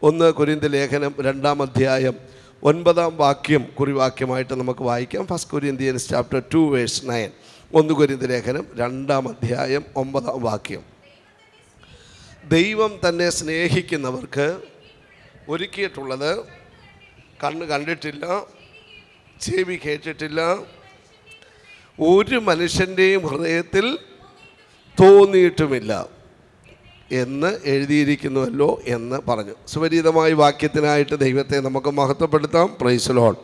1 കൊരിന്ത്യർ ലേഖനം 2-ാം അധ്യായം 9-ാം വാക്യം കുറിവാക്യമായിട്ട് നമുക്ക് വായിക്കാം. 1 Corinthians chapter 2 verse 9. 1 കൊരിന്ത്യർ ലേഖനം 2-ാം അധ്യായം 9-ാം വാക്യം. ദൈവം തന്നെ സ്നേഹിക്കുന്നവർക്ക് ഒരുക്കിയിട്ടുള്ളത് കണ്ണ് കണ്ടിട്ടില്ല, ചെവി കേട്ടിട്ടില്ല, ഒരു മനുഷ്യൻ്റെയും ഹൃദയത്തിൽ തോന്നിയിട്ടുമില്ല എന്ന് എഴുതിയിരിക്കുന്നുവല്ലോ എന്ന് പറഞ്ഞു. സുപരിചിതമായ വാക്യത്തിനായിട്ട് ദൈവത്തെ നമുക്ക് മഹത്വപ്പെടുത്താം. Praise Lord.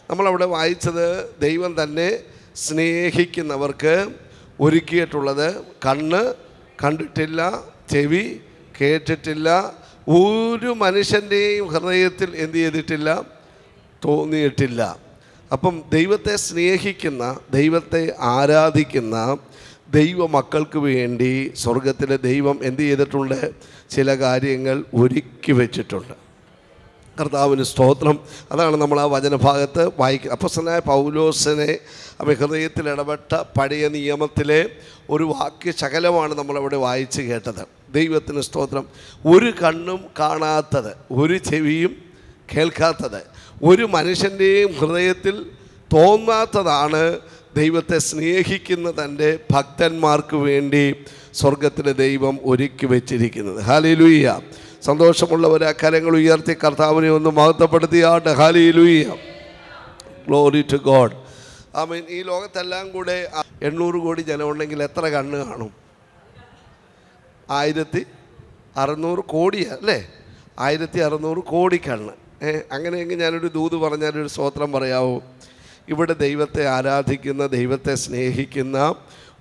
നമ്മളവിടെ വായിച്ചത് ദൈവം തന്നെ സ്നേഹിക്കുന്നവർക്ക് ഒരുക്കിയിട്ടുള്ളത് കണ്ണ് കണ്ടിട്ടില്ല, ചെവി കേട്ടിട്ടില്ല, ഒരു മനുഷ്യൻ്റെയും ഹൃദയത്തിൽ എന്ത് ചെയ്തിട്ടില്ല, തോന്നിയിട്ടില്ല. അപ്പം ദൈവത്തെ സ്നേഹിക്കുന്ന, ദൈവത്തെ ആരാധിക്കുന്ന ദൈവമക്കൾക്ക് വേണ്ടി സ്വർഗത്തിലെ ദൈവം എന്ത് ചെയ്തിട്ടുണ്ട്? ചില കാര്യങ്ങൾ ഒരുക്കി വെച്ചിട്ടുണ്ട്. കർത്താവിന് സ്തോത്രം. അതാണ് നമ്മൾ ആ വചനഭാഗത്ത് വായിക്കുക. അപ്പോസ്തലനായ പൗലോസിനെ ഹൃദയത്തിൽ ഇടപെട്ട പഴയ നിയമത്തിലെ ഒരു വാക്യശകലമാണ് നമ്മളവിടെ വായിച്ച് കേട്ടത്. ദൈവത്തിന് സ്തോത്രം. ഒരു കണ്ണും കാണാത്തത്, ഒരു ചെവിയും കേൾക്കാത്തത്, ഒരു മനുഷ്യൻ്റെയും ഹൃദയത്തിൽ തോന്നാത്തതാണ് ദൈവത്തെ സ്നേഹിക്കുന്ന തൻ്റെ ഭക്തന്മാർക്ക് വേണ്ടി സ്വർഗത്തിലെ ദൈവം ഒരുക്കി വെച്ചിരിക്കുന്നത്. ഹല്ലേലൂയ. സന്തോഷമുള്ളവർ ആ കരങ്ങൾ ഉയർത്തി കർത്താവിനെ ഒന്ന് മഹത്വപ്പെടുത്തിയാട്ടെ. Hallelujah. Glory to God. Amen. ഈ ലോകത്തെല്ലാം കൂടെ 800 കോടി ജനമുണ്ടെങ്കിൽ എത്ര കണ്ണ് കാണും? 1600 കോടിയാണ് അല്ലേ? 1600 കോടി കണ്ണ്. അങ്ങനെയെങ്കിൽ ഞാനൊരു ദൂത് പറഞ്ഞാലൊരു സ്തോത്രം പറയാവോ? ഇവിടെ ദൈവത്തെ ആരാധിക്കുന്ന, ദൈവത്തെ സ്നേഹിക്കുന്ന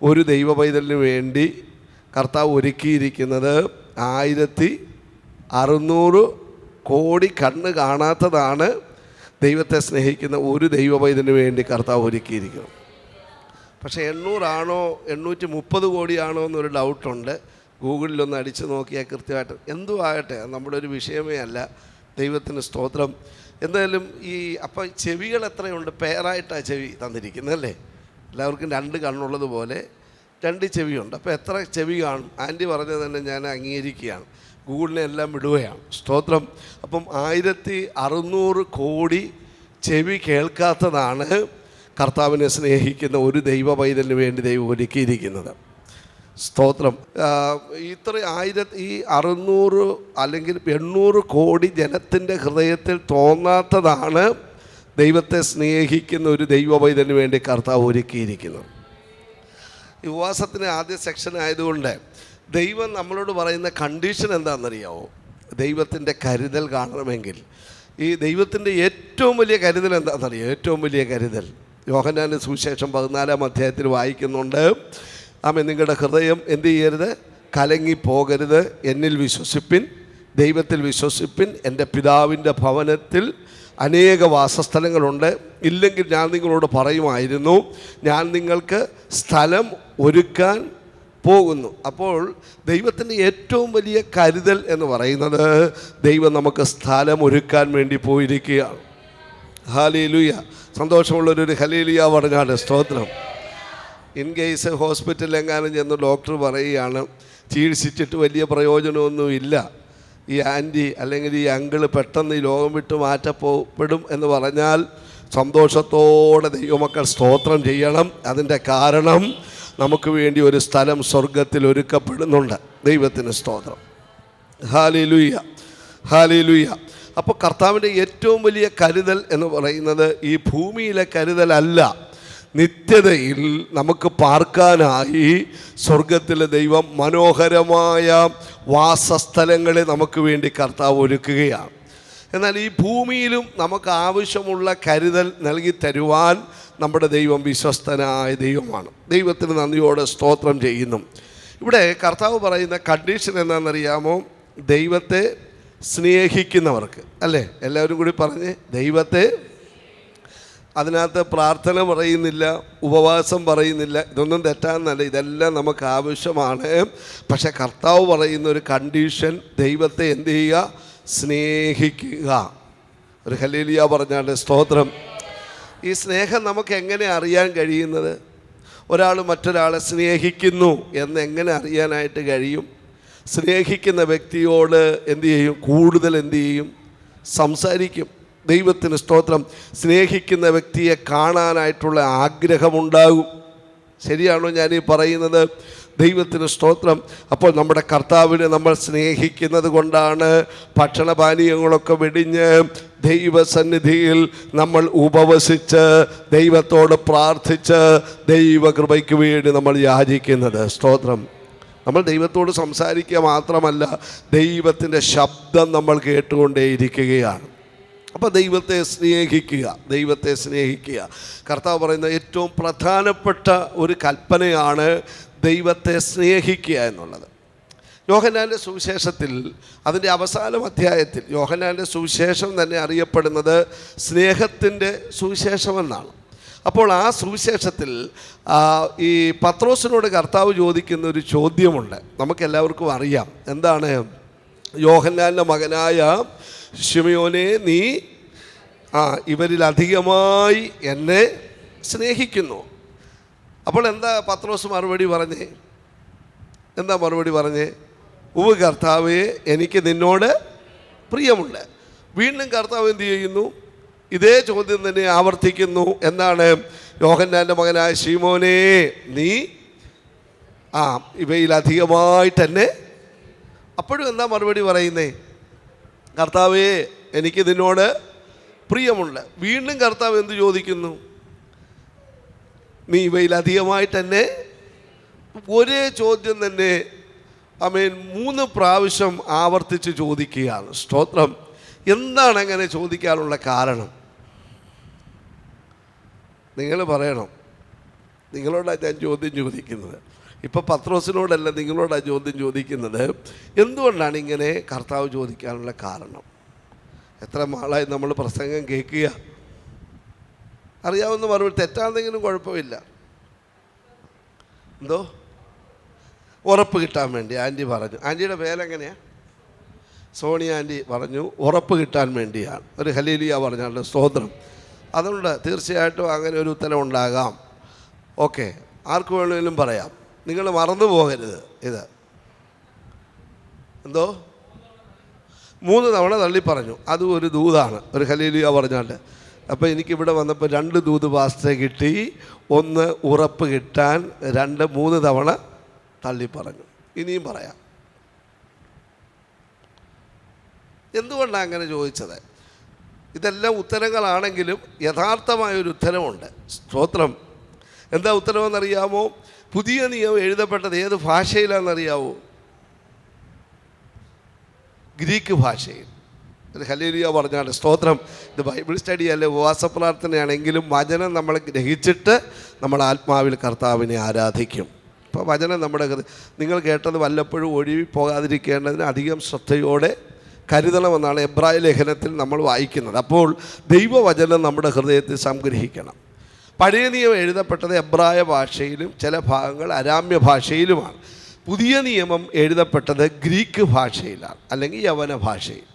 ഒരു ദൈവ പൈതലിന് വേണ്ടി കർത്താവ് ഒരുക്കിയിരിക്കുന്നത് 1600 കോടി കണ്ണ് കാണാത്തതാണ് ദൈവത്തെ സ്നേഹിക്കുന്ന ഒരു ദൈവ പൈതലിന് വേണ്ടി കർത്താവ് ഒരുക്കിയിരിക്കുന്നത്. പക്ഷേ 800 ആണോ 830 കോടിയാണോ എന്നൊരു ഡൗട്ടുണ്ട്. ഗൂഗിളിലൊന്ന് അടിച്ച് നോക്കിയാൽ കൃത്യമായിട്ട് എന്തു ആകട്ടെ, നമ്മുടെ ഒരു വിഷയമേ അല്ല. ദൈവത്തിന് സ്തോത്രം. എന്തായാലും അപ്പം ചെവികൾ എത്രയുണ്ട്? പേരായിട്ടാണ് ചെവി തന്നിരിക്കുന്നത് അല്ലേ? എല്ലാവർക്കും 2 കണ്ണുള്ളതുപോലെ 2 ചെവിയുണ്ട്. അപ്പോൾ എത്ര ചെവി കാണും? ആൻറ്റി പറഞ്ഞത് തന്നെ ഞാൻ അംഗീകരിക്കുകയാണ്. ഗൂഗിളിനെ എല്ലാം വിടുകയാണ്. സ്തോത്രം. അപ്പം 1600 കോടി ചെവി കേൾക്കാത്തതാണ് കർത്താവിനെ സ്നേഹിക്കുന്ന ഒരു ദൈവ പൈതലിന് വേണ്ടി ദൈവം ഒരുക്കിയിരിക്കുന്നത്. സ്തോത്രം. ഇത്ര 600 അല്ലെങ്കിൽ 800 കോടി ജനത്തിൻ്റെ ഹൃദയത്തിൽ തോന്നാത്തതാണ് ദൈവത്തെ സ്നേഹിക്കുന്ന ഒരു ദൈവ പൈതലിന് വേണ്ടി കർത്താവ് ഒരുക്കിയിരിക്കുന്നത്. ഈ ഉപവാസത്തിന് ആദ്യ സെക്ഷൻ ആയതുകൊണ്ട് ദൈവം നമ്മളോട് പറയുന്ന കണ്ടീഷൻ എന്താണെന്നറിയാമോ? ദൈവത്തിൻ്റെ കരുതൽ കാണണമെങ്കിൽ ഈ ദൈവത്തിൻ്റെ ഏറ്റവും വലിയ കരുതൽ എന്താണെന്നറിയാമോ? ഏറ്റവും വലിയ കരുതൽ യോഹന്നാന്റെ സുവിശേഷം 14-ാം അധ്യായത്തിൽ വായിക്കുന്നുണ്ട്. ആമേൻ. നിങ്ങളുടെ ഹൃദയം എന്ത് ചെയ്യരുത്? കലങ്ങിപ്പോകരുത്. എന്നിൽ വിശ്വസിപ്പിൻ, ദൈവത്തിൽ വിശ്വസിപ്പിൻ. എൻ്റെ പിതാവിൻ്റെ ഭവനത്തിൽ അനേക വാസസ്ഥലങ്ങളുണ്ട്. ഇല്ലെങ്കിൽ ഞാൻ നിങ്ങളോട് പറയുമായിരുന്നു, ഞാൻ നിങ്ങൾക്ക് സ്ഥലം ഒരുക്കാൻ പോകുന്നു. അപ്പോൾ ദൈവത്തിൻ്റെ ഏറ്റവും വലിയ കരുതൽ എന്ന് പറയുന്നത് ദൈവം നമുക്ക് സ്ഥലം ഒരുക്കാൻ വേണ്ടി പോയിരിക്കുകയാണ്. ഹല്ലേലൂയ. സന്തോഷമുള്ളൊരു ഹല്ലേലൂയ പറഞ്ഞാണ്. സ്തോത്രം. ഇൻ കേസ് ഹോസ്പിറ്റലിലെങ്ങാനും ചെന്ന് ഡോക്ടർ പറയുകയാണ് ചികിത്സിച്ചിട്ട് വലിയ പ്രയോജനമൊന്നുമില്ല, ഈ ആൻറ്റി അല്ലെങ്കിൽ ഈ അങ്കിള് പെട്ടെന്ന് ഈ ലോകം വിട്ട് മാറ്റപ്പെടും എന്ന് പറഞ്ഞാൽ സന്തോഷത്തോടെ ദൈവമക്കൾ സ്തോത്രം ചെയ്യണം. അതിൻ്റെ കാരണം നമുക്ക് വേണ്ടി ഒരു സ്ഥലം സ്വർഗത്തിൽ ഒരുക്കപ്പെടുന്നുണ്ട്. ദൈവത്തിന് സ്തോത്രം. ഹല്ലേലൂയ. ഹല്ലേലൂയ. അപ്പോൾ കർത്താവിൻ്റെ ഏറ്റവും വലിയ കരുതൽ എന്ന് പറയുന്നത് ഈ ഭൂമിയിലെ കരുതലല്ല, നിത്യതയിൽ നമുക്ക് പാർക്കാനായി സ്വർഗത്തിലെ ദൈവം മനോഹരമായ വാസസ്ഥലങ്ങളെ നമുക്ക് വേണ്ടി കർത്താവ് ഒരുക്കുകയാണ്. എന്നാൽ ഈ ഭൂമിയിലും നമുക്ക് ആവശ്യമുള്ള കരുതൽ നൽകി തരുവാൻ നമ്മുടെ ദൈവം വിശ്വസ്തനായ ദൈവമാണ്. ദൈവത്തിന് നന്ദിയോടെ സ്തോത്രം ചെയ്യുന്നു. ഇവിടെ കർത്താവ് പറയുന്ന കണ്ടീഷൻ എന്താണെന്നറിയാമോ? ദൈവത്തെ സ്നേഹിക്കുന്നവർക്ക് അല്ലേ? എല്ലാവരും കൂടി പറഞ്ഞ് ദൈവത്തെ. അതിനകത്ത് പ്രാർത്ഥന പറയുന്നില്ല, ഉപവാസം പറയുന്നില്ല, ഇതൊന്നും തെറ്റാന്നല്ല, ഇതെല്ലാം നമുക്ക് ആവശ്യമാണ്. പക്ഷെ കർത്താവ് പറയുന്ന ഒരു കണ്ടീഷൻ, ദൈവത്തെ എന്ത് ചെയ്യുക? സ്നേഹിക്കുക. ഒരു ഹല്ലേലൂയ പറഞ്ഞാണ്. സ്തോത്രം. ഈ സ്നേഹം നമുക്ക് എങ്ങനെ അറിയാൻ കഴിയുന്നത്? ഒരാൾ മറ്റൊരാളെ സ്നേഹിക്കുന്നു എന്ന് എങ്ങനെ അറിയാനായിട്ട് കഴിയും? സ്നേഹിക്കുന്ന വ്യക്തിയോട് എന്തു ചെയ്യും? കൂടുതൽ എന്തു ചെയ്യും? സംസാരിക്കും. ദൈവത്തിന് സ്തോത്രം. സ്നേഹിക്കുന്ന വ്യക്തിയെ കാണാനായിട്ടുള്ള ആഗ്രഹമുണ്ടാകും. ശരിയാണോ ഞാനീ പറയുന്നത്? ദൈവത്തിന് സ്തോത്രം. അപ്പോൾ നമ്മുടെ കർത്താവിനെ നമ്മൾ സ്നേഹിക്കുന്നത് കൊണ്ടാണ് ഭക്ഷണപാനീയങ്ങളൊക്കെ വെടിഞ്ഞ് ദൈവസന്നിധിയിൽ നമ്മൾ ഉപവസിച്ച് ദൈവത്തോട് പ്രാർത്ഥിച്ച് ദൈവകൃപയ്ക്ക് വേണ്ടി നമ്മൾ യാചിക്കുന്നത്. സ്തോത്രം. നമ്മൾ ദൈവത്തോട് സംസാരിക്കുക മാത്രമല്ല, ദൈവത്തിൻ്റെ ശബ്ദം നമ്മൾ കേട്ടുകൊണ്ടേയിരിക്കുകയാണ്. അപ്പോൾ ദൈവത്തെ സ്നേഹിക്കുക, ദൈവത്തെ സ്നേഹിക്കുക. കർത്താവ് പറയുന്ന ഏറ്റവും പ്രധാനപ്പെട്ട ഒരു കൽപ്പനയാണ് ദൈവത്തെ സ്നേഹിക്കുക എന്നുള്ളത്. യോഹന്നാൻ്റെ സുവിശേഷത്തിൽ അതിൻ്റെ അവസാന അധ്യായത്തിൽ യോഹന്നാൻ്റെ സുവിശേഷം തന്നെ അറിയപ്പെടുന്നത് സ്നേഹത്തിൻ്റെ സുവിശേഷമെന്നാണ്. അപ്പോൾ ആ സുവിശേഷത്തിൽ ഈ പത്രോസിനോട് കർത്താവ് ചോദിക്കുന്ന ഒരു ചോദ്യമുണ്ട്, നമുക്കെല്ലാവർക്കും അറിയാം. എന്താണ്? യോഹന്നാൻ്റെ മകനായ ശിമയോനെ, നീ ഇവരിലധികമായി എന്നെ സ്നേഹിക്കുന്നു. അപ്പോൾ എന്താ പത്രോസ് മറുപടി പറഞ്ഞേ? എന്താ മറുപടി പറഞ്ഞേ? ഉവ്വ് കർത്താവേ, എനിക്ക് നിന്നോട് പ്രിയമുണ്ട്. വീണ്ടും കർത്താവ് എന്ത് ചെയ്യുന്നു? ഇതേ ചോദ്യം തന്നെ ആവർത്തിക്കുന്നു. എന്താണ്? യോഹന്നാൻ്റെ മകനായ ശീമോനെ, നീ ഇവയിലധികമായിട്ടെന്നെ. അപ്പോഴും എന്താ മറുപടി പറയുന്നേ? കർത്താവേ, എനിക്ക് നിന്നോട് പ്രിയമുണ്ട്. വീണ്ടും കർത്താവ് എന്ത് ചോദിക്കുന്നു? നീ ഇവയിലധികമായിട്ടെന്നെ. ഒരേ ചോദ്യം തന്നെ ആമേൻ 3 പ്രാവശ്യം ആവർത്തിച്ച് ചോദിക്കുകയാണ്. സ്തോത്രം. എന്താണ് അങ്ങനെ ചോദിക്കാനുള്ള കാരണം? നിങ്ങൾ പറയണം. നിങ്ങളോടാണ് ഞാൻ ചോദ്യം ചോദിക്കുന്നത്. ഇപ്പോൾ പത്രോസിനോടല്ല, നിങ്ങളോടാണ് ചോദ്യം ചോദിക്കുന്നത്. എന്തുകൊണ്ടാണ് ഇങ്ങനെ കർത്താവ് ചോദിക്കാനുള്ള കാരണം? എത്ര നാളായി നമ്മൾ പ്രസംഗം കേൾക്കുക? അറിയാവുന്ന മറുപടി. തെറ്റാണെന്നെങ്കിലും കുഴപ്പമില്ല. എന്തോ ഉറപ്പ് കിട്ടാൻ വേണ്ടി ആൻറ്റി പറഞ്ഞു. ആൻറ്റിയുടെ പേരെങ്ങനെയാണ്? സോണിയ ആൻറ്റി പറഞ്ഞു ഉറപ്പ് കിട്ടാൻ വേണ്ടിയാണ്. ഒരു ഹല്ലേലൂയ പറഞ്ഞാൽ സ്തോത്രം. അതുകൊണ്ട് തീർച്ചയായിട്ടും അങ്ങനെ ഒരു ഉത്തരം ഉണ്ടാകാം. ഓക്കെ, ആർക്ക് വേണമെങ്കിലും പറയാം. നിങ്ങൾ മറന്നു പോകരുത്. ഇത് എന്തോ 3 തവണ തള്ളി പറഞ്ഞു. അതും ഒരു ദൂതാണ്. ഒരു ഹല്ലേലൂയ പറഞ്ഞാൽ. അപ്പോൾ എനിക്കിവിടെ വന്നപ്പോൾ 2 ദൂത് പാസ്റ്റേ കിട്ടി. 1 ഉറപ്പ് കിട്ടാൻ, 2 3 തവണ തള്ളി പറഞ്ഞു. ഇനിയും പറയാം. എന്തുകൊണ്ടാണ് അങ്ങനെ ചോദിച്ചത്? ഇതെല്ലാം ഉത്തരങ്ങളാണെങ്കിലും യഥാർത്ഥമായൊരു ഉത്തരമുണ്ട്. സ്തോത്രം. എന്താ ഉത്തരമെന്നറിയാമോ? പുതിയ നിയമം എഴുതപ്പെട്ടത് ഏത് ഭാഷയിലാണെന്നറിയാവോ? ഗ്രീക്ക് ഭാഷയിൽ. ഒരു ഹല്ലേലൂയ പറഞ്ഞാണ്. സ്തോത്രം. ഇത് ബൈബിൾ സ്റ്റഡി അല്ലെ, ഉപവാസ പ്രാർത്ഥനയാണെങ്കിലും വചനം നമ്മൾ ഗ്രഹിച്ചിട്ട് നമ്മൾ ആത്മാവിൽ കർത്താവിനെ ആരാധിക്കും. അപ്പോൾ വചനം നമ്മുടെ നിങ്ങൾ കേട്ടത് വല്ലപ്പോഴും ഒഴിവി പോകാതിരിക്കേണ്ടതിന് അധികം ശ്രദ്ധയോടെ കരുതണമെന്നാണ് എബ്രായ ലേഖനത്തിൽ നമ്മൾ വായിക്കുന്നത്. അപ്പോൾ ദൈവവചനം നമ്മുടെ ഹൃദയത്തിൽ സംഗ്രഹിക്കണം. പഴയ നിയമം എഴുതപ്പെട്ടത് എബ്രായ ഭാഷയിലും ചില ഭാഗങ്ങൾ അരാമ്യ ഭാഷയിലുമാണ്. പുതിയ നിയമം എഴുതപ്പെട്ടത് ഗ്രീക്ക് ഭാഷയിലാണ്, അല്ലെങ്കിൽ യവന ഭാഷയിൽ.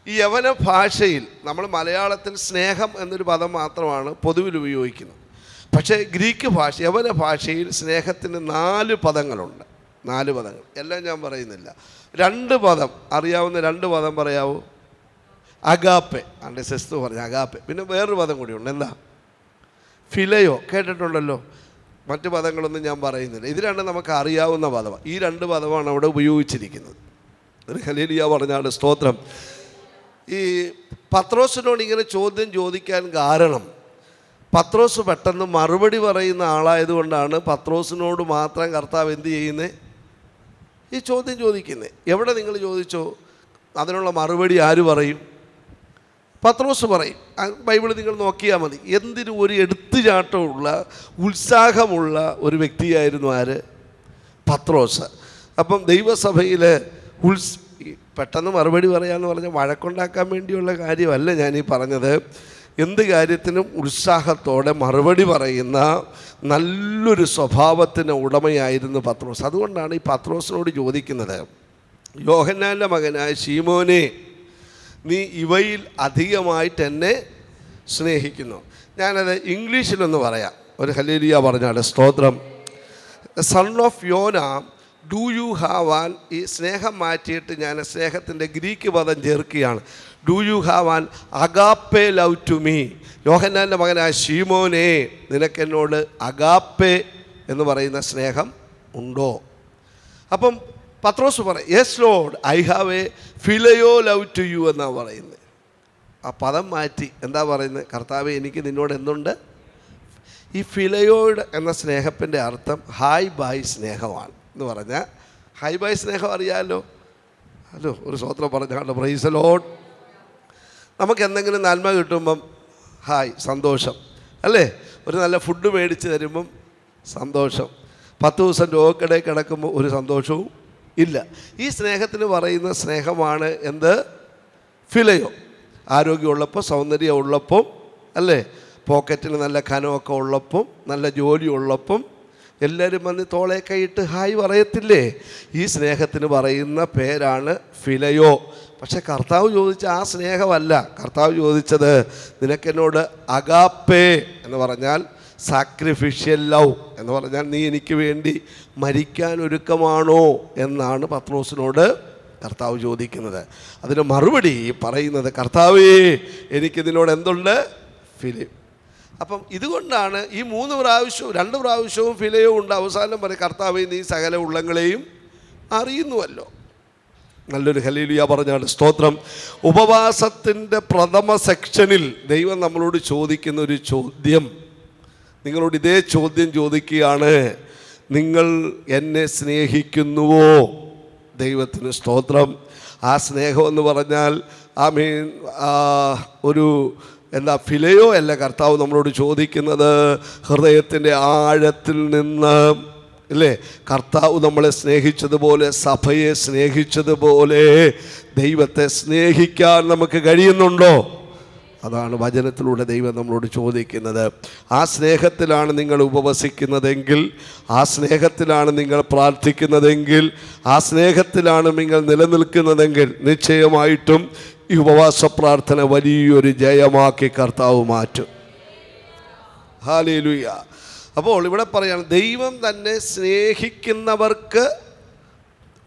ഈ യവന ഭാഷയിൽ നമ്മൾ മലയാളത്തിൽ സ്നേഹം എന്നൊരു പദം മാത്രമാണ് പൊതുവിൽ ഉപയോഗിക്കുന്നത്. പക്ഷേ ഗ്രീക്ക് ഭാഷ, യവന ഭാഷയിൽ സ്നേഹത്തിന് 4 പദങ്ങളുണ്ട്. 4 പദങ്ങൾ. എല്ലാം ഞാൻ പറയുന്നില്ല. 2 പദം അറിയാവുന്ന 2 പദം പറയാവോ? അഗാപ്പെ. ആണ്ട് സെസ്തു പറഞ്ഞു അഗാപ്പെ. പിന്നെ വേറൊരു പദം കൂടിയുണ്ട്. എന്താ? ഫിലയോ. കേട്ടിട്ടുണ്ടല്ലോ. മറ്റു പദങ്ങളൊന്നും ഞാൻ പറയുന്നില്ല. ഇത് 2 നമുക്ക് അറിയാവുന്ന പദമാണ്. ഈ 2 പദമാണ് അവിടെ ഉപയോഗിച്ചിരിക്കുന്നത്. ഒരു ഹല്ലേലൂയ പറഞ്ഞാണ്. സ്തോത്രം. ഈ പത്രോസിനോട് ഇങ്ങനെ ചോദ്യം ചോദിക്കാൻ കാരണം, പത്രോസ് പെട്ടെന്ന് മറുപടി പറയുന്ന ആളായതുകൊണ്ടാണ് പത്രോസിനോട് മാത്രം കർത്താവ് എന്ത് ചെയ്യുന്നത്? ഈ ചോദ്യം ചോദിക്കുന്നത്. എവിടെ നിങ്ങൾ ചോദിച്ചോ അതിനുള്ള മറുപടി ആര് പറയും? പത്രോസ് പറയും. ബൈബിൾ നിങ്ങൾ നോക്കിയാൽ മതി. എന്തിനും ഒരു എടുത്തുചാട്ടമുള്ള ഉത്സാഹമുള്ള ഒരു വ്യക്തിയായിരുന്നു ആര്? പത്രോസ്. അപ്പം ദൈവസഭയിൽ പെട്ടെന്ന് മറുപടി പറയാമെന്ന് പറഞ്ഞാൽ വഴക്കുണ്ടാക്കാൻ വേണ്ടിയുള്ള കാര്യമല്ല ഞാനീ പറഞ്ഞത്. എന്ത് കാര്യത്തിനും ഉത്സാഹത്തോടെ മറുപടി പറയുന്ന നല്ലൊരു സ്വഭാവത്തിന് ഉടമയായിരുന്നു പത്രോസ്. അതുകൊണ്ടാണ് ഈ പത്രോസിനോട് ചോദിക്കുന്നത്, യോഹന്നാൻ്റെ മകനായ ശീമോനെ, നീ ഇവയിൽ അധികമായിട്ട് എന്നെ സ്നേഹിക്കുന്നു. ഞാനത് ഇംഗ്ലീഷിലൊന്ന് പറയാം. ഒരു ഹല്ലേലൂയ പറഞ്ഞാൽ. സ്തോത്രം. സൺ ഓഫ് യോന, ഡു യു ഹാവ് ആൻ, ഈ സ്നേഹം മാറ്റിയിട്ട് ഞാൻ സ്നേഹത്തിൻ്റെ ഗ്രീക്ക് പദം ചേർക്കുകയാണ്. Do you have an agape love to me. യോഹന്നാൻ്റെ മകനായ ശീമോനെ, നിനക്കെന്നോട് അഗാപ്പെ എന്ന് പറയുന്ന സ്നേഹം ഉണ്ടോ? അപ്പം പത്രോസ് പറയും, yes Lord, I have a phileo love to you എന്നാണ് പറയുന്നത്. ആ പദം മാറ്റി എന്താ പറയുന്നത്? കർത്താവെ, എനിക്ക് നിന്നോട് എന്തുണ്ട്? ഈ ഫിലയോഡ് എന്ന സ്നേഹത്തിൻ്റെ അർത്ഥം ഹായ് ബായ് സ്നേഹമാണ് എന്ന് പറഞ്ഞാൽ, ഹായ് ബായ് സ്നേഹം അറിയാമല്ലോ. ഹലോ, ഒരു സ്വത്രം പറഞ്ഞാണ്ട് പ്രൈസ് ലോർഡ്. നമുക്ക് എന്തെങ്കിലും നന്മ കിട്ടുമ്പം ഹായ്, സന്തോഷം അല്ലേ? ഒരു നല്ല ഫുഡ് മേടിച്ച് തരുമ്പം സന്തോഷം. 10 ദിവസം രോഗക്കിടെ കിടക്കുമ്പോൾ ഒരു സന്തോഷവും ഇല്ല. ഈ സ്നേഹത്തിന് പറയുന്ന സ്നേഹമാണ് എന്ത്? ഫിലയോ. ആരോഗ്യമുള്ളപ്പോൾ, സൗന്ദര്യം ഉള്ളപ്പം അല്ലേ, പോക്കറ്റിൽ നല്ല കനമൊക്കെ ഉള്ളപ്പം, നല്ല ജോലി ഉള്ളപ്പം എല്ലാവരും വന്ന് തോളെ കൈയിട്ട് ഹായ് പറയത്തില്ലേ? ഈ സ്നേഹത്തിന് പറയുന്ന പേരാണ് ഫിലയോ. പക്ഷെ കർത്താവ് ചോദിച്ച ആ സ്നേഹമല്ല. കർത്താവ് ചോദിച്ചത്, നിനക്കെന്നോട് അഗാപ്പേ എന്ന് പറഞ്ഞാൽ സാക്രിഫിഷ്യൽ ലവ് എന്ന് പറഞ്ഞാൽ നീ എനിക്ക് വേണ്ടി മരിക്കാൻ ഒരുക്കമാണോ എന്നാണ് പത്രോസിനോട് കർത്താവ് ചോദിക്കുന്നത്. അതിന് മറുപടി പറയുന്നത്, കർത്താവേ, എനിക്ക് ഇതിനോട് എന്തുണ്ട്? ഫിലിം. അപ്പം ഇതുകൊണ്ടാണ് ഈ 2 പ്രാവശ്യവും ഫിലയോ ഉണ്ട്. അവസാനം പറയും, കർത്താവേ, നീ സകല ഉള്ളങ്ങളെയും അറിയുന്നുവല്ലോ. നല്ലൊരു ഹല്ലേലൂയ പറഞ്ഞാണ് സ്തോത്രം. ഉപവാസത്തിൻ്റെ പ്രഥമ സെക്ഷനിൽ ദൈവം നമ്മളോട് ചോദിക്കുന്ന ഒരു ചോദ്യം, നിങ്ങളോട് ഇതേ ചോദ്യം ചോദിക്കുകയാണ്, നിങ്ങൾ എന്നെ സ്നേഹിക്കുന്നുവോ? ദൈവത്തിന് സ്തോത്രം. ആ സ്നേഹമെന്ന് പറഞ്ഞാൽ ഒരു ഫിലയോ അല്ല കർത്താവ് നമ്മളോട് ചോദിക്കുന്നത്. ഹൃദയത്തിൻ്റെ ആഴത്തിൽ നിന്ന് അല്ലേ, കർത്താവ് നമ്മളെ സ്നേഹിച്ചതുപോലെ, സഭയെ സ്നേഹിച്ചതുപോലെ ദൈവത്തെ സ്നേഹിക്കാൻ നമുക്ക് കഴിയുന്നുണ്ടോ? അതാണ് വചനത്തിലൂടെ ദൈവം നമ്മളോട് ചോദിക്കുന്നത്. ആ സ്നേഹത്തിലാണ് നിങ്ങൾ ഉപവസിക്കുന്നതെങ്കിൽ, ആ സ്നേഹത്തിലാണ് നിങ്ങൾ പ്രാർത്ഥിക്കുന്നതെങ്കിൽ, ആ സ്നേഹത്തിലാണ് നിങ്ങൾ നിലനിൽക്കുന്നതെങ്കിൽ, നിശ്ചയമായിട്ടും ഈ ഉപവാസ പ്രാർത്ഥന വലിയൊരു ജയമാക്കി കർത്താവ് മാറ്റും. ഹല്ലേലൂയ. അപ്പോൾ ഇവിടെ പറയാണ്, ദൈവം തന്നെ സ്നേഹിക്കുന്നവർക്ക്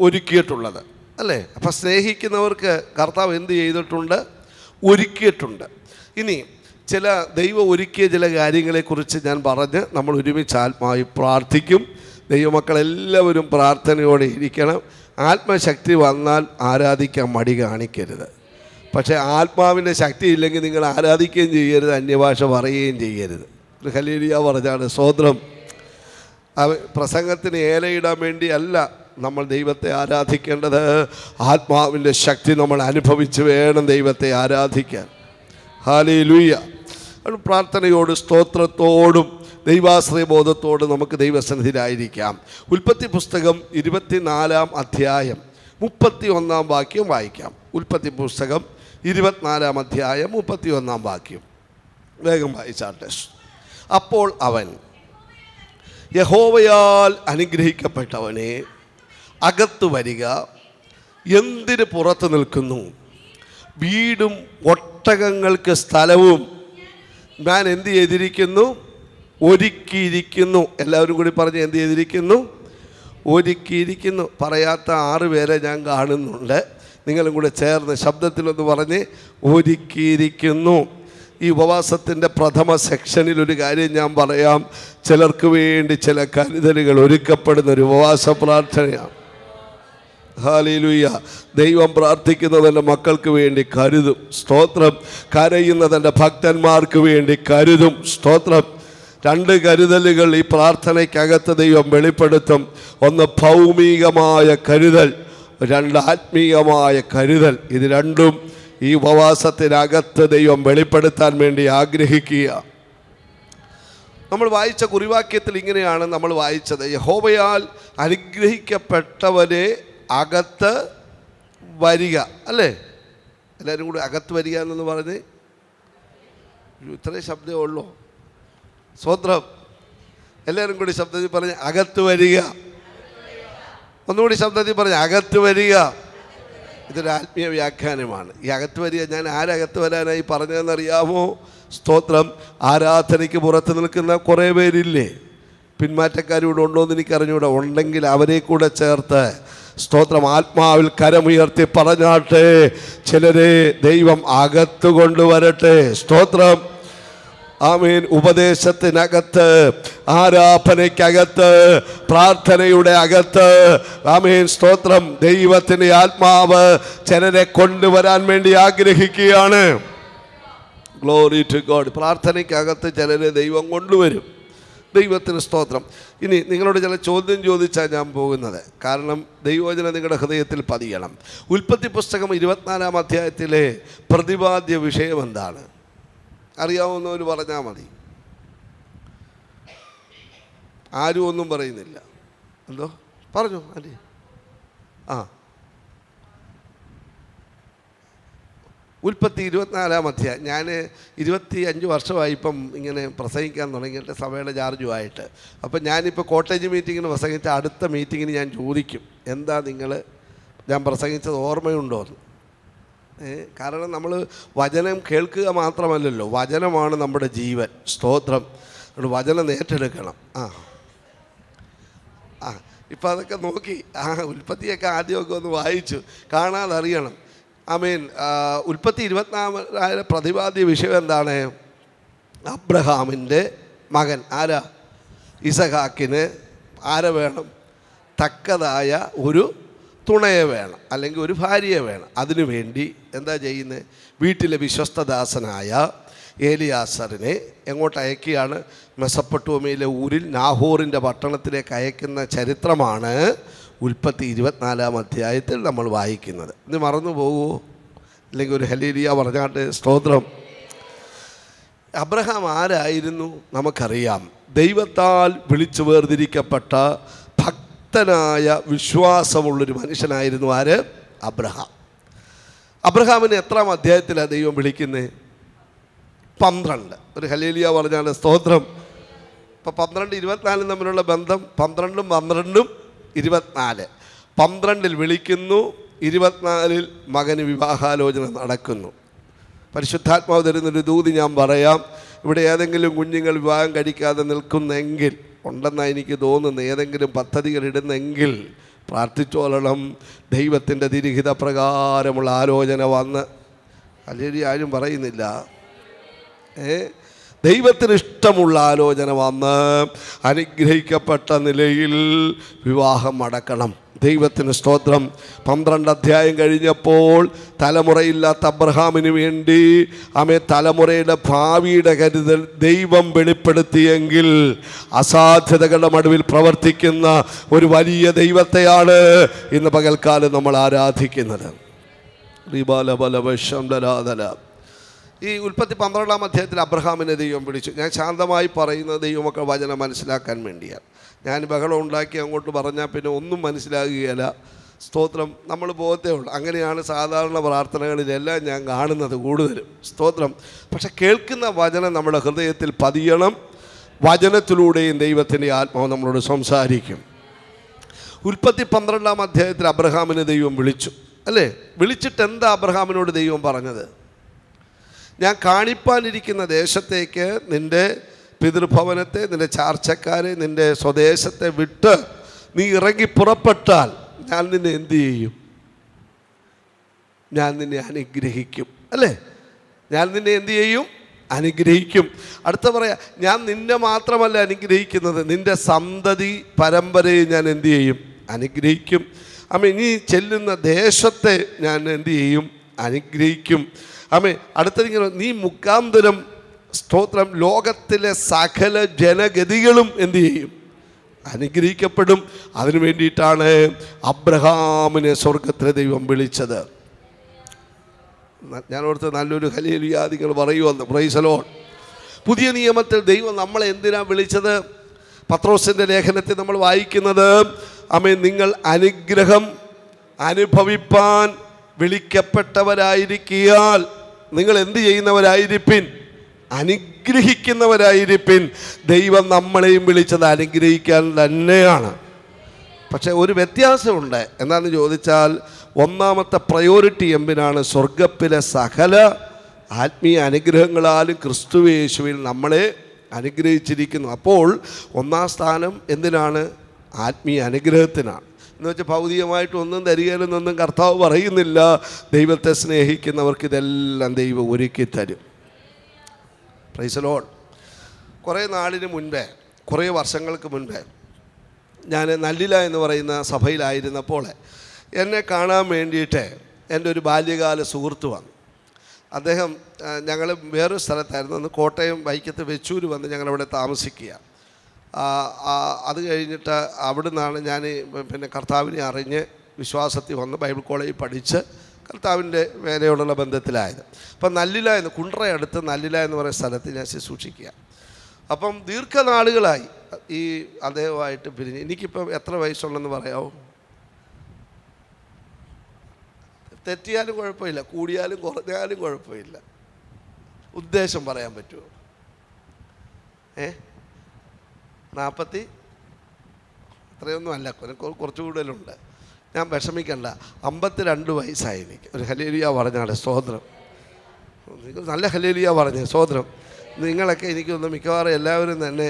ഒരുക്കിയിട്ടുള്ളത് അല്ലേ. അപ്പം സ്നേഹിക്കുന്നവർക്ക് കർത്താവ് എന്ത് ചെയ്തിട്ടുണ്ട്? ഒരുക്കിയിട്ടുണ്ട്. ഇനി ചില ദൈവം ഒരുക്കിയ ചില കാര്യങ്ങളെക്കുറിച്ച് ഞാൻ പറഞ്ഞ് നമ്മൾ ഒരുമിച്ച് ആത്മാവിൽ പ്രാർത്ഥിക്കും. ദൈവമക്കളെല്ലാവരും പ്രാർത്ഥനയോടെ ഇരിക്കണം. ആത്മശക്തി വന്നാൽ ആരാധിക്കാൻ മടി കാണിക്കരുത്. പക്ഷേ ആത്മാവിൻ്റെ ശക്തി ഇല്ലെങ്കിൽ നിങ്ങൾ ആരാധിക്കുകയും ചെയ്യരുത്, അന്യഭാഷ പറയുകയും ചെയ്യരുത്. ഒരു ഹല്ലേലൂയ പറഞ്ഞാണ് സ്തോത്രം. പ്രസംഗത്തിന് ഏലയിടാൻ വേണ്ടി അല്ല നമ്മൾ ദൈവത്തെ ആരാധിക്കേണ്ടത്. ആത്മാവിൻ്റെ ശക്തി നമ്മൾ അനുഭവിച്ച് വേണം ദൈവത്തെ ആരാധിക്കാൻ. ഹല്ലേലൂയ. പ്രാർത്ഥനയോട്, സ്തോത്രത്തോടും ദൈവാശ്രയബോധത്തോടും നമുക്ക് ദൈവസന്നിധിയിലായിരിക്കാം. ഉൽപ്പത്തി പുസ്തകം 24-ാം അധ്യായം 31-ാം വാക്യം വായിക്കാം. ഉൽപ്പത്തി പുസ്തകം 24-ാം അധ്യായം 31-ാം വാക്യം വേഗം വായിച്ചാട്ടെ. അപ്പോൾ അവൻ, യഹോവയാൽ അനുഗ്രഹിക്കപ്പെട്ടവനെ, അകത്ത് വരിക, എന്തിന് പുറത്ത് നിൽക്കുന്നു? വീടും ഒട്ടകങ്ങൾക്ക് സ്ഥലവും ഞാൻ എന്ത് ചെയ്തിരിക്കുന്നു? ഒരുക്കിയിരിക്കുന്നു. എല്ലാവരും കൂടി പറഞ്ഞ്, എന്ത് ചെയ്തിരിക്കുന്നു? ഒരുക്കിയിരിക്കുന്നു. പറയാത്ത 6 പേരെ ഞാൻ കാണുന്നുണ്ട്. നിങ്ങളും കൂടെ ചേർന്ന് ശബ്ദത്തിലൊന്ന് പറഞ്ഞ്, ഒരുക്കിയിരിക്കുന്നു. ഈ ഉപവാസത്തിൻ്റെ പ്രഥമ സെക്ഷനിൽ ഒരു കാര്യം ഞാൻ പറയാം. ചിലർക്ക് വേണ്ടി ചില കരുതലുകൾ ഒരുക്കപ്പെടുന്ന ഒരു ഉപവാസ പ്രാർത്ഥനയാണ്. ഹല്ലേലൂയ. ദൈവം പ്രാർത്ഥിക്കുന്നതിൻ്റെ മക്കൾക്ക് വേണ്ടി കരുതും. സ്തോത്രം. കരയുന്നതിൻ്റെ ഭക്തന്മാർക്ക് വേണ്ടി കരുതും. സ്തോത്രം. 2 കരുതലുകൾ ഈ പ്രാർത്ഥനയ്ക്കകത്ത് ദൈവം വെളിപ്പെടുത്തും. ഒന്ന് ഭൗമികമായ കരുതൽ, 2 ആത്മീയമായ കരുതൽ. ഇത് രണ്ടും ഈ ഉപവാസത്തിനകത്ത് ദൈവം വെളിപ്പെടുത്താൻ വേണ്ടി ആഗ്രഹിക്കുക. നമ്മൾ വായിച്ച കുറിവാക്യത്തിൽ ഇങ്ങനെയാണ് നമ്മൾ വായിച്ചത്, യഹോവയാൽ അനുഗ്രഹിക്കപ്പെട്ടവരെ അകത്ത് വരിക അല്ലേ. എല്ലാവരും കൂടി അകത്ത് വരിക എന്നൊന്ന് പറഞ്ഞ്, ഇത്രയും ശബ്ദമേ ഉള്ളൂ. സ്തോത്രം. എല്ലാവരും കൂടി ശബ്ദത്തിൽ പറഞ്ഞ്, അകത്ത് വരിക. ഒന്നുകൂടി ശബ്ദത്തിൽ പറഞ്ഞ്, അകത്ത് വരിക. ഇതൊരു ആത്മീയ വ്യാഖ്യാനമാണ്. ഈ അകത്ത് വരിക ഞാൻ ആരകത്ത് വരാനായി പറഞ്ഞതെന്നറിയാമോ? സ്തോത്രം. ആരാധനയ്ക്ക് പുറത്ത് നിൽക്കുന്ന കുറേ പേരില്ലേ? പിന്മാറ്റക്കാരിവിടെ ഉണ്ടോ എന്ന് എനിക്കറിഞ്ഞൂടെ. ഉണ്ടെങ്കിൽ അവരെ കൂടെ ചേർത്ത് സ്തോത്രം ആത്മാവിൽ കരമുയർത്തി പറഞ്ഞാട്ടെ, ചിലരെ ദൈവം അകത്ത് കൊണ്ടുവരട്ടെ. സ്തോത്രം. ആമേൻ. ഉപദേശത്തിനകത്ത്, ആരാധനയ്ക്കകത്ത്, പ്രാർത്ഥനയുടെ അകത്ത്, ആമേൻ സ്തോത്രം, ദൈവത്തിൻ്റെ ആത്മാവ് ചിലരെ കൊണ്ടുവരാൻ വേണ്ടി ആഗ്രഹിക്കുകയാണ്. Glory to God. പ്രാർത്ഥനയ്ക്കകത്ത് ചിലരെ ദൈവം കൊണ്ടുവരും. ദൈവത്തിന് സ്തോത്രം. ഇനി നിങ്ങളോട് ചില ചോദ്യം ചോദിച്ചാൽ ഞാൻ പോകുന്നത്, കാരണം ദൈവവചനം നിങ്ങളുടെ ഹൃദയത്തിൽ പതിയണം. ഉൽപ്പത്തി പുസ്തകം 24-ാം അധ്യായത്തിലെ പ്രതിപാദ്യ വിഷയം എന്താണ്? അറിയാവുന്നവർ പറഞ്ഞാൽ മതി. ആരും ഒന്നും പറയുന്നില്ല. എന്തോ പറഞ്ഞു അല്ലേ? ഉൽപ്പത്തി 24-ാം അധ്യായം. ഞാൻ 25 വർഷമായി ഇപ്പം ഇങ്ങനെ പ്രസംഗിക്കാൻ തുടങ്ങിയിട്ട്, സഭയുടെ ചാർജുമായിട്ട്. അപ്പം ഞാനിപ്പോൾ കോട്ടേജ് മീറ്റിങ്ങിന് പ്രസംഗിച്ച അടുത്ത മീറ്റിങ്ങിന് ഞാൻ ചോദിക്കും, എന്താ ഞാൻ പ്രസംഗിച്ചത് ഓർമ്മയുണ്ടോയെന്ന്. കാരണം നമ്മൾ വചനം കേൾക്കുക മാത്രമല്ലല്ലോ, വചനമാണ് നമ്മുടെ ജീവൻ. സ്തോത്രം. വചനം ഏറ്റെടുക്കണം. ഇപ്പം അതൊക്കെ നോക്കി ഉൽപ്പത്തിയൊക്കെ ആദ്യമൊക്കെ ഒന്ന് വായിച്ചു, കാണാതെ അറിയണം. ആമേൻ. ഉൽപ്പത്തി 24 പ്രതിപാദ്യ വിഷയം എന്താണ്? അബ്രഹാമിൻ്റെ മകൻ ആരാ? ഇസഹാക്കിന് ആരെ വേണം? തക്കതായ ഒരു തുണയെ വേണം, അല്ലെങ്കിൽ ഒരു ഭാര്യയെ വേണം. അതിനുവേണ്ടി എന്താ ചെയ്യുന്നത്? വീട്ടിലെ വിശ്വസ്തദാസനായ ഏലിയാസറിനെ എങ്ങോട്ട് അയക്കുകയാണ്? മെസപ്പൊട്ടോമിയയിലെ ഊരിൽ നാഹോറിൻ്റെ പട്ടണത്തിലേക്ക് അയക്കുന്ന ചരിത്രമാണ് ഉൽപ്പത്തി 24-ാം അധ്യായത്തിൽ നമ്മൾ വായിക്കുന്നത്. ഇത് മറന്നു പോകുമോ? അല്ലെങ്കിൽ ഒരു ഹല്ലേലൂയ പറഞ്ഞാട്ട്. സ്തോത്രം. അബ്രഹാം ആരായിരുന്നു? നമുക്കറിയാം. ദൈവത്താൽ വിളിച്ചു വേർതിരിക്കപ്പെട്ട ഭക്തനായ വിശ്വാസമുള്ളൊരു മനുഷ്യനായിരുന്നു. ആര്? അബ്രഹാം. അബ്രഹാമിനെ എത്രാം അധ്യായത്തിലാണ് ദൈവം വിളിക്കുന്നത്? 12. ഒരു ഹല്ലേലൂയ പറഞ്ഞാൽ. സ്തോത്രം. ഇപ്പം 12 24 തമ്മിലുള്ള ബന്ധം 12 12 24. 12 വിളിക്കുന്നു, 24 മകന് വിവാഹാലോചന നടക്കുന്നു. പരിശുദ്ധാത്മാവ് തരുന്നൊരു ദൂതി ഞാൻ പറയാം. ഇവിടെ ഏതെങ്കിലും കുഞ്ഞുങ്ങൾ വിവാഹം കഴിക്കാതെ നിൽക്കുന്നെങ്കിൽ, ഉണ്ടെന്നാണ് എനിക്ക് തോന്നുന്നത്, ഏതെങ്കിലും പദ്ധതികൾ ഇടുന്നെങ്കിൽ പ്രാർത്ഥിച്ചോളണം. ദൈവത്തിൻ്റെ തിരുഹിത പ്രകാരമുള്ള ആലോചന വന്ന്, അല്ലെങ്കിൽ ആരും പറയുന്നില്ല, ദൈവത്തിന് ഇഷ്ടമുള്ള ആലോചന വന്ന് അനുഗ്രഹിക്കപ്പെട്ട നിലയിൽ വിവാഹം നടക്കണം. ദൈവത്തിന് സ്തോത്രം. 12 അധ്യായം കഴിഞ്ഞപ്പോൾ തലമുറയില്ലാത്ത അബ്രഹാമിന് വേണ്ടി തലമുറയുടെ ഭാവിയുടെ കരുതൽ ദൈവം വെളിപ്പെടുത്തിയെങ്കിൽ, അസാധ്യതകളുടെ നടുവിൽ പ്രവർത്തിക്കുന്ന ഒരു വലിയ ദൈവത്തെയാണ് ഇന്ന് പകൽക്കാലം നമ്മൾ ആരാധിക്കുന്നത്. ഈ ഉൽപ്പത്തി 12-ാം അധ്യായത്തിൽ അബ്രഹാമിനെ ദൈവം വിളിച്ചു. ഞാൻ ശാന്തമായി പറയുന്നത് ദൈവമക്കൾ വചനം മനസ്സിലാക്കാൻ വേണ്ടിയാണ്. ഞാൻ ബഹളം ഉണ്ടാക്കി അങ്ങോട്ട് പറഞ്ഞാൽ പിന്നെ ഒന്നും മനസ്സിലാകുകയില്ല. സ്തോത്രം. നമ്മൾ പോകത്തേ ഉള്ളൂ. അങ്ങനെയാണ് സാധാരണ പ്രാർത്ഥനകളിലെല്ലാം ഞാൻ കാണുന്നത് കൂടുതലും. സ്തോത്രം. പക്ഷെ കേൾക്കുന്ന വചനം നമ്മുടെ ഹൃദയത്തിൽ പതിയണം. വചനത്തിലൂടെയും ദൈവത്തിൻ്റെ ആത്മാവ് നമ്മളോട് സംസാരിക്കും. ഉൽപ്പത്തി 12-ാം അധ്യായത്തിൽ അബ്രഹാമിനെ ദൈവം വിളിച്ചു, അല്ലേ? വിളിച്ചിട്ട് എന്താ അബ്രഹാമിനോട് ദൈവം പറഞ്ഞത്? ഞാൻ കാണിപ്പാനിരിക്കുന്ന ദേശത്തേക്ക് നിൻ്റെ പിതൃഭവനത്തെ, നിൻ്റെ ചാർച്ചക്കാരെ, നിൻ്റെ സ്വദേശത്തെ വിട്ട് നീ ഇറങ്ങി പുറപ്പെട്ടാൽ ഞാൻ നിന്നെ എന്തു ചെയ്യും? ഞാൻ നിന്നെ അനുഗ്രഹിക്കും, അല്ലേ? ഞാൻ നിന്നെ എന്തു ചെയ്യും? അനുഗ്രഹിക്കും. അടുത്ത പറയാ, ഞാൻ നിന്നെ മാത്രമല്ല അനുഗ്രഹിക്കുന്നത്, നിൻ്റെ സന്തതി പരമ്പരയെ ഞാൻ എന്തു ചെയ്യും? അനുഗ്രഹിക്കും. നീ ചെല്ലുന്ന ദേശത്തെ ഞാൻ എന്തു ചെയ്യും? അനുഗ്രഹിക്കും. അടുത്തിങ്ങനെ, നീ മുഖാന്തരം, സ്തോത്രം, ലോകത്തിലെ സകല ജനഗതികളും എന്തു ചെയ്യും? അനുഗ്രഹിക്കപ്പെടും. അതിനു വേണ്ടിയിട്ടാണ് അബ്രഹാമിനെ സ്വർഗത്തിലെ ദൈവം വിളിച്ചത്. ഞാൻ ഓർത്ത് നല്ലൊരു ഹല്ലേലൂയ നിങ്ങൾ പറയുമെന്ന്. Price the Lord. പുതിയ നിയമത്തിൽ ദൈവം നമ്മളെ എന്തിനാണ് വിളിച്ചത്? പത്രോസിൻ്റെ ലേഖനത്തിൽ നമ്മൾ വായിക്കുന്നത്, നിങ്ങൾ അനുഗ്രഹം അനുഭവിപ്പാൻ വിളിക്കപ്പെട്ടവരായിരിക്കിയാൽ നിങ്ങൾ എന്ത് ചെയ്യുന്നവരായിരിപ്പിൻ? അനുഗ്രഹിക്കുന്നവരായിരിപ്പിൻ. ദൈവം നമ്മളെയും വിളിച്ചത് അനുഗ്രഹിക്കാൻ തന്നെയാണ്. പക്ഷേ ഒരു വ്യത്യാസമുണ്ട്. എന്താണെന്ന് ചോദിച്ചാൽ, ഒന്നാമത്തെ പ്രയോറിറ്റി എന്തിനാണ്? സ്വർഗത്തിലെ സകല ആത്മീയ അനുഗ്രഹങ്ങളാലും ക്രിസ്തുയേശുവിൽ നമ്മളെ അനുഗ്രഹിച്ചിരിക്കുന്നു. അപ്പോൾ ഒന്നാം സ്ഥാനം എന്തിനാണ്? ആത്മീയ അനുഗ്രഹത്തിനാണ്. എന്ന് വെച്ചാൽ ഭൗതികമായിട്ടൊന്നും തരികയില്ലെന്നൊന്നും കർത്താവ് പറയുന്നില്ല. ദൈവത്തെ സ്നേഹിക്കുന്നവർക്ക് ഇതെല്ലാം ദൈവം ഒരുക്കി തരും. Price the Lord. കുറേ നാളിന് മുൻപേ, കുറേ വർഷങ്ങൾക്ക് മുൻപേ ഞാൻ നല്ലില എന്ന് പറയുന്ന സഭയിലായിരുന്നപ്പോൾ എന്നെ കാണാൻ വേണ്ടിയിട്ട് എൻ്റെ ഒരു ബാല്യകാല സുഹൃത്ത് വന്നു. അദ്ദേഹം, ഞങ്ങൾ വേറൊരു സ്ഥലത്തായിരുന്നു, അന്ന് കോട്ടയം വൈക്കത്ത് വെച്ചൂർ വന്ന് ഞങ്ങളവിടെ താമസിക്കുക. അത് കഴിഞ്ഞിട്ട് അവിടെ നിന്നാണ് ഞാൻ പിന്നെ കർത്താവിനെ അറിഞ്ഞ് വിശ്വാസത്തിൽ വന്ന് ബൈബിൾ കോളേജിൽ പഠിച്ച് കർത്താവിൻ്റെ വേലയോടുള്ള ബന്ധത്തിലായത്. അപ്പം നല്ലില എന്ന്, കുണ്ട്രയടുത്ത് നല്ലില എന്ന് പറയുന്ന സ്ഥലത്ത് ഞാൻ ശുശ്രൂഷിക്കുക. അപ്പം ദീർഘനാളുകളായി ഈ അദ്ദേഹമായിട്ട് പിരിഞ്ഞ്. എനിക്കിപ്പം എത്ര വയസ്സുള്ളതെന്ന് പറയാമോ? തെറ്റിയാലും കുഴപ്പമില്ല, കൂടിയാലും കുറഞ്ഞാലും കുഴപ്പമില്ല. ഉദ്ദേശം പറയാൻ പറ്റുമോ? 40 അത്രയൊന്നും അല്ല, കുറച്ച് കൂടുതലുണ്ട്. ഞാൻ വിഷമിക്കണ്ട. 52 വയസ്സായി എനിക്ക്. ഒരു ഹല്ലേലൂയ പറഞ്ഞാണ്. സ്തോത്രം. നല്ല ഹല്ലേലൂയ പറഞ്ഞേ. സ്തോത്രം. നിങ്ങളൊക്കെ എനിക്കൊന്ന് മിക്കവാറും എല്ലാവരും തന്നെ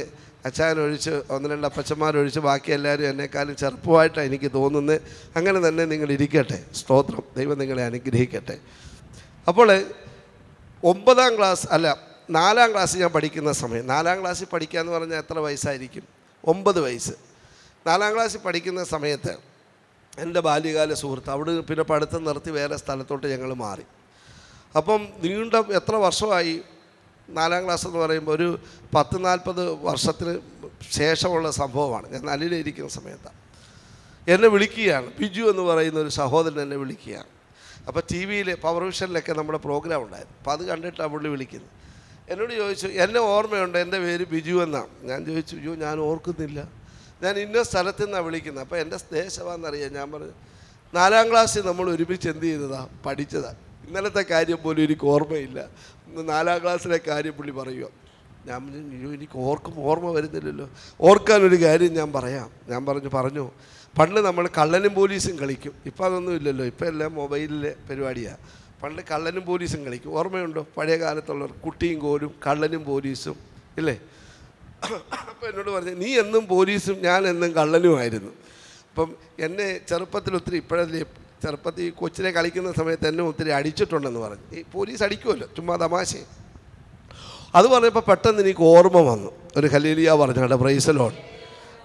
അച്ചാനൊഴിച്ച് 1-2 അപ്പച്ചന്മാരൊഴിച്ച് ബാക്കി എല്ലാവരും എന്നെക്കാളും ചെറുപ്പമായിട്ടാണ് എനിക്ക് തോന്നുന്നത്. അങ്ങനെ തന്നെ നിങ്ങൾ ഇരിക്കട്ടെ. സ്തോത്രം. ദൈവം നിങ്ങളെ അനുഗ്രഹിക്കട്ടെ. അപ്പോൾ 9ാം ക്ലാസ് അല്ല 4ാം ക്ലാസ്സിൽ ഞാൻ പഠിക്കുന്ന സമയം, 4ാം ക്ലാസ്സിൽ പഠിക്കുക എന്ന് പറഞ്ഞാൽ എത്ര വയസ്സായിരിക്കും? 9 വയസ്സ്. 4ാം ക്ലാസ്സിൽ പഠിക്കുന്ന സമയത്ത് എൻ്റെ ബാല്യകാല സുഹൃത്ത് അവിടെ പിന്നെ പഠിത്തം നിർത്തി വേറെ സ്ഥലത്തോട്ട് ഞങ്ങൾ മാറി. അപ്പം നീണ്ട എത്ര വർഷമായി? 4ാം ക്ലാസ് എന്ന് പറയുമ്പോൾ ഒരു 10-40 വർഷത്തിന് ശേഷമുള്ള സംഭവമാണ്. ഞാൻ നല്ലിലിരിക്കുന്ന സമയത്താണ്. എന്നെ വിളിക്കുകയാണ്, ബിജു എന്ന് പറയുന്ന ഒരു സഹോദരൻ എന്നെ വിളിക്കുകയാണ്. അപ്പോൾ ടി വിയിൽ പവർ വിഷനിലൊക്കെ നമ്മുടെ പ്രോഗ്രാം ഉണ്ടായിരുന്നു. അപ്പോൾ അത് കണ്ടിട്ടാണ് പുള്ളി വിളിക്കുന്നത്. എന്നോട് ചോദിച്ചു, എന്നെ ഓർമ്മയുണ്ട്, എൻ്റെ പേര് ബിജു എന്നാണ്. ഞാൻ ചോദിച്ചു, അയ്യോ ഞാൻ ഓർക്കുന്നില്ല, ഞാൻ ഇന്ന സ്ഥലത്തു നിന്നാണ് വിളിക്കുന്നത്. അപ്പോൾ എൻ്റെ ദേശമാണെന്നറിയാം. ഞാൻ പറഞ്ഞു, 4ാം ക്ലാസ്സിൽ നമ്മൾ ഒരുമിച്ച് എന്ത് ചെയ്തതാണ്? പഠിച്ചതാണ്. ഇന്നലത്തെ കാര്യം പോലും എനിക്ക് ഓർമ്മയില്ല. 4ാം ക്ലാസ്സിലെ കാര്യം പുള്ളി പറയുക. ഞാൻ പറഞ്ഞു, എനിക്ക് ഓർമ്മ വരുന്നില്ലല്ലോ. ഓർക്കാനൊരു കാര്യം ഞാൻ പറയാം. ഞാൻ പറഞ്ഞു, പണ്ട് നമ്മൾ കള്ളനും പോലീസും കളിക്കും. ഇപ്പം അതൊന്നും ഇല്ലല്ലോ, ഇപ്പം എല്ലാം മൊബൈലിലെ പരിപാടിയാണ്. പണ്ട് കള്ളനും പോലീസും കളിക്കും. ഓർമ്മയുണ്ടോ? പഴയ കാലത്തുള്ളവർ കുട്ടിയും കോലും കള്ളനും പോലീസും ഇല്ലേ? അപ്പം എന്നോട് പറഞ്ഞു, നീ എന്നും പോലീസും ഞാൻ എന്നും കള്ളനുമായിരുന്നു. അപ്പം എന്നെ ചെറുപ്പത്തിൽ ഒത്തിരി, ഇപ്പോഴല്ലേ ചെറുപ്പത്തിൽ കൊച്ചിനെ കളിക്കുന്ന സമയത്ത് എന്നെ ഒത്തിരി അടിച്ചിട്ടുണ്ടെന്ന് പറഞ്ഞു. ഈ പോലീസ് അടിക്കുമല്ലോ, ചുമ്മാ തമാശ. അത് പറഞ്ഞപ്പോൾ പെട്ടെന്ന് എനിക്ക് ഓർമ്മ വന്നു. ഒരു ഹല്ലേലൂയ പറഞ്ഞാട്ടെ. Price the Lord.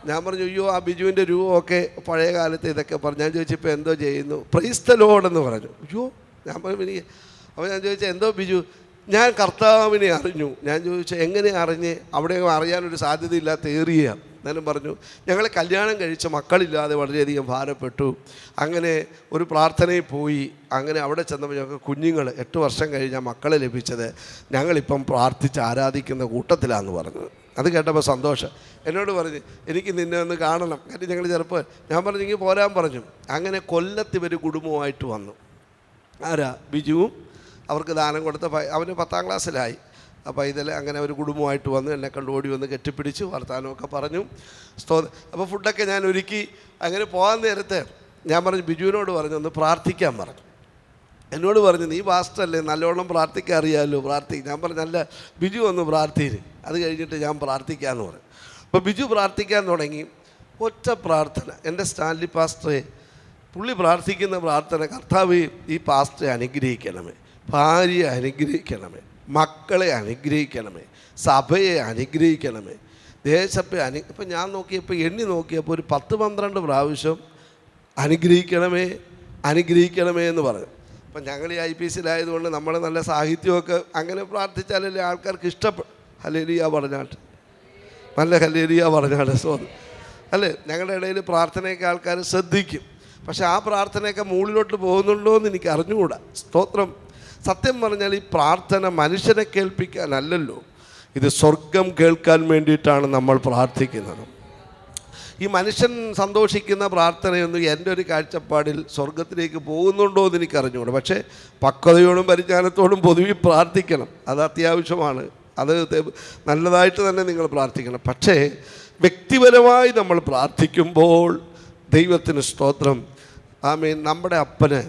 ഞാൻ പറഞ്ഞു, അയ്യോ ആ ബിജുവിൻ്റെ രൂപമൊക്കെ പഴയ കാലത്ത് ഇതൊക്കെ പറഞ്ഞു. ഞാൻ ചോദിച്ചു, ഇപ്പോൾ എന്തോ ചെയ്യുന്നു? പ്രൈസ് ദി ലോർഡ് എന്ന് പറഞ്ഞു. അയ്യോ ഞാൻ പറഞ്ഞു എനിക്ക്. അപ്പോൾ ഞാൻ ചോദിച്ചാൽ, എന്തോ ബിജു? ഞാൻ കർത്താവിനെ അറിഞ്ഞു. ഞാൻ ചോദിച്ചു, എങ്ങനെ അറിഞ്ഞ്? അവിടെ അറിയാനൊരു സാധ്യതയില്ലാത്ത ഏറിയ. എന്നാലും പറഞ്ഞു, ഞങ്ങൾ കല്യാണം കഴിച്ച മക്കളില്ലാതെ വളരെയധികം ഭാരപ്പെട്ടു. അങ്ങനെ ഒരു പ്രാർത്ഥനയിൽ പോയി. അങ്ങനെ അവിടെ ചെന്നപ്പോൾ ഞങ്ങൾക്ക് കുഞ്ഞുങ്ങൾ 8 വർഷം കഴിഞ്ഞാൽ മക്കളെ ലഭിച്ചത്. ഞങ്ങളിപ്പം പ്രാർത്ഥിച്ച് ആരാധിക്കുന്ന കൂട്ടത്തിലാണെന്ന് പറഞ്ഞു. അത് കേട്ടപ്പോൾ സന്തോഷം. എന്നോട് പറഞ്ഞു, എനിക്ക് നിന്നെ ഒന്ന് കാണണം, കാര്യം ഞങ്ങൾ ചെറുപ്പം. ഞാൻ പറഞ്ഞു, ഇങ്ങനെ പോരാൻ പറഞ്ഞു. അങ്ങനെ കൊല്ലത്ത് ഇവർ കുടുംബമായിട്ട് വന്നു. ആരാ? ബിജുവും അവർക്ക് ദാനം കൊടുത്ത അവന് 10ാം ക്ലാസ്സിലായി. അപ്പോൾ അങ്ങനെ ഒരു കുടുംബമായിട്ട് വന്നു. എന്നെ കണ്ട് ഓടി വന്ന് കെട്ടിപ്പിടിച്ചു, വർത്താനമൊക്കെ പറഞ്ഞു. അപ്പോൾ ഫുഡൊക്കെ ഞാൻ ഒരുക്കി. അങ്ങനെ പോകാൻ നേരത്തെ ഞാൻ പറഞ്ഞു, ബിജുവിനോട് പറഞ്ഞു ഒന്ന് പ്രാർത്ഥിക്കാൻ പറഞ്ഞു. എന്നോട് പറഞ്ഞു, നീ പാസ്റ്ററല്ലേ, നല്ലോണം പ്രാർത്ഥിക്കാൻ അറിയാമല്ലോ, പ്രാർത്ഥിക്കും. ഞാൻ പറഞ്ഞു, അല്ല ബിജു ഒന്ന് പ്രാർത്ഥിന്, അത് കഴിഞ്ഞിട്ട് ഞാൻ പ്രാർത്ഥിക്കാമെന്ന് പറഞ്ഞു. അപ്പോൾ ബിജു പ്രാർത്ഥിക്കാൻ തുടങ്ങി. ഒറ്റ പ്രാർത്ഥന. എൻ്റെ സ്റ്റാൻലി പാസ്റ്ററെ, പുള്ളി പ്രാർത്ഥിക്കുന്ന പ്രാർത്ഥന, കർത്താവ് ഈ പാസ്റ്ററെ അനുഗ്രഹിക്കണമേ, ഭാര്യയെ അനുഗ്രഹിക്കണമേ, മക്കളെ അനുഗ്രഹിക്കണമേ, സഭയെ അനുഗ്രഹിക്കണമേ, ദേശത്തെ ഇപ്പം ഞാൻ നോക്കിയപ്പോൾ എണ്ണി നോക്കിയപ്പോൾ ഒരു 10-12 പ്രാവശ്യം അനുഗ്രഹിക്കണമേ അനുഗ്രഹിക്കണമേ എന്ന് പറഞ്ഞു. അപ്പം ഞങ്ങൾ ഈ IPCയിലായതുകൊണ്ട് നമ്മൾ നല്ല സാഹിത്യമൊക്കെ അങ്ങനെ പ്രാർത്ഥിച്ചാലല്ലേ ആൾക്കാർക്ക് ഇഷ്ടപ്പെടും. ഹല്ലേലൂയ പറഞ്ഞാട്ട്, നല്ല ഹല്ലേലൂയ പറഞ്ഞാട്ട്. അല്ലേ? ഞങ്ങളുടെ ഇടയിൽ പ്രാർത്ഥനയൊക്കെ ആൾക്കാർ ശ്രദ്ധിക്കും. പക്ഷെ ആ പ്രാർത്ഥനയൊക്കെ മുകളിലോട്ട് പോകുന്നുണ്ടോ എന്ന് എനിക്ക് അറിഞ്ഞുകൂടാ. സ്തോത്രം. സത്യം പറഞ്ഞാൽ ഈ പ്രാർത്ഥന മനുഷ്യനെ കേൾപ്പിക്കാനല്ലല്ലോ, ഇത് സ്വർഗം കേൾക്കാൻ വേണ്ടിയിട്ടാണ് നമ്മൾ പ്രാർത്ഥിക്കുന്നത്. ഈ മനുഷ്യൻ സന്തോഷിക്കുന്ന പ്രാർത്ഥനയൊന്നും എൻ്റെ ഒരു കാഴ്ചപ്പാടിൽ സ്വർഗത്തിലേക്ക് പോകുന്നുണ്ടോ എന്ന് എനിക്ക് അറിഞ്ഞുകൂടാ. പക്ഷേ പക്വതയോടും പരിജ്ഞാനത്തോടും പൊതുവെ പ്രാർത്ഥിക്കണം, അത് അത്യാവശ്യമാണ്. അത് നല്ലതായിട്ട് തന്നെ നിങ്ങൾ പ്രാർത്ഥിക്കണം. പക്ഷേ വ്യക്തിപരമായി നമ്മൾ പ്രാർത്ഥിക്കുമ്പോൾ ദൈവത്തിന് സ്തോത്രം. ആമേൻ. നമ്മുടെ അപ്പന്,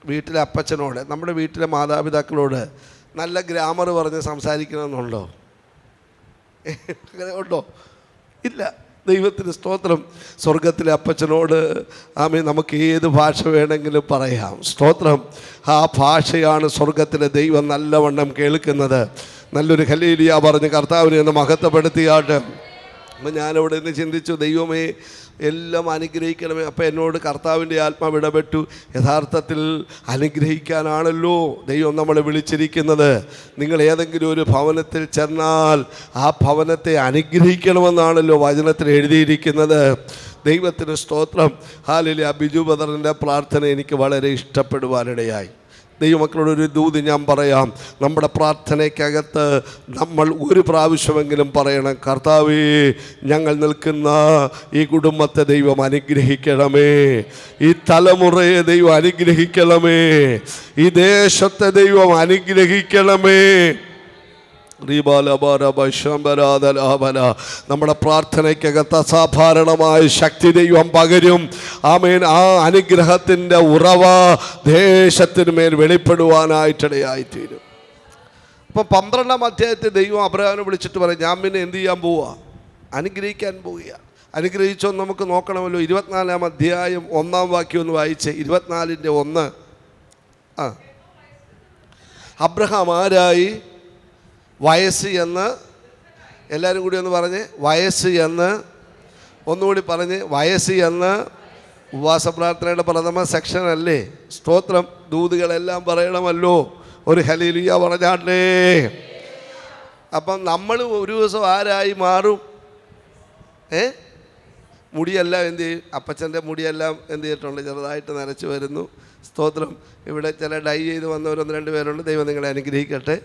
വീട്ടിലെ അപ്പച്ചനോട്, നമ്മുടെ വീട്ടിലെ മാതാപിതാക്കളോട് നല്ല ഗ്രാമർ പറഞ്ഞ് സംസാരിക്കണമെന്നുണ്ടോ? അങ്ങനെ ഉണ്ടോ? ഇല്ല. ദൈവത്തിന് സ്തോത്രം. സ്വർഗത്തിലെ അപ്പച്ചനോട് ആമേ നമുക്ക് ഏത് ഭാഷ വേണമെങ്കിലും പറയാം. സ്തോത്രം. ആ ഭാഷയാണ് സ്വർഗത്തിലെ ദൈവം നല്ലവണ്ണം കേൾക്കുന്നത്. നല്ലൊരു ഹല്ലേലൂയ പറഞ്ഞ് കർത്താവിനെ ഒന്ന് മഹത്വപ്പെടുത്തിയാട്ട്. അപ്പം ഞാനവിടെ നിന്ന് ചിന്തിച്ചു, ദൈവമേ എല്ലാം അനുഗ്രഹിക്കണമേ. അപ്പം എന്നോട് കർത്താവിൻ്റെ ആത്മാവ് ഇടപെട്ടു. യഥാർത്ഥത്തിൽ അനുഗ്രഹിക്കാനാണല്ലോ ദൈവം നമ്മളെ വിളിച്ചിരിക്കുന്നത്. നിങ്ങൾ ഏതെങ്കിലും ഒരു ഭവനത്തിൽ ചെന്നാൽ ആ ഭവനത്തെ അനുഗ്രഹിക്കണമെന്നാണല്ലോ വചനത്തിൽ എഴുതിയിരിക്കുന്നത്. ദൈവത്തിന് സ്തോത്രം. ഹല്ലേലൂയ. ബിജു ബദറിൻ്റെ പ്രാർത്ഥന എനിക്ക് വളരെ ഇഷ്ടപ്പെടുവാനിടയായി. ദൈവമക്കളോടൊരു ദൂത് ഞാൻ പറയാം. നമ്മുടെ പ്രാർത്ഥനയ്ക്കകത്ത് നമ്മൾ ഒരു പ്രാവശ്യമെങ്കിലും പറയണം, കർത്താവേ ഞങ്ങൾ നിൽക്കുന്ന ഈ കുടുംബത്തെ ദൈവം അനുഗ്രഹിക്കണമേ, ഈ തലമുറയെ ദൈവം അനുഗ്രഹിക്കണമേ, ഈ ദേശത്തെ ദൈവം അനുഗ്രഹിക്കണമേ. നമ്മുടെ പ്രാർത്ഥനയ്ക്കകത്ത് അസാധാരണമായ ശക്തി ദൈവം പകരും. ആമേൻ. ആ അനുഗ്രഹത്തിൻ്റെ ഉറവ ദേശത്തിന് മേൽ വെളിപ്പെടുവാനായിട്ടിടയായിത്തീരും. അപ്പം 12-ാം അധ്യായത്തിൽ ദൈവം അബ്രഹാമിനെ വിളിച്ചിട്ട് പറയും, ഞാൻ പിന്നെ എന്ത് ചെയ്യാൻ പോവുക? അനുഗ്രഹിക്കാൻ പോവുകയാണ്. അനുഗ്രഹിച്ചോ നമുക്ക് നോക്കണമല്ലോ. 24-ാം അധ്യായം 1-ാം വാക്യം ഒന്ന് വായിച്ച്. 24-ന്റെ 1. അബ്രഹാം ആരായി? വയസ്സ് എന്ന് എല്ലാവരും കൂടി ഒന്ന് പറഞ്ഞ്, വയസ്സ് എന്ന്. ഒന്നുകൂടി പറഞ്ഞ്, വയസ്സ് എന്ന്. ഉപവാസ പ്രാർത്ഥനയുടെ പ്രഥമ സെക്ഷൻ അല്ലേ? സ്തോത്രം. ദൂതുകളെല്ലാം പറയണമല്ലോ. ഒരു ഹല്ലേലൂയ പറഞ്ഞാട്ടേ. അപ്പം നമ്മൾ ഒരു ദിവസം ആരായി മാറും? മുടിയെല്ലാം എന്ത് ചെയ്യും? അപ്പച്ചൻ്റെ മുടിയെല്ലാം എന്ത് ചെയ്തിട്ടുണ്ട്? ചെറുതായിട്ട് നരച്ച് വരുന്നു. സ്തോത്രം. ഇവിടെ ചില ഡൈ ചെയ്ത് വന്നവരൊന്ന് 2 പേരുണ്ട്. ദൈവം നിങ്ങളെ അനുഗ്രഹിക്കട്ടെ.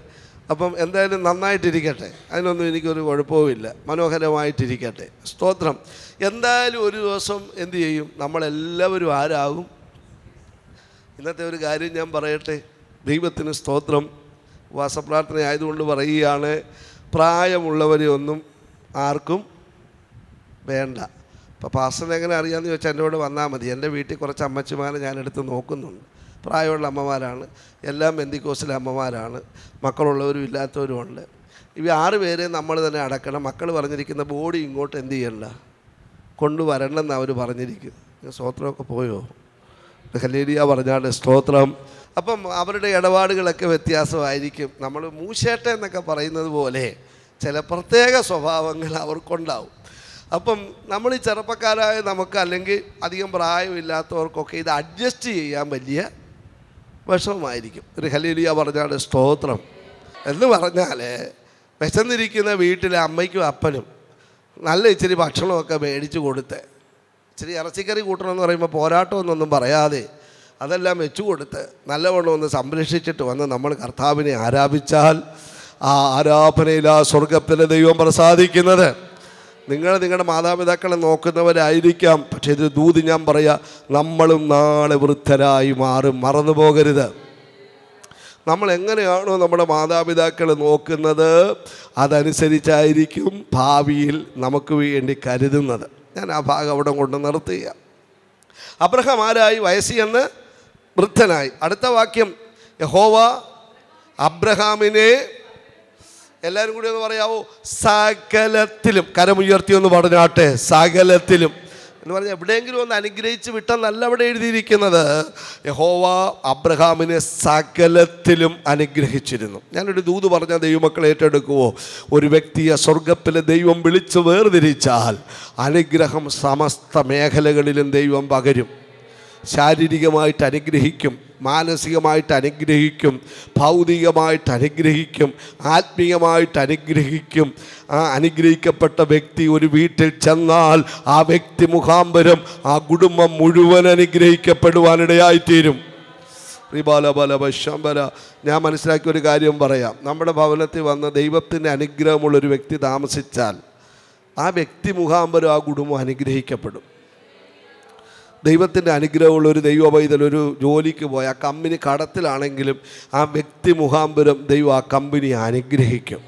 അപ്പം എന്തായാലും നന്നായിട്ടിരിക്കട്ടെ, അതിനൊന്നും എനിക്കൊരു കുഴപ്പവുമില്ല. മനോഹരമായിട്ടിരിക്കട്ടെ. സ്തോത്രം. എന്തായാലും ഒരു ദിവസം എന്തു ചെയ്യും? നമ്മളെല്ലാവരും ആരാകും? ഇന്നത്തെ ഒരു കാര്യം ഞാൻ പറയട്ടെ. ദൈവത്തിന് സ്തോത്രം. വാസപ്രാർത്ഥന ആയതുകൊണ്ട് പറയുകയാണ്, പ്രായമുള്ളവരെ ഒന്നും ആർക്കും വേണ്ട. ഇപ്പോൾ പാസ്റ്ററിനെ എങ്ങനെ അറിയാമെന്ന് ചോദിച്ചാൽ എൻ്റെ കൂടെ വന്നാൽ മതി. എൻ്റെ വീട്ടിൽ കുറച്ച് അമ്മച്ചിമാരെ ഞാനെടുത്ത് നോക്കുന്നുണ്ട്. പ്രായമുള്ള അമ്മമാരാണ്, എല്ലാം ബെന്തിക്കോസിലെ അമ്മമാരാണ്. മക്കളുള്ളവരും ഇല്ലാത്തവരും ഉണ്ട്. ഇവ 6 പേരെ നമ്മൾ തന്നെ അടക്കണം. മക്കൾ പറഞ്ഞിരിക്കുന്ന ബോഡി ഇങ്ങോട്ട് എന്ത് ചെയ്യണ്ട, കൊണ്ടുവരണമെന്ന് അവർ പറഞ്ഞിരിക്കും. സ്തോത്രമൊക്കെ പോയോ? ഹല്ലേലൂയ പറഞ്ഞാൽ സ്തോത്രം. അപ്പം അവരുടെ ഇടപാടുകളൊക്കെ വ്യത്യാസമായിരിക്കും. നമ്മൾ മൂശേട്ട എന്നൊക്കെ പറയുന്നത് പോലെ ചില പ്രത്യേക സ്വഭാവങ്ങൾ അവർക്കുണ്ടാവും. അപ്പം നമ്മൾ ഈ ചെറുപ്പക്കാരായ നമുക്ക്, അല്ലെങ്കിൽ അധികം പ്രായമില്ലാത്തവർക്കൊക്കെ ഇത് അഡ്ജസ്റ്റ് ചെയ്യാൻ വലിയ വിഷമമായിരിക്കും. ഒരു ഹല്ലേലൂയ പറഞ്ഞാൽ സ്തോത്രം. എന്ന് പറഞ്ഞാൽ വിശന്നിരിക്കുന്ന വീട്ടിലെ അമ്മയ്ക്കും അപ്പനും നല്ല ഇച്ചിരി ഭക്ഷണമൊക്കെ മേടിച്ച് കൊടുത്ത്, ഇച്ചിരി ഇറച്ചിക്കറി കൂട്ടണമെന്ന് പറയുമ്പോൾ പോരാട്ടമൊന്നും പറയാതെ അതെല്ലാം വെച്ചു കൊടുത്ത് നല്ലവണ്ണം ഒന്ന് സംരക്ഷിച്ചിട്ട് വന്ന് നമ്മൾ കർത്താവിനെ ആരാധിച്ചാൽ ആ ആരാധനയിൽ ആ സ്വർഗത്തിലെ ദൈവം പ്രസാദിക്കുന്നത്. നിങ്ങളുടെ മാതാപിതാക്കളെ നോക്കുന്നവരായിരിക്കാം, പക്ഷേ ഇത് ദൂത് ഞാൻ പറയാം, നമ്മളും നാളെ വൃദ്ധരായി മാറും. മറന്നു പോകരുത്. നമ്മൾ എങ്ങനെയാണോ നമ്മുടെ മാതാപിതാക്കളെ നോക്കുന്നത് അതനുസരിച്ചായിരിക്കും ഭാവിയിൽ നമുക്ക് വേണ്ടി കരുതുന്നത്. ഞാൻ ആ ഭാഗം അവിടെ കൊണ്ട് നിർത്തുക. അബ്രഹാം ആരായി? വയസ്സി എന്ന് വൃദ്ധനായി. അടുത്ത വാക്യം, യഹോവ അബ്രഹാമിനെ, എല്ലാവരും കൂടി ഒന്ന് പറയാവോ? സകലത്തിലും. കരമുയർത്തി ഒന്ന് പറഞ്ഞാട്ടെ, സകലത്തിലും എന്ന് പറഞ്ഞാൽ എവിടെയെങ്കിലും ഒന്ന് അനുഗ്രഹിച്ച് വിട്ടെന്നല്ല അവിടെ എഴുതിയിരിക്കുന്നത്. യഹോവ അബ്രഹാമിനെ സകലത്തിലും അനുഗ്രഹിച്ചിരുന്നു. ഞാനൊരു ദൂത് പറഞ്ഞാൽ ദൈവമക്കൾ ഏറ്റെടുക്കുവോ? ഒരു വ്യക്തിയെ സ്വർഗത്തിലെ ദൈവം വിളിച്ച് വേർതിരിച്ചാൽ അനുഗ്രഹം സമസ്ത മേഖലകളിലും ദൈവം പകരും. ശാരീരികമായിട്ട് അനുഗ്രഹിക്കും, മാനസികമായിട്ട് അനുഗ്രഹിക്കും, ഭൗതികമായിട്ട് അനുഗ്രഹിക്കും, ആത്മീയമായിട്ട് അനുഗ്രഹിക്കും. ആ അനുഗ്രഹിക്കപ്പെട്ട വ്യക്തി ഒരു വീട്ടിൽ ചെന്നാൽ ആ വ്യക്തി മുഖാന്തരം ആ കുടുംബം മുഴുവൻ അനുഗ്രഹിക്കപ്പെടുവാനിടയായിത്തീരും. ഞാൻ മനസ്സിലാക്കിയ ഒരു കാര്യം പറയാം. നമ്മുടെ ഭവനത്തിൽ വന്ന് ദൈവത്തിൻ്റെ അനുഗ്രഹമുള്ളൊരു വ്യക്തി താമസിച്ചാൽ ആ വ്യക്തി മുഖാന്തരം ആ കുടുംബം അനുഗ്രഹിക്കപ്പെടും. ദൈവത്തിൻ്റെ അനുഗ്രഹമുള്ളൊരു ദൈവ പൈതൽ ഒരു ജോലിക്ക് പോയി ആ കമ്പനി കടത്തിലാണെങ്കിലും ആ വ്യക്തി മുഖാന്തരം ദൈവം ആ കമ്പനിയെ അനുഗ്രഹിക്കും.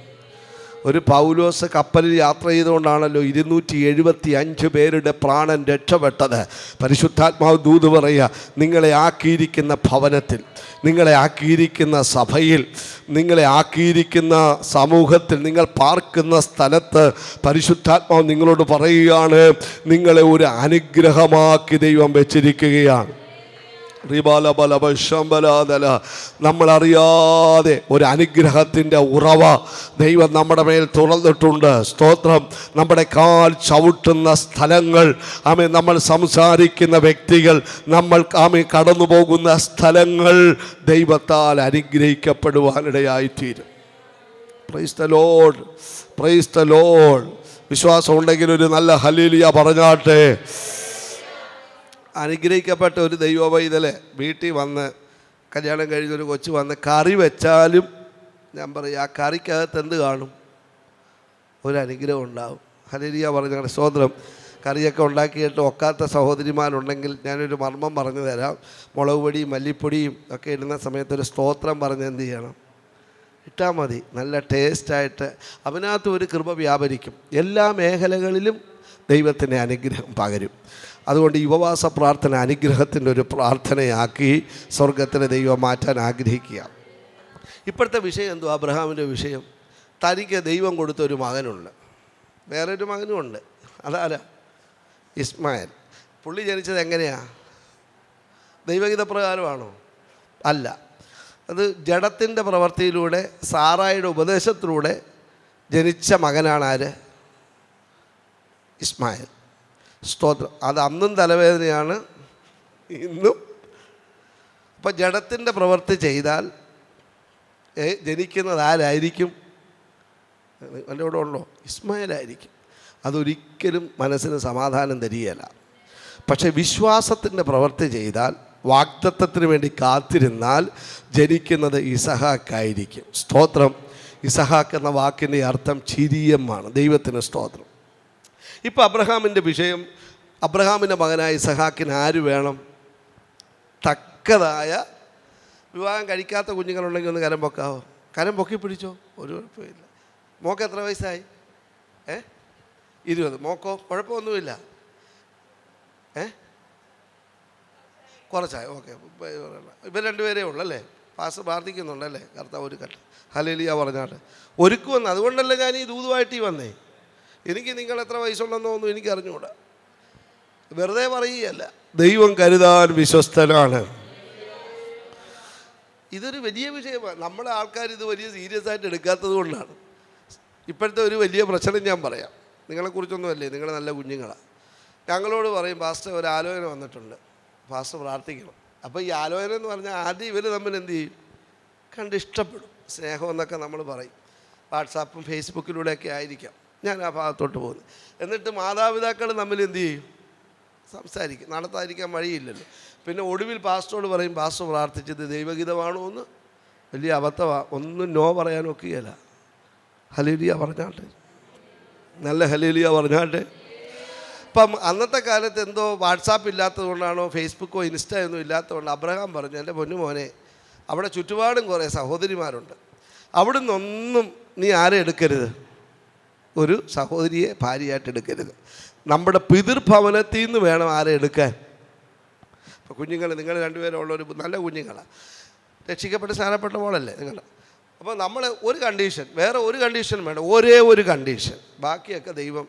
ഒരു പൗലോസ് കപ്പലിൽ യാത്ര ചെയ്തുകൊണ്ടാണല്ലോ 275 പേരുടെ പ്രാണൻ രക്ഷപ്പെട്ടത്. പരിശുദ്ധാത്മാവ് ദൂത് പറയുക, നിങ്ങളെ ആക്കിയിരിക്കുന്ന ഭവനത്തിൽ, നിങ്ങളെ ആക്കിയിരിക്കുന്ന സഭയിൽ, നിങ്ങളെ ആക്കിയിരിക്കുന്ന സമൂഹത്തിൽ, നിങ്ങൾ പാർക്കുന്ന സ്ഥലത്ത് പരിശുദ്ധാത്മാവ് നിങ്ങളോട് പറയുകയാണ്, നിങ്ങളെ ഒരു അനുഗ്രഹമാക്കി ദൈവം വെച്ചിരിക്കുകയാണ്. നമ്മളറിയാതെ ഒരു അനുഗ്രഹത്തിൻ്റെ ഉറവ ദൈവം നമ്മുടെ മേൽ തുറന്നിട്ടുണ്ട്. സ്തോത്രം. നമ്മുടെ കാൽ ചവിട്ടുന്ന സ്ഥലങ്ങൾ, നമ്മൾ സംസാരിക്കുന്ന വ്യക്തികൾ, നമ്മൾ കടന്നു പോകുന്ന സ്ഥലങ്ങൾ ദൈവത്താൽ അനുഗ്രഹിക്കപ്പെടുവാനിടയായിത്തീരും. Praise the Lord, praise the Lord. വിശ്വാസം ഉണ്ടെങ്കിൽ ഒരു നല്ല ഹല്ലേലൂയ പറഞ്ഞാട്ടെ. അനുഗ്രഹിക്കപ്പെട്ട ഒരു ദൈവപൈതലെ വീട്ടിൽ വന്ന്, കല്യാണം കഴിഞ്ഞൊരു കൊച്ചു വന്ന് കറി വെച്ചാലും ഞാൻ പറയും, ആ കറിക്കകത്ത് എന്ത് കാണും? ഒരു അനുഗ്രഹം ഉണ്ടാവും. ഹല്ലേലൂയ പറഞ്ഞാൽ സ്തോത്രം. കറിയൊക്കെ ഉണ്ടാക്കിയിട്ട് ഒക്കാത്ത സഹോദരിമാരുണ്ടെങ്കിൽ ഞാനൊരു മർമ്മം പറഞ്ഞു തരാം. മുളക് പൊടിയും മല്ലിപ്പൊടിയും ഒക്കെ ഇടുന്ന സമയത്തൊരു സ്തോത്രം പറഞ്ഞ് എന്ത് ചെയ്യണം? ഇട്ടാൽ മതി. നല്ല ടേസ്റ്റായിട്ട് അതിനകത്ത് ഒരു കൃപ വ്യാപരിക്കും. എല്ലാ മേഖലകളിലും ദൈവത്തിൻ്റെ അനുഗ്രഹം പകരും. അതുകൊണ്ട് ഈ ഉപവാസ പ്രാർത്ഥന അനുഗ്രഹത്തിൻ്റെ ഒരു പ്രാർത്ഥനയാക്കി സ്വർഗത്തിലെ ദൈവം മാറ്റാൻ ആഗ്രഹിക്കുക. ഇപ്പോഴത്തെ വിഷയം എന്തോ? അബ്രഹാമിൻ്റെ വിഷയം. തനിക്ക് ദൈവം കൊടുത്തൊരു മകനുണ്ട്, വേറൊരു മകനുമുണ്ട്. അതാരാ? ഇസ്മായിൽ. പുള്ളി ജനിച്ചത് എങ്ങനെയാണ്? ദൈവഗീത പ്രകാരമാണോ? അല്ല, അത് ജഡത്തിൻ്റെ പ്രവൃത്തിയിലൂടെ, സാറായുടെ ഉപദേശത്തിലൂടെ ജനിച്ച മകനാണ് ആര്? ഇസ്മായിൽ. സ്തോത്രം. അത് അന്നും തലവേദനയാണ്, ഇന്നും. അപ്പം ജഡത്തിൻ്റെ പ്രവൃത്തി ചെയ്താൽ ജനിക്കുന്നത് ആരായിരിക്കും? എൻ്റെ കൂടെ ഉള്ളോ? ഇസ്മായിലായിരിക്കും. അതൊരിക്കലും മനസ്സിന് സമാധാനം തരികയില്ല. പക്ഷേ വിശ്വാസത്തിൻ്റെ പ്രവൃത്തി ചെയ്താൽ, വാഗ്ദത്തത്തിന് വേണ്ടി കാത്തിരുന്നാൽ ജനിക്കുന്നത് ഇസഹാക്കായിരിക്കും. സ്തോത്രം. ഇസഹാക്ക് എന്ന വാക്കിൻ്റെ അർത്ഥം ചിരിയമാണ്. ദൈവത്തിന് സ്തോത്രം. ഇപ്പോൾ അബ്രഹാമിൻ്റെ വിഷയം, അബ്രഹാമിൻ്റെ മകനായ ഇസഹാക്കിന് ആര് വേണം? തക്കതായ വിവാഹം കഴിക്കാത്ത കുഞ്ഞുങ്ങളുണ്ടെങ്കിൽ ഒന്ന് കരം പൊക്കാവോ? കരം പൊക്കി പിടിച്ചോ, ഒരു കുഴപ്പമില്ല. മോക്ക് എത്ര വയസ്സായി? 20. മോക്കോ? കുഴപ്പമൊന്നുമില്ല. കുറച്ചായി. ഓക്കെ. ഇവർ രണ്ടുപേരേ ഉള്ളല്ലേ? പാസ്റ്റർ പ്രാർത്ഥിക്കുന്നുണ്ടല്ലേ? കർത്താവ് ഒരു കട്ട് ഹല്ലേലൂയ പറഞ്ഞാട്ടെ. ഒരുക്കുമെന്ന്. അതുകൊണ്ടല്ലേ ഞാൻ ഈ ദൂതുമായിട്ട് വന്നേ. എനിക്ക് നിങ്ങൾ എത്ര വയസ്സുണ്ടെന്നൊന്നും എനിക്ക് അറിഞ്ഞുകൂടാ. വെറുതെ പറയുകയല്ല. ദൈവം കരുതാൻ വിശ്വസ്തനാണ്. ഇതൊരു വലിയ വിഷയമാണ്. നമ്മളെ ആൾക്കാർ ഇത് വലിയ സീരിയസ് ആയിട്ട് എടുക്കാത്തത് കൊണ്ടാണ് ഇപ്പോഴത്തെ ഒരു വലിയ പ്രശ്നം. ഞാൻ പറയാം, നിങ്ങളെക്കുറിച്ചൊന്നുമല്ലേ, നിങ്ങൾ നല്ല കുഞ്ഞുങ്ങളാണ്. ഞങ്ങളോട് പറയും, പാസ്റ്റർ ഒരു ആലോചന വന്നിട്ടുണ്ട്, പാസ്റ്റർ പ്രാർത്ഥിക്കണം. അപ്പോൾ ഈ ആലോചന എന്ന് പറഞ്ഞാൽ ആദ്യം ഇവർ തമ്മിൽ എന്ത് ചെയ്യും? കണ്ട് ഇഷ്ടപ്പെടും. സ്നേഹമെന്നൊക്കെ നമ്മൾ പറയും. വാട്സാപ്പും ഫേസ്ബുക്കിലൂടെയൊക്കെ ആയിരിക്കാം. ഞാൻ ആ ഭാഗത്തോട്ട് പോകുന്നു. എന്നിട്ട് മാതാപിതാക്കൾ തമ്മിൽ എന്ത് ചെയ്യും? സംസാരിക്കും. നടത്താതിരിക്കാൻ വഴിയില്ലല്ലോ. പിന്നെ ഒടുവിൽ പാസ്റ്ററോട് പറയും, പാസ്റ്റർ പ്രാർത്ഥിച്ചത് ദൈവഗീതമാണോ എന്ന്. വലിയ അബദ്ധമാണ്. ഒന്നും നോ പറയാനൊക്കെയല്ല. ഹല്ലേലൂയ പറഞ്ഞാട്ടെ. നല്ല ഹല്ലേലൂയ പറഞ്ഞാട്ടെ. ഇപ്പം അന്നത്തെ കാലത്ത് എന്തോ വാട്സാപ്പ് ഇല്ലാത്തത് കൊണ്ടാണോ, ഫേസ്ബുക്കോ ഇൻസ്റ്റയൊന്നും ഇല്ലാത്തതുകൊണ്ട് അബ്രഹാം പറഞ്ഞു, എൻ്റെ പൊന്നുമോനെ, അവിടെ ചുറ്റുപാടും കുറേ സഹോദരിമാരുണ്ട്, അവിടെ നിന്നൊന്നും നീ ആരെ എടുക്കരുത്, ഒരു സഹോദരിയെ ഭാര്യയായിട്ട് എടുക്കരുത്. നമ്മുടെ പിതൃഭവനത്തിൽ നിന്ന് വേണം ആരെ എടുക്കാൻ. ഇപ്പോൾ കുഞ്ഞുങ്ങൾ, നിങ്ങൾ രണ്ടുപേരുള്ളൊരു നല്ല കുഞ്ഞുങ്ങളാണ്, രക്ഷിക്കപ്പെട്ട് സ്നാനപ്പെട്ട മോളല്ലേ നിങ്ങൾ. അപ്പോൾ നമ്മൾ ഒരു കണ്ടീഷൻ, വേറെ ഒരു കണ്ടീഷൻ വേണം, ഒരേ ഒരു കണ്ടീഷൻ. ബാക്കിയൊക്കെ ദൈവം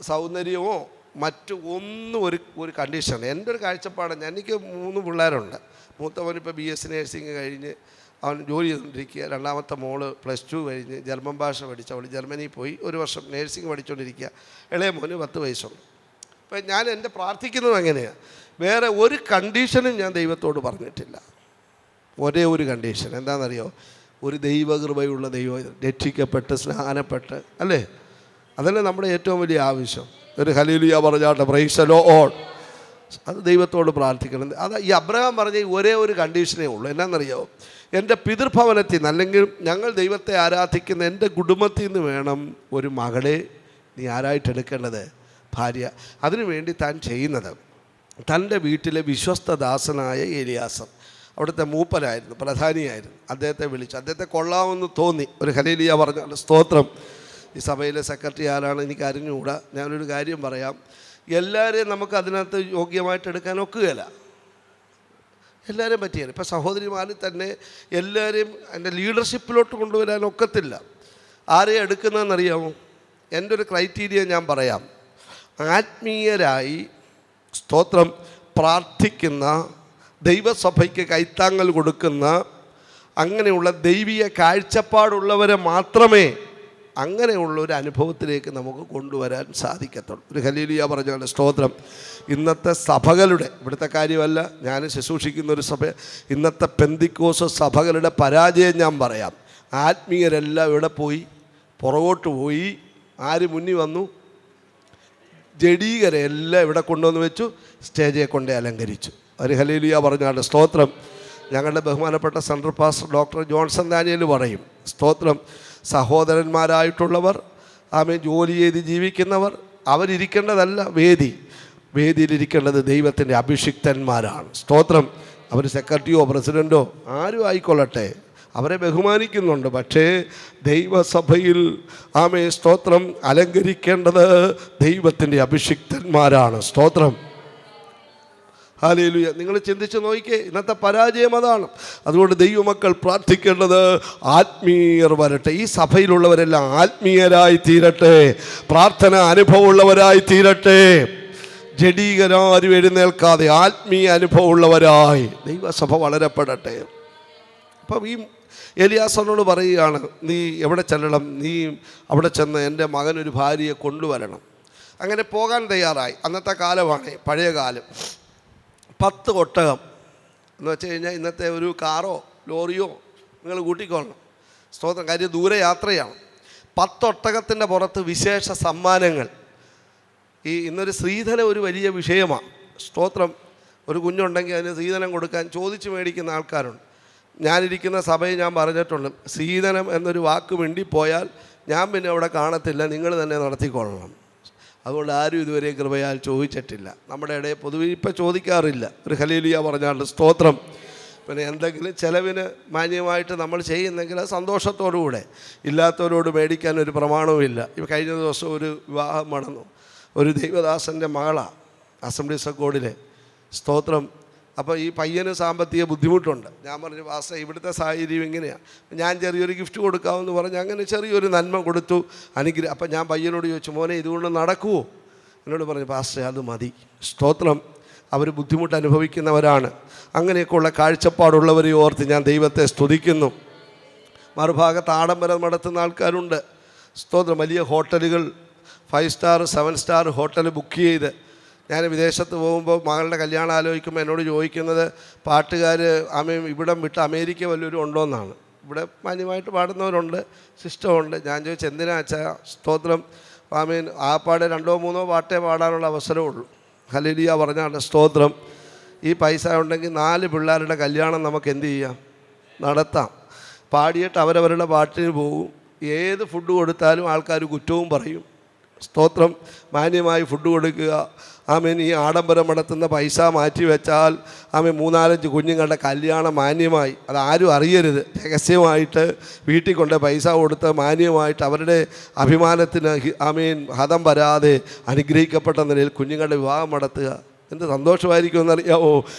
സൗന്ദര്യമോ മറ്റു ഒന്നും ഒരു കണ്ടീഷൻ. എൻ്റെ ഒരു കാഴ്ചപ്പാട്, എനിക്ക് 3 പിള്ളേരുണ്ട്. മൂത്തവനിപ്പോൾ BSc നേഴ്സിംഗ് കഴിഞ്ഞ് അവൻ ജോലി ചെയ്തുകൊണ്ടിരിക്കുക. രണ്ടാമത്തെ മോള് +2 കഴിഞ്ഞ് ജർമ്മൻ ഭാഷ പഠിച്ചു, അവൾ ജർമ്മനിയിൽ പോയി 1 വർഷം നേഴ്സിംഗ് പഠിച്ചുകൊണ്ടിരിക്കുക. ഇളയ മോന് 10 വയസ്സുണ്ട്. അപ്പം ഞാൻ എൻ്റെ പ്രാർത്ഥിക്കുന്നത് എങ്ങനെയാണ്, വേറെ ഒരു കണ്ടീഷനും ഞാൻ ദൈവത്തോട് പറഞ്ഞിട്ടില്ല. ഒരേ ഒരു കണ്ടീഷൻ എന്താണെന്നറിയോ? ഒരു ദൈവകൃപയുള്ള ദൈവം, രക്ഷിക്കപ്പെട്ട് സ്നാനപ്പെട്ട്, അല്ലേ? അതല്ലേ നമ്മുടെ ഏറ്റവും വലിയ ആവശ്യം. ഒരു ഹല്ലേലൂയ പറഞ്ഞാട്ടെ. Price the Lord. അത് ദൈവത്തോട് പ്രാർത്ഥിക്കണം. അത് ഈ അബ്രഹാം പറഞ്ഞ ഒരേ ഒരു കണ്ടീഷനേ ഉള്ളൂ. എന്നാണെന്നറിയോ? എൻ്റെ പിതൃഭവനത്തിൽ നിന്ന്, അല്ലെങ്കിൽ ഞങ്ങൾ ദൈവത്തെ ആരാധിക്കുന്ന എൻ്റെ കുടുംബത്തിൽ നിന്ന് വേണം ഒരു മകളെ നീ ആരായിട്ടെടുക്കേണ്ടത്, ഭാര്യ. അതിനുവേണ്ടി താൻ ചെയ്യുന്നത്, തൻ്റെ വീട്ടിലെ വിശ്വസ്തദാസനായ ഏലിയാസർ, അവിടുത്തെ മൂപ്പനായിരുന്നു, പ്രധാനിയായിരുന്നു. അദ്ദേഹത്തെ വിളിച്ചു. അദ്ദേഹത്തെ കൊള്ളാമെന്ന് തോന്നി. ഒരു ഹല്ലേലൂയ പറഞ്ഞാൽ സ്തോത്രം. ഈ സഭയിലെ സെക്രട്ടറി ആരാണ് എനിക്ക് അറിഞ്ഞുകൂടാ. ഞാനൊരു കാര്യം പറയാം, എല്ലാവരെയും നമുക്ക് അതിനകത്ത് യോഗ്യമായിട്ട് എടുക്കാൻ ഒക്കുകയില്ല. എല്ലാവരെയും പറ്റിയാണ്. ഇപ്പോൾ സഹോദരിമാരിൽ തന്നെ എല്ലാവരെയും എൻ്റെ ലീഡർഷിപ്പിലോട്ട് കൊണ്ടുവരാൻ ഒക്കത്തില്ല. ആരെയും എടുക്കുന്നതെന്നറിയാമോ? എൻ്റെ ഒരു ക്രൈറ്റീരിയ ഞാൻ പറയാം. ആത്മീയരായി സ്തോത്രം പ്രാർത്ഥിക്കുന്ന, ദൈവസഭയ്ക്ക് കൈത്താങ്ങൽ കൊടുക്കുന്ന, അങ്ങനെയുള്ള ദൈവീയ കാഴ്ചപ്പാടുള്ളവരെ മാത്രമേ അങ്ങനെയുള്ള ഒരു അനുഭവത്തിലേക്ക് നമുക്ക് കൊണ്ടുവരാൻ സാധിക്കത്തുള്ളൂ. ഒരു ഹല്ലേലൂയ പറഞ്ഞാൽ സ്തോത്രം. ഇന്നത്തെ സഭകളുടെ, ഇവിടുത്തെ കാര്യമല്ല, ഞാൻ ശുശ്രൂഷിക്കുന്ന ഒരു സഭ, ഇന്നത്തെ പെന്തിക്കോസ് സഭകളുടെ പരാജയം ഞാൻ പറയാം. ആത്മീയരെല്ലാം ഇവിടെ പോയി, പുറകോട്ട് പോയി. ആര് മുന്നിൽ വന്നു? ജഡീകരെ എല്ലാം ഇവിടെ കൊണ്ടുവന്ന് വെച്ചു, സ്റ്റേജിൽ കൊണ്ടേ അലങ്കരിച്ചു. ഒരു ഹല്ലേലൂയ പറഞ്ഞാൽ സ്തോത്രം. ഞങ്ങളുടെ ബഹുമാനപ്പെട്ട central pastor doctor Johnson Daniel പറയും, സ്തോത്രം, സഹോദരന്മാരായിട്ടുള്ളവർ, ആമേൻ, ജോലി ചെയ്ത് ജീവിക്കുന്നവർ, അവരിയ്ക്കേണ്ടതല്ല വേദിയിലിരിക്കേണ്ടത് ദൈവത്തിൻ്റെ അഭിഷിക്തന്മാരാണ്. സ്തോത്രം. അവർ സെക്രട്ടറിയോ പ്രസിഡൻറ്റോ ആരും ആയിക്കൊള്ളട്ടെ, അവരെ ബഹുമാനിക്കുന്നുണ്ട്. പക്ഷേ ദൈവസഭയിൽ ആമേൻ സ്തോത്രം അലങ്കരിക്കേണ്ടത് ദൈവത്തിൻ്റെ അഭിഷിക്തന്മാരാണ്. സ്തോത്രം. ഹല്ലേലൂയ. നിങ്ങൾ ചിന്തിച്ച് നോക്കിക്കേ, ഇന്നത്തെ പരാജയം അതാണ്. അതുകൊണ്ട് ദൈവമക്കൾ പ്രാർത്ഥിക്കേണ്ടത് ആത്മീയർ വരട്ടെ. ഈ സഭയിലുള്ളവരെല്ലാം ആത്മീയരായി തീരട്ടെ, പ്രാർത്ഥന അനുഭവമുള്ളവരായി തീരട്ടെ. ജഡീകരാരും എഴുന്നേൽക്കാതെ ആത്മീയ അനുഭവമുള്ളവരായി ദൈവസഭ വളരപ്പെടട്ടെ. അപ്പം ഈ എലിയാസറിനോട് പറയുകയാണ്, നീ എവിടെ ചെല്ലണം? നീ അവിടെ ചെന്ന് എൻ്റെ മകനൊരു ഭാര്യയെ കൊണ്ടുവരണം. അങ്ങനെ പോകാൻ തയ്യാറായി. അന്നത്തെ കാലമാണ്, പഴയ കാലം. 10 ഒട്ടകം എന്ന് വെച്ച് കഴിഞ്ഞാൽ ഇന്നത്തെ ഒരു കാറോ ലോറിയോ നിങ്ങൾ കൂട്ടിക്കൊള്ളണം. സ്തോത്രം. കാര്യം ദൂരെ യാത്രയാണ്. 10 ഒട്ടകത്തിൻ്റെ പുറത്ത് വിശേഷ സമ്മാനങ്ങൾ. ഇന്നൊരു സ്ത്രീധനം ഒരു വലിയ വിഷയമാണ്. സ്തോത്രം. ഒരു കുഞ്ഞുണ്ടെങ്കിൽ അതിന് സ്ത്രീധനം കൊടുക്കാൻ ചോദിച്ച് മേടിക്കുന്ന ആൾക്കാരുണ്ട്. ഞാനിരിക്കുന്ന സഭയിൽ ഞാൻ പറഞ്ഞിട്ടുണ്ട്, സ്ത്രീധനം എന്നൊരു വാക്ക് മിണ്ടിപ്പോയാൽ ഞാൻ പിന്നെ അവിടെ കാണത്തില്ല, നിങ്ങൾ തന്നെ നടത്തിക്കൊള്ളണം. അതുകൊണ്ട് ആരും ഇതുവരെ കൃപയാൽ ചോദിച്ചിട്ടില്ല. നമ്മുടെ ഇടയിൽ പൊതുവെ ഇപ്പം ചോദിക്കാറില്ല. ഒരു ഹല്ലേലൂയ പറഞ്ഞാൽ സ്തോത്രം. പിന്നെ എന്തെങ്കിലും ചിലവിന് മാന്യമായിട്ട് നമ്മൾ ചെയ്യുന്നെങ്കിൽ അത് സന്തോഷത്തോടുകൂടെ, ഇല്ലാത്തവരോട് മേടിക്കാൻ ഒരു പ്രമാണവുമില്ല. ഇപ്പം കഴിഞ്ഞ ദിവസം ഒരു വിവാഹം നടന്നു. ഒരു ദൈവദാസൻ്റെ മകളാണ്, അസംബ്ലീസ് ഓഫ് ഗോഡിലെ. സ്തോത്രം. അപ്പോൾ ഈ പയ്യന് സാമ്പത്തിക ബുദ്ധിമുട്ടുണ്ട്. ഞാൻ പറഞ്ഞു, പാസ്റ്റർ ഇവിടുത്തെ സാഹചര്യം ഇങ്ങനെയാണ്, ഞാൻ ചെറിയൊരു ഗിഫ്റ്റ് കൊടുക്കാമെന്ന് പറഞ്ഞ് അങ്ങനെ ചെറിയൊരു നന്മ കൊടുത്തു, അനുഗ്രഹം. അപ്പം ഞാൻ പയ്യനോട് ചോദിച്ചു, മോനെ ഇതുകൊണ്ട് നടക്കുമോ? എന്നോട് പറഞ്ഞു, പാസ്റ്റർ അത് മതി. സ്തോത്രം. അവർ ബുദ്ധിമുട്ട് അനുഭവിക്കുന്നവരാണ്. അങ്ങനെയൊക്കെയുള്ള കാഴ്ചപ്പാടുള്ളവരെ ഓർത്ത് ഞാൻ ദൈവത്തെ സ്തുതിക്കുന്നു. മറുഭാഗത്ത് ആഡംബരം നടത്തുന്ന ആൾക്കാരുണ്ട്. സ്തോത്രം. വലിയ ഹോട്ടലുകൾ, 5 സ്റ്റാർ 7 സ്റ്റാർ ഹോട്ടൽ ബുക്ക് ചെയ്ത്. ഞാൻ വിദേശത്ത് പോകുമ്പോൾ മകളുടെ കല്യാണം ആലോചിക്കുമ്പോൾ എന്നോട് ചോദിക്കുന്നത്, പാട്ടുകാർ ഇവിടം വിട്ട് അമേരിക്ക വല്ലവരും ഉണ്ടോയെന്നാണ്. ഇവിടെ മാന്യമായിട്ട് പാടുന്നവരുണ്ട്, സിസ്റ്റമുണ്ട്. ഞാൻ ചോദിച്ചു, എന്തിനാ വെച്ചാൽ? സ്തോത്രം. ആപ്പാടെ 2-3 പാട്ടേ പാടാനുള്ള അവസരമുള്ളൂ. ഹല്ലേലൂയ പറഞ്ഞാൽ സ്തോത്രം. ഈ പൈസ ഉണ്ടെങ്കിൽ 4 പിള്ളേരുടെ കല്യാണം നമുക്ക് എന്ത് ചെയ്യാം? നടത്താം. പാടിയിട്ട് അവരവരുടെ പാട്ടിന് പോകും. ഏത് ഫുഡ് കൊടുത്താലും ആൾക്കാർ കുറ്റവും പറയും. സ്തോത്രം. മാന്യമായി ഫുഡ് കൊടുക്കുക. ഈ ആഡംബരം നടത്തുന്ന പൈസ മാറ്റി വെച്ചാൽ 3-4 കുഞ്ഞുങ്ങളുടെ കല്യാണം മാന്യമായി, അതാരും അറിയരുത്, രഹസ്യമായിട്ട് വീട്ടിൽ കൊണ്ട് പൈസ കൊടുത്ത് മാന്യമായിട്ട് അവരുടെ അഭിമാനത്തിന് ഹതം വരാതെ അനുഗ്രഹിക്കപ്പെട്ട നിലയിൽ കുഞ്ഞുങ്ങളുടെ വിവാഹം നടത്തുക. എന്ത് സന്തോഷമായിരിക്കുമെന്നറിയാവോ?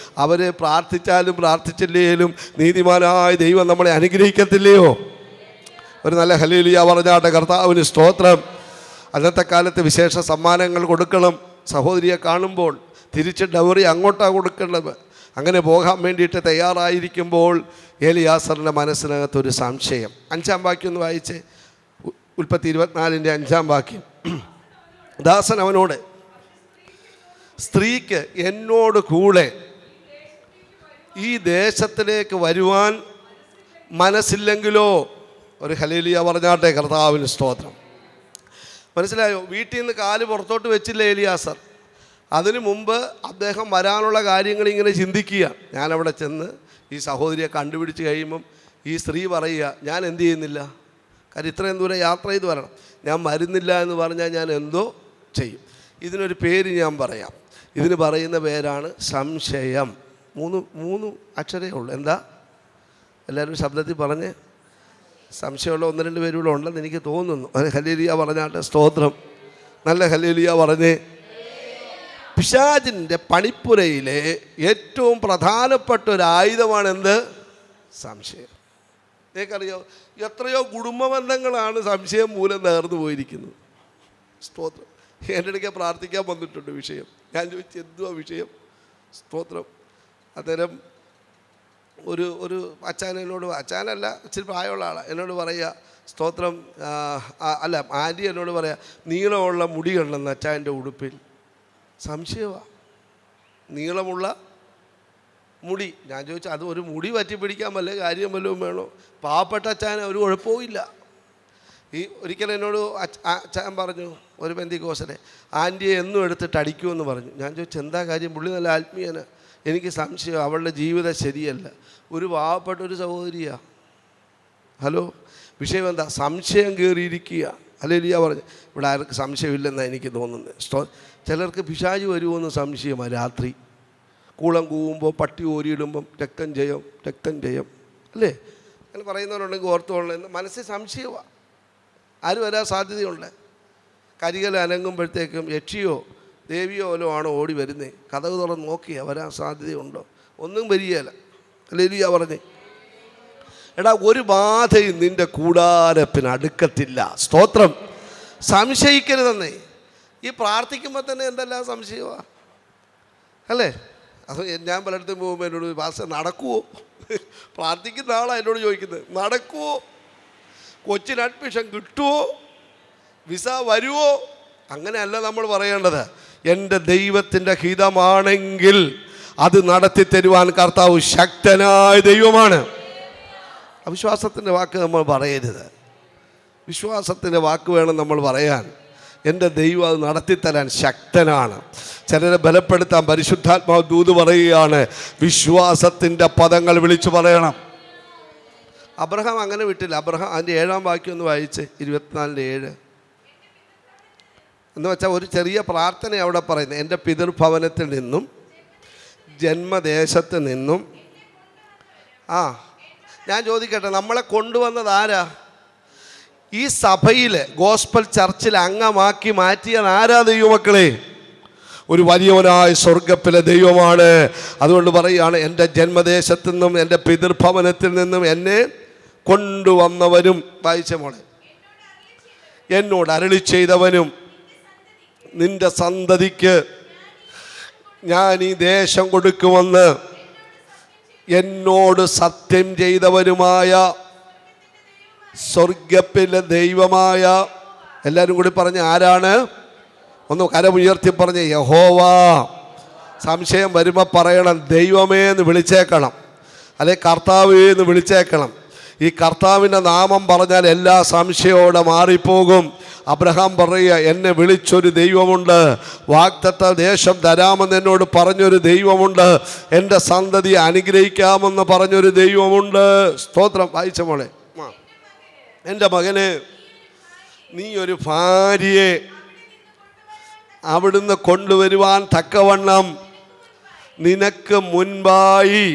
അവർ പ്രാർത്ഥിച്ചാലും പ്രാർത്ഥിച്ചില്ലേലും നീതിമാനായ ദൈവം നമ്മളെ അനുഗ്രഹിക്കത്തില്ലയോ? ഒരു നല്ല ഹല്ലേലൂയ പറഞ്ഞാട്ടെ. കർത്താവിന് സ്തോത്രം. അന്നത്തെ കാലത്ത് വിശേഷ സമ്മാനങ്ങൾ കൊടുക്കണം. സഹോദരിയെ കാണുമ്പോൾ തിരിച്ച് ഡൗറി അങ്ങോട്ടാണ് കൊടുക്കേണ്ടത്. അങ്ങനെ പോകാൻ വേണ്ടിയിട്ട് തയ്യാറായിരിക്കുമ്പോൾ എലിയാസറിൻ്റെ മനസ്സിനകത്തൊരു സംശയം. 5-ാം വാക്യം ഒന്ന് വായിച്ചേ. ഉൽപ്പത്തി 24-ന്റെ 5-ാം വാക്യം. ദാസൻ അവനോട്, സ്ത്രീക്ക് എന്നോട് കൂടെ ഈ ദേശത്തിലേക്ക് വരുവാൻ മനസ്സില്ലെങ്കിലോ? ഒരു ഹല്ലേലൂയ പറഞ്ഞാട്ടെ. കർത്താവിന് സ്തോത്രം. മനസ്സിലായോ? വീട്ടിൽ നിന്ന് കാല് പുറത്തോട്ട് വെച്ചില്ല എലിയാസർ. അതിനു മുമ്പ് അദ്ദേഹം വരാനുള്ള കാര്യങ്ങൾ ഇങ്ങനെ ചിന്തിക്കുക. ഞാനവിടെ ചെന്ന് ഈ സഹോദരിയെ കണ്ടുപിടിച്ച് കഴിയുമ്പം ഈ സ്ത്രീ പറയുക, ഞാൻ എന്ത് ചെയ്യുന്നില്ല, കാര്യം ഇത്രയും ദൂരം യാത്ര ചെയ്ത് വരണം, ഞാൻ വരുന്നില്ല എന്ന് പറഞ്ഞാൽ ഞാൻ എന്തോ ചെയ്യും. ഇതിനൊരു പേര് ഞാൻ പറയാം. ഇതിന് പറയുന്ന പേരാണ് സംശയം. മൂന്ന് അക്ഷരേ ഉള്ളൂ. എന്താ? എല്ലാവരും ശബ്ദത്തിൽ പറഞ്ഞ്. സംശയമുള്ള 1-2 പേരൂടെ ഉണ്ടെന്ന് എനിക്ക് തോന്നുന്നു. ഹല്ലേലൂയ പറഞ്ഞാട്ടെ. സ്തോത്രം. നല്ല ഹല്ലേലൂയ പറഞ്ഞേ. പിശാചിൻ്റെ പണിപ്പുരയിലെ ഏറ്റവും പ്രധാനപ്പെട്ട ഒരു ആയുധമാണ് എന്ത്? സംശയം. നിങ്ങൾക്കറിയോ, എത്രയോ കുടുംബ ബന്ധങ്ങളാണ് സംശയം മൂലം നേർന്നു പോയിരിക്കുന്നത്. സ്തോത്രം. എൻ്റെ ഇടയ്ക്ക് പ്രാർത്ഥിക്കാൻ വന്നിട്ടുണ്ട് വിഷയം. ഞാൻ ചോദിച്ചു എന്തുവാ വിഷയം? സ്തോത്രം. അന്നേരം ഒരു അച്ചാൻ എന്നോട്, അച്ചാനല്ല ഇച്ചിരി പ്രായമുള്ള ആളാണ്, എന്നോട് പറയുക, സ്തോത്രം, അല്ല ആൻറ്റി എന്നോട് പറയാം, നീളമുള്ള മുടി കണ്ടെന്ന് അച്ചായൻ്റെ ഉടുപ്പിൽ. സംശയമാണ്. നീളമുള്ള മുടി. ഞാൻ ചോദിച്ചു അത് ഒരു മുടി പറ്റി പിടിക്കാൻ വല്ല കാര്യം വല്ലതും വേണോ? പാവപ്പെട്ട അച്ചായന് ഒരു കുഴപ്പവും. ഈ ഒരിക്കലും എന്നോട് അച്ചാൻ പറഞ്ഞു, ഒരു പെന്തിക്കോസനെ, ആൻറ്റിയെ എന്നും എടുത്തിട്ട് അടിക്കുമെന്ന് പറഞ്ഞു. ഞാൻ ചോദിച്ചു എന്താ കാര്യം? പുള്ളി നല്ല ആത്മീയന്. എനിക്ക് സംശയം, അവളുടെ ജീവിതം ശരിയല്ല. ഒരു പാവപ്പെട്ട ഒരു സഹോദരിയാണ്. ഹലോ, വിഷയം എന്താ? സംശയം കയറിയിരിക്കുക. ഹല്ലേലൂയ പറഞ്ഞു. ഇവിടെ ആർക്ക് സംശയമില്ലെന്നാണ് എനിക്ക് തോന്നുന്നത്. ചിലർക്ക് പിശാച് വരുമോയെന്ന് സംശയമാണ്. രാത്രി കൂളം കൂവുമ്പോൾ, പട്ടി ഓരിയിടുമ്പം രക്തം ജയം അല്ലേ? അങ്ങനെ പറയുന്നവരുണ്ടെങ്കിൽ ഓർത്തുകൊള്ളു. മനസ്സിൽ സംശയമാണ്. ആര് വരാൻ സാധ്യതയുണ്ട്? കരികൽ അനങ്ങുമ്പോഴത്തേക്കും യക്ഷിയോ ദേവിയോ വല്ലോ ആണോ ഓടി വരുന്നേ? കഥക് തുറന്ന് നോക്കിയാൽ വരാൻ സാധ്യതയുണ്ടോ? ഒന്നും വരികയില്ല. ഹല്ലേലൂയ പറഞ്ഞേ. എടാ, ഒരു ബാധയും നിൻ്റെ കൂടാരത്തിന് അടുക്കത്തില്ല. സ്തോത്രം. സംശയിക്കരുതെന്നേ. ഈ പ്രാർത്ഥിക്കുമ്പോൾ തന്നെ എന്തെല്ലാം സംശയമാണ് അല്ലേ? അത് ഞാൻ പലയിടത്തും പോകുമ്പോൾ എന്നോട് പാസ്റ്റർ നടക്കുമോ? പ്രാർത്ഥിക്കുന്ന ആളാണ് എന്നോട് ചോദിക്കുന്നത്, നടക്കുമോ? കൊച്ചിന് അഡ്മിഷൻ കിട്ടുമോ? വിസ വരുമോ? അങ്ങനെയല്ല നമ്മൾ പറയേണ്ടത്. എൻ്റെ ദൈവത്തിൻ്റെ ഹിതമാണെങ്കിൽ അത് നടത്തി തരുവാൻ കർത്താവ് ശക്തനായ ദൈവമാണ്. അവിശ്വാസത്തിൻ്റെ വാക്ക് നമ്മൾ പറയരുത്. വിശ്വാസത്തിൻ്റെ വാക്ക് വേണം നമ്മൾ പറയാൻ. എൻ്റെ ദൈവം അത് നടത്തിത്തരാൻ ശക്തനാണ്. ചിലരെ ബലപ്പെടുത്താൻ പരിശുദ്ധാത്മാവ് ദൂത് പറയുകയാണ്. വിശ്വാസത്തിൻ്റെ പദങ്ങൾ വിളിച്ചു പറയണം. അബ്രഹാം അങ്ങനെ വിട്ടില്ല. അബ്രഹാം അതിൻ്റെ 7-ാം വാക്യം ഒന്ന് വായിച്ച്, 24:7 എന്ന് വെച്ചാൽ ഒരു ചെറിയ പ്രാർത്ഥന അവിടെ പറയുന്നത്. എൻ്റെ പിതൃഭവനത്തിൽ നിന്നും ജന്മദേശത്ത് നിന്നും. ഞാൻ ചോദിക്കട്ടെ, നമ്മളെ കൊണ്ടുവന്നത് ആരാ? ഈ സഭയിൽ ഗോസ്പൽ ചർച്ചിൽ അംഗമാക്കി മാറ്റിയത് ആരാ? ദൈവമക്കളെ, ഒരു വലിയവനായ സ്വർഗ്ഗത്തിലെ ദൈവമാണ്. അതുകൊണ്ട് പറയുകയാണ്, എൻ്റെ ജന്മദേശത്തു നിന്നും എൻ്റെ പിതൃഭവനത്തിൽ നിന്നും എന്നെ കൊണ്ടുവന്നവനും, വായിച്ച മോളെ, എന്നോട് അരുളി ചെയ്തവനും നിന്റെ സന്തതിക്ക് ഞാൻ ഈ ദേശം കൊടുക്കുമെന്ന് എന്നോട് സത്യം ചെയ്തവനുമായ സ്വർഗ്ഗത്തിലെ ദൈവമായ, എല്ലാവരും കൂടി പറഞ്ഞ് ആരാണ്? ഒന്ന് കരമുയർത്തി പറഞ്ഞ് യഹോവ. സംശയം വരുമ്പോൾ പറയണം ദൈവമേ എന്ന് വിളിച്ചേക്കണം, അല്ലെ കർത്താവേ എന്ന് വിളിച്ചേക്കണം. ഈ കർത്താവിൻ്റെ നാമം പറഞ്ഞാൽ എല്ലാ സംശയത്തോടെ മാറിപ്പോകും. അബ്രഹാം പറയുക, എന്നെ വിളിച്ചൊരു ദൈവമുണ്ട്, വാഗ്ദത്ത ദേശം തരാമെന്ന് എന്നോട് പറഞ്ഞൊരു ദൈവമുണ്ട്, എൻ്റെ സന്തതിയെ അനുഗ്രഹിക്കാമെന്ന് പറഞ്ഞൊരു ദൈവമുണ്ട്. സ്തോത്രം. വായിച്ച മോളെ, എൻ്റെ മകന്, നീ ഒരു ഭാര്യയെ അവിടുന്ന് കൊണ്ടുവരുവാൻ തക്കവണ്ണം നിനക്ക് മുൻപായി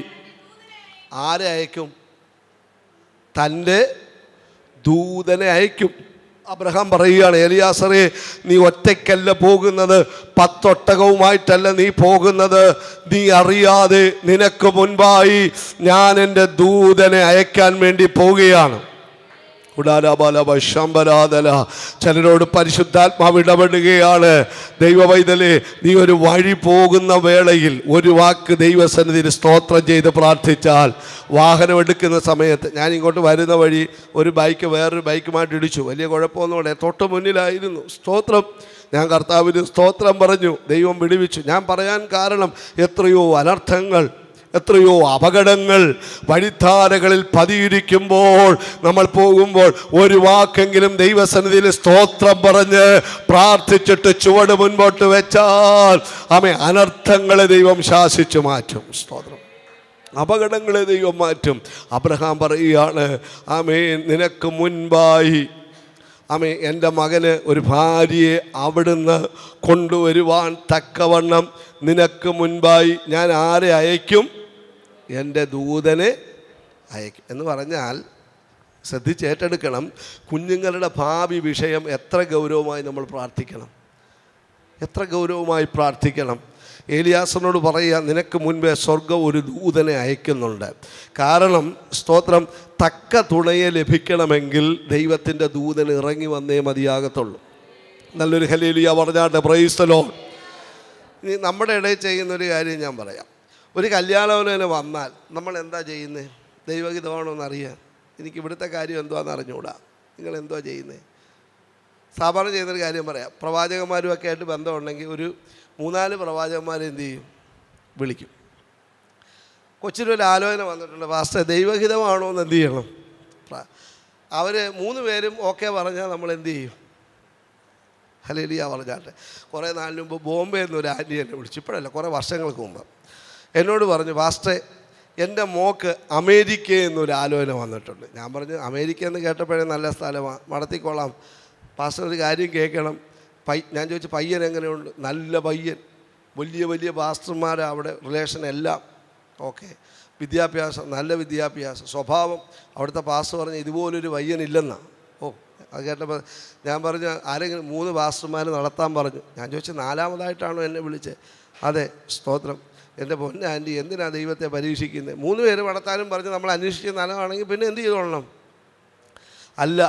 ആരെ അയക്കും? തൻ്റെ ദൂതനെ അയക്കും. അബ്രഹാം പറയുകയാണ്, എലിയാസറേ, നീ ഒറ്റയ്ക്കല്ല പോകുന്നത്, 10 ഒട്ടകവുമായിട്ടല്ല നീ പോകുന്നത്. നീ അറിയാതെ നിനക്ക് മുൻപായി ഞാൻ എൻ്റെ ദൂതനെ അയക്കാൻ വേണ്ടി പോവുകയാണ്. ചിലരോട് പരിശുദ്ധാത്മാവ് ഇടപെടുകയാണ്. ദൈവവൈതലേ, നീ ഒരു വഴി പോകുന്ന വേളയിൽ ഒരു വാക്ക് ദൈവസന്നിധിയിൽ സ്തോത്രം ചെയ്ത് പ്രാർത്ഥിച്ചാൽ, വാഹനം എടുക്കുന്ന സമയത്ത്, ഞാൻ ഇങ്ങോട്ട് വരുന്ന വഴി ഒരു ബൈക്ക് വേറൊരു ബൈക്കുമായിട്ട് ഇടിച്ചു. വലിയ കുഴപ്പമൊന്നുമില്ല, തൊട്ട് മുന്നിലായിരുന്നു. സ്തോത്രം. ഞാൻ കർത്താവിന് സ്തോത്രം പറഞ്ഞു, ദൈവം വിടുവിച്ചു. ഞാൻ പറയാൻ കാരണം, എത്രയോ അനർത്ഥങ്ങൾ, എത്രയോ അപകടങ്ങൾ വഴിത്താരകളിൽ പതിയിരിക്കുമ്പോൾ, നമ്മൾ പോകുമ്പോൾ ഒരു വാക്കെങ്കിലും ദൈവസന്നിധിയിൽ സ്തോത്രം പറഞ്ഞ് പ്രാർത്ഥിച്ചിട്ട് ചുവട് മുൻപോട്ട് വെച്ചാൽ അനർത്ഥങ്ങളെ ദൈവം ശാസിച്ചു മാറ്റും. സ്തോത്രം. അപകടങ്ങളെ ദൈവം മാറ്റും. അബ്രഹാം പറയുകയാണ്, നിനക്ക് മുൻപായി എൻ്റെ മകന് ഒരു ഭാര്യയെ അവിടുന്ന് കൊണ്ടുവരുവാൻ തക്കവണ്ണം നിനക്ക് മുൻപായി ഞാൻ ആരെ അയക്കും? എൻ്റെ ദൂതനെ അയക്കും എന്ന് പറഞ്ഞാൽ ശ്രദ്ധിച്ചേറ്റെടുക്കണം. കുഞ്ഞുങ്ങളുടെ ഭാവി വിഷയം എത്ര ഗൗരവമായി നമ്മൾ പ്രാർത്ഥിക്കണം, എത്ര ഗൗരവമായി പ്രാർത്ഥിക്കണം. ഏലിയാസിനോട് പറയുക, നിനക്ക് മുൻപേ സ്വർഗം ഒരു ദൂതനെ അയക്കുന്നുണ്ട്. കാരണം സ്തോത്രം, തക്ക തുണയെ ലഭിക്കണമെങ്കിൽ ദൈവത്തിൻ്റെ ദൂതൻ ഇറങ്ങി വന്നേ മതിയാകത്തുള്ളൂ. നല്ലൊരു ഹല്ലേലൂയ പറഞ്ഞാട്ടെ, പ്രൈസ് ദി ലോർഡ്. ഇനി നമ്മുടെ ഇടയിൽ ചെയ്യുന്നൊരു കാര്യം ഞാൻ പറയാം. ഒരു കല്യാണത്തിന് വന്നാൽ നമ്മൾ എന്താ ചെയ്യുന്നത്? ദൈവഹിതമാണോ എന്നറിയാൻ എനിക്ക് ഇവിടുത്തെ കാര്യം എന്തുവാന്ന് അറിഞ്ഞുകൂടാ. നിങ്ങൾ എന്തുവാ ചെയ്യുന്നത്? സാധാരണ ചെയ്യുന്നൊരു കാര്യം പറയാം. പ്രവാചകന്മാരുമൊക്കെ ആയിട്ട് ബന്ധമുണ്ടെങ്കിൽ ഒരു 3-4 പ്രവാചകന്മാരെ എന്ത് ചെയ്യും? വിളിക്കും. കൊച്ചിനൊരു ആലോചന വന്നിട്ടുണ്ട്, പാസ്റ്റർ ദൈവഹിതമാണോ എന്ന് എന്ത് ചെയ്യണം? അവർ 3 പേരും ഓക്കെ പറഞ്ഞാൽ നമ്മൾ എന്ത് ചെയ്യും? ഹല്ലേലൂയ പറഞ്ഞാട്ടെ. കുറേ നാളിന് മുമ്പ് ബോംബെ എന്നൊരു ആൻറ്റി എന്നെ വിളിച്ചു, ഇപ്പോഴല്ല, കുറേ വർഷങ്ങൾക്ക് മുമ്പ് എന്നോട് പറഞ്ഞു, പാസ്റ്റർ എൻ്റെ മോക്ക് അമേരിക്ക എന്നൊരു ആലോചന വന്നിട്ടുണ്ട്. ഞാൻ പറഞ്ഞു, അമേരിക്ക എന്ന് കേട്ടപ്പോഴേ നല്ല സ്ഥലമാണ്, നടത്തിക്കോളാം. പാസ്റ്റർ ഒരു കാര്യം കേൾക്കണം. ഞാൻ ചോദിച്ചു, പയ്യൻ എങ്ങനെയുണ്ട്? നല്ല പയ്യൻ, വലിയ വലിയ പാസ്റ്റർമാരാണ് അവിടെ, റിലേഷൻ എല്ലാം ഓക്കെ, വിദ്യാഭ്യാസം നല്ല വിദ്യാഭ്യാസം, സ്വഭാവം. അവിടുത്തെ പാസ്റ്റർ പറഞ്ഞ് ഇതുപോലൊരു പയ്യനില്ലെന്നാണ്. ഓ, അത് കേട്ടപ്പോൾ ഞാൻ പറഞ്ഞു, ആരെങ്കിലും 3 പാസ്റ്റർമാർ നടത്താൻ പറഞ്ഞു. ഞാൻ ചോദിച്ചു, 4ാമതായിട്ടാണോ എന്നെ വിളിച്ചത്? അതെ. സ്തോത്രം. എൻ്റെ പൊന്ന ആൻറ്റി, എന്തിനാണ് ദൈവത്തെ പരീക്ഷിക്കുന്നത്? 3 പേര് നടത്താനും പറഞ്ഞ് നമ്മൾ അന്വേഷിച്ച് നല്ലതാണെങ്കിൽ പിന്നെ എന്ത് ചെയ്തോളണം? അല്ല,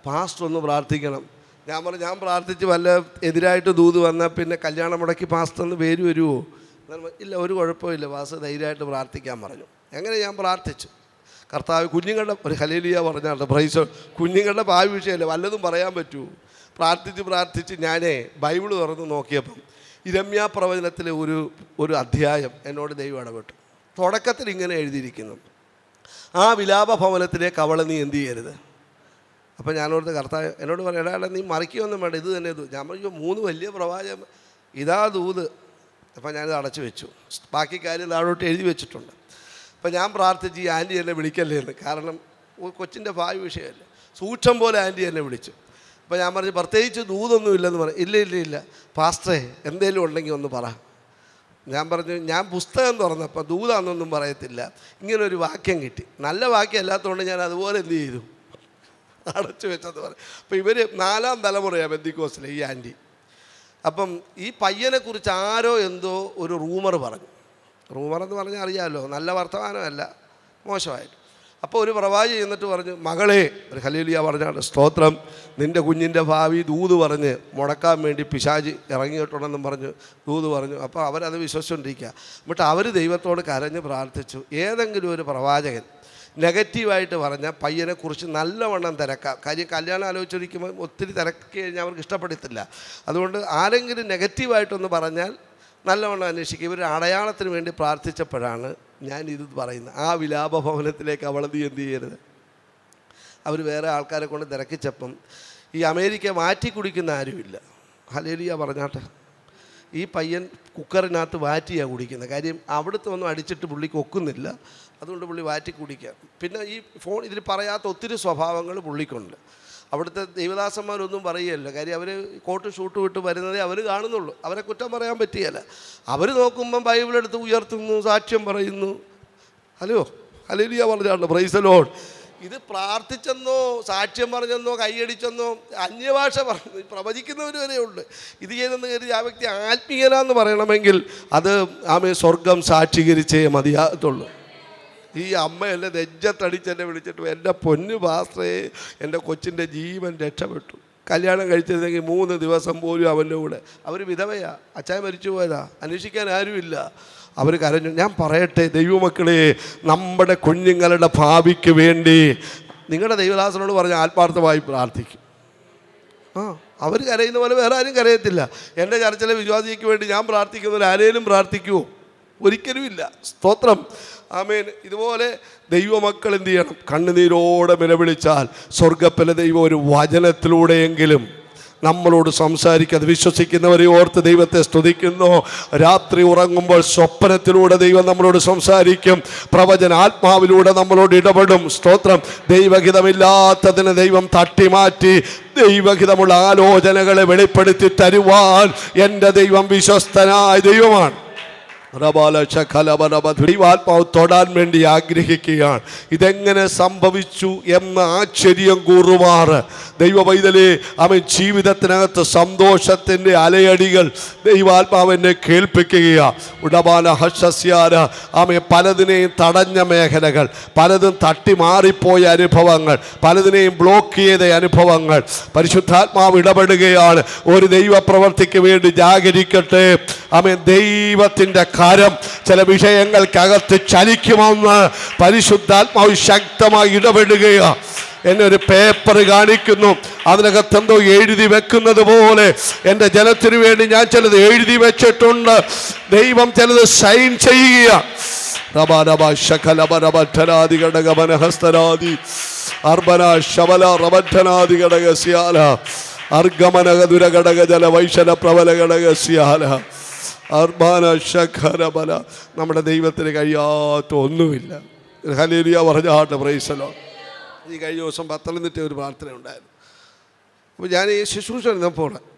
പാസ്റ്റർ ഒന്ന് പ്രാർത്ഥിക്കണം. ഞാൻ പറഞ്ഞു, ഞാൻ പ്രാർത്ഥിച്ച് വല്ല എതിരായിട്ട് ദൂത് വന്നാൽ പിന്നെ കല്യാണം മുടക്കി പാസ്റ്റർ എന്ന് പേര് വരുമോ? ഇല്ല, ഒരു കുഴപ്പമില്ല, പാസ്റ്റർ ധൈര്യമായിട്ട് പ്രാർത്ഥിക്കാൻ പറഞ്ഞു. അങ്ങനെ ഞാൻ പ്രാർത്ഥിച്ചു. കർത്താവ് കുഞ്ഞുങ്ങളുടെ ഒരു ഹല്ലേലൂയ പറഞ്ഞാൽ പ്രൈസ്, കുഞ്ഞുങ്ങളുടെ ഭാവി വിഷയമല്ല, വല്ലതും പറയാൻ പറ്റുമോ? പ്രാർത്ഥിച്ച് ഞാനേ ബൈബിൾ തുറന്ന് നോക്കിയപ്പം ഇരമ്യാ പ്രവചനത്തിലെ ഒരു അധ്യായം എന്നോട് ദൈവം ഇടപെട്ടു. തുടക്കത്തിൽ ഇങ്ങനെ എഴുതിയിരിക്കുന്നു, ആ വിലാപ ഭവനത്തിലേക്ക് അവളെ നീ എന്ത് ചെയ്യരുത്. അപ്പം ഞാനോടത്ത് കർത്താവ് എന്നോട് പറയാം, എടാ നീ മറിക്കൊന്നും വേണ്ട, ഇത് തന്നെ ഞാൻ പറഞ്ഞു, 3 വലിയ പ്രവാചകൻ, ഇതാ ദൂത്. അപ്പം ഞാനിത് അടച്ചു വെച്ചു. ബാക്കി കാര്യം താഴോട്ട് എഴുതി വെച്ചിട്ടുണ്ട്. അപ്പം ഞാൻ പ്രാർത്ഥിച്ച്, ഈ ആൻറ്റി എന്നെ വിളിക്കല്ലേ എന്ന്. കാരണം കൊച്ചിൻ്റെ ഭാവി വിഷയമല്ലേ, സൂക്ഷം പോലെ ആൻറ്റി എന്നെ വിളിച്ചു. അപ്പോൾ ഞാൻ പറഞ്ഞു, പ്രത്യേകിച്ച് ദൂതൊന്നും ഇല്ലെന്ന് പറഞ്ഞു. ഇല്ല പാസ്റ്ററേ എന്തേലും ഉണ്ടെങ്കിൽ ഒന്ന് പറ. ഞാൻ പറഞ്ഞു, ഞാൻ പുസ്തകം തുറന്നപ്പോൾ ദൂതാന്നൊന്നും പറയത്തില്ല, ഇങ്ങനൊരു വാക്യം കിട്ടി. നല്ല വാക്യം അല്ലാത്തതുകൊണ്ട് ഞാൻ അതുപോലെ എന്ത് ചെയ്തു? അടച്ചു വെച്ചെന്ന് പറയും. അപ്പോൾ ഇവർ 4ാം തലമുറയാണ് പെന്തിക്കോസിലെ ഈ ആൻറ്റി. അപ്പം ഈ പയ്യനെക്കുറിച്ച് ആരോ എന്തോ ഒരു റൂമർ പറഞ്ഞു. റൂമറെന്ന് പറഞ്ഞാൽ അറിയാമല്ലോ, നല്ല വർത്തമാനമല്ല, മോശമായിട്ട്. അപ്പോൾ ഒരു പ്രവാചി എന്നിട്ട് പറഞ്ഞു, മകളെ, ഒരു ഹല്ലേലൂയ പറഞ്ഞാണ്, സ്തോത്രം, നിൻ്റെ കുഞ്ഞിൻ്റെ ഭാവി ദൂത് പറഞ്ഞ് മുടക്കാൻ വേണ്ടി പിശാച് ഇറങ്ങിയിട്ടുണ്ടെന്നും പറഞ്ഞ് ദൂത് പറഞ്ഞു. അപ്പോൾ അവരത് വിശ്വസിച്ചുകൊണ്ടിരിക്കുക. എന്നിട്ട് അവർ ദൈവത്തോട് കരഞ്ഞ് പ്രാർത്ഥിച്ചു, ഏതെങ്കിലും ഒരു പ്രവാചകൻ നെഗറ്റീവായിട്ട് പറഞ്ഞാൽ പയ്യനെക്കുറിച്ച് നല്ലവണ്ണം തിരക്കാം. കാര്യം കല്യാണം ആലോചിച്ചിരിക്കുമ്പോൾ ഒത്തിരി തിരക്കി കഴിഞ്ഞാൽ അവർക്ക് ഇഷ്ടപ്പെടത്തില്ല. അതുകൊണ്ട് ആരെങ്കിലും നെഗറ്റീവായിട്ടൊന്ന് പറഞ്ഞാൽ നല്ലവണ്ണം അന്വേഷിക്കുക. ഇവർ അടയാളത്തിന് വേണ്ടി പ്രാർത്ഥിച്ചപ്പോഴാണ് ഞാനിത് പറയുന്നത്. ആ വിലാപ ഭവനത്തിലേക്ക് അവളെ നീ എന്ത് ചെയ്യരുത്. അവർ വേറെ ആൾക്കാരെ കൊണ്ട് തിരക്കിച്ചപ്പം ഈ അമേരിക്ക മാറ്റി കുടിക്കുന്ന ആരുമില്ല. ഹല്ലേലൂയ പറഞ്ഞാട്ടെ. ഈ പയ്യൻ കുക്കറിനകത്ത് വാറ്റിയാണ് കുടിക്കുന്നത്. കാര്യം അവിടുത്തെ ഒന്നും അടിച്ചിട്ട് പുള്ളിക്ക് ഒക്കുന്നില്ല, അതുകൊണ്ട് പുള്ളി വാറ്റി കുടിക്കുക. പിന്നെ ഈ ഇതിൽ പറയാത്ത ഒത്തിരി സ്വഭാവങ്ങൾ പുള്ളിക്കുണ്ട്. അവിടുത്തെ ദൈവദാസന്മാരൊന്നും പറയുകയല്ല. കാര്യം അവർ കോട്ട് ഷൂട്ട് വിട്ട് വരുന്നതേ അവർ കാണുന്നുള്ളൂ. അവരെ കുറ്റം പറയാൻ പറ്റിയല്ല. അവർ നോക്കുമ്പം ബൈബിളെടുത്ത് ഉയർത്തുന്നു, സാക്ഷ്യം പറയുന്നു. ഹല്ലേലൂയ പറഞ്ഞാണ്, പ്രൈസ് ദി ലോർഡ്. ഇത് പ്രാർത്ഥിച്ചെന്നോ സാക്ഷ്യം പറഞ്ഞെന്നോ കൈയടിച്ചെന്നോ അന്യഭാഷ പറഞ്ഞു പ്രവചിക്കുന്നവർ വരെയുണ്ട്. ഇത് ചെയ്തെന്ന് കരുതി ആ വ്യക്തി ആത്മീയനാന്ന് പറയണമെങ്കിൽ അത് സ്വർഗം സാക്ഷീകരിച്ചേ മതിയാകത്തുള്ളൂ. ഈ അമ്മയല്ലേ നെഞ്ചത്തടിച്ചെന്നെ വിളിച്ചിട്ട്, എൻ്റെ പൊന്നു പാസ്റ്ററേ, എൻ്റെ കൊച്ചിൻ്റെ ജീവൻ രക്ഷപ്പെട്ടു. കല്യാണം കഴിച്ചിരുന്നെങ്കിൽ 3 ദിവസം പോലും അവൻ്റെ കൂടെ. അവർ വിധവയാ, അച്ചായ മരിച്ചു പോയതാ, അന്വേഷിക്കാൻ ആരുമില്ല. അവർ കരഞ്ഞു. ഞാൻ പറയട്ടെ ദൈവമക്കളെ, നമ്മുടെ കുഞ്ഞുങ്ങളുടെ ഭാവിക്ക് വേണ്ടി നിങ്ങളുടെ ദൈവദാസനോട് പറഞ്ഞ ആത്മാർത്ഥമായി പ്രാർത്ഥിക്കും. അവർ കരയുന്ന പോലെ വേറെ ആരും കരയത്തില്ല. എൻ്റെ ചർച്ചിലെ വിശ്വാസിക്ക് വേണ്ടി ഞാൻ പ്രാർത്ഥിക്കുന്നവർ ആരെങ്കിലും പ്രാർത്ഥിക്കുമോ? ഒരിക്കലുമില്ല. സ്തോത്രം, ആമേൻ. ഇതുപോലെ ദൈവമക്കൾ എന്ത് ചെയ്യണം? കണ്ണുനീരോടെ നിലവിളിച്ചാൽ സ്വർഗ്ഗത്തിലെ ദൈവം ഒരു വചനത്തിലൂടെയെങ്കിലും നമ്മളോട് സംസാരിക്കും. അത് വിശ്വസിക്കുന്നവരെ ഓർത്ത് ദൈവത്തെ സ്തുതിക്കുന്നു. രാത്രി ഉറങ്ങുമ്പോൾ സ്വപ്നത്തിലൂടെ ദൈവം നമ്മളോട് സംസാരിക്കും. പ്രവചന ആത്മാവിലൂടെ നമ്മളോട് ഇടപെടും. സ്തോത്രം. ദൈവഹിതമില്ലാത്തതിന് ദൈവം തട്ടിമാറ്റി ദൈവഹിതമുള്ള ആലോചനകളെ വെളിപ്പെടുത്തി തരുവാൻ എൻ്റെ ദൈവം വിശ്വസ്തനായ ദൈവമാണ്. ദൈവാത്മാവ് തൊടാൻ വേണ്ടി ആഗ്രഹിക്കുകയാണ്. ഇതെങ്ങനെ സംഭവിച്ചു എന്ന് ആശ്ചര്യം കൂറുമാറ് ദൈവപൈതലേ, അവൻ ജീവിതത്തിനകത്ത് സന്തോഷത്തിൻ്റെ അലയടികൾ ദൈവാത്മാവിനെ കേൾപ്പിക്കുകയാണ്. ഉടമാന ഹർഷസ്യാര അവൻ പലതിനെയും തടഞ്ഞ മേഖലകൾ, പലതും തട്ടി മാറിപ്പോയ അനുഭവങ്ങൾ, പലതിനെയും ബ്ലോക്ക് ചെയ്ത അനുഭവങ്ങൾ പരിശുദ്ധാത്മാവ് ഇടപെടുകയാണ്. ഒരു ദൈവപ്രവർത്തിക്ക് വേണ്ടി ജാഗരിക്കട്ടെ. അവൻ ദൈവത്തിൻ്റെ കരം ചില വിഷയങ്ങൾക്കകത്ത് ചലിക്കുമെന്ന് പരിശുദ്ധാത്മാവ് ശക്തമായി ഇടപെടുകയാണ്. എന്നെ ഒരു പേപ്പർ കാണിക്കുന്നു, അതിനകത്ത് എന്തോ എഴുതി വെക്കുന്നത് പോലെ എൻ്റെ ജനത്തിനു വേണ്ടി ഞാൻ ചിലത് എഴുതി വെച്ചിട്ടുണ്ട്. ദൈവം ചിലത് സൈൻ ചെയ്യുക. നമ്മുടെ ദൈവത്തിന് കഴിയാത്ത ഒന്നുമില്ല. ഹല്ലേലൂയ പറഞ്ഞാട്ടെ, പ്രൈസ് ദി ലോർഡ്. ഈ കഴിഞ്ഞ ദിവസം പത്തനംതിട്ട ഒരു പ്രാർത്ഥന ഉണ്ടായിരുന്നു. അപ്പോൾ ഞാൻ ഈ ശുശ്രൂഷ ഇരുന്നപ്പോൾ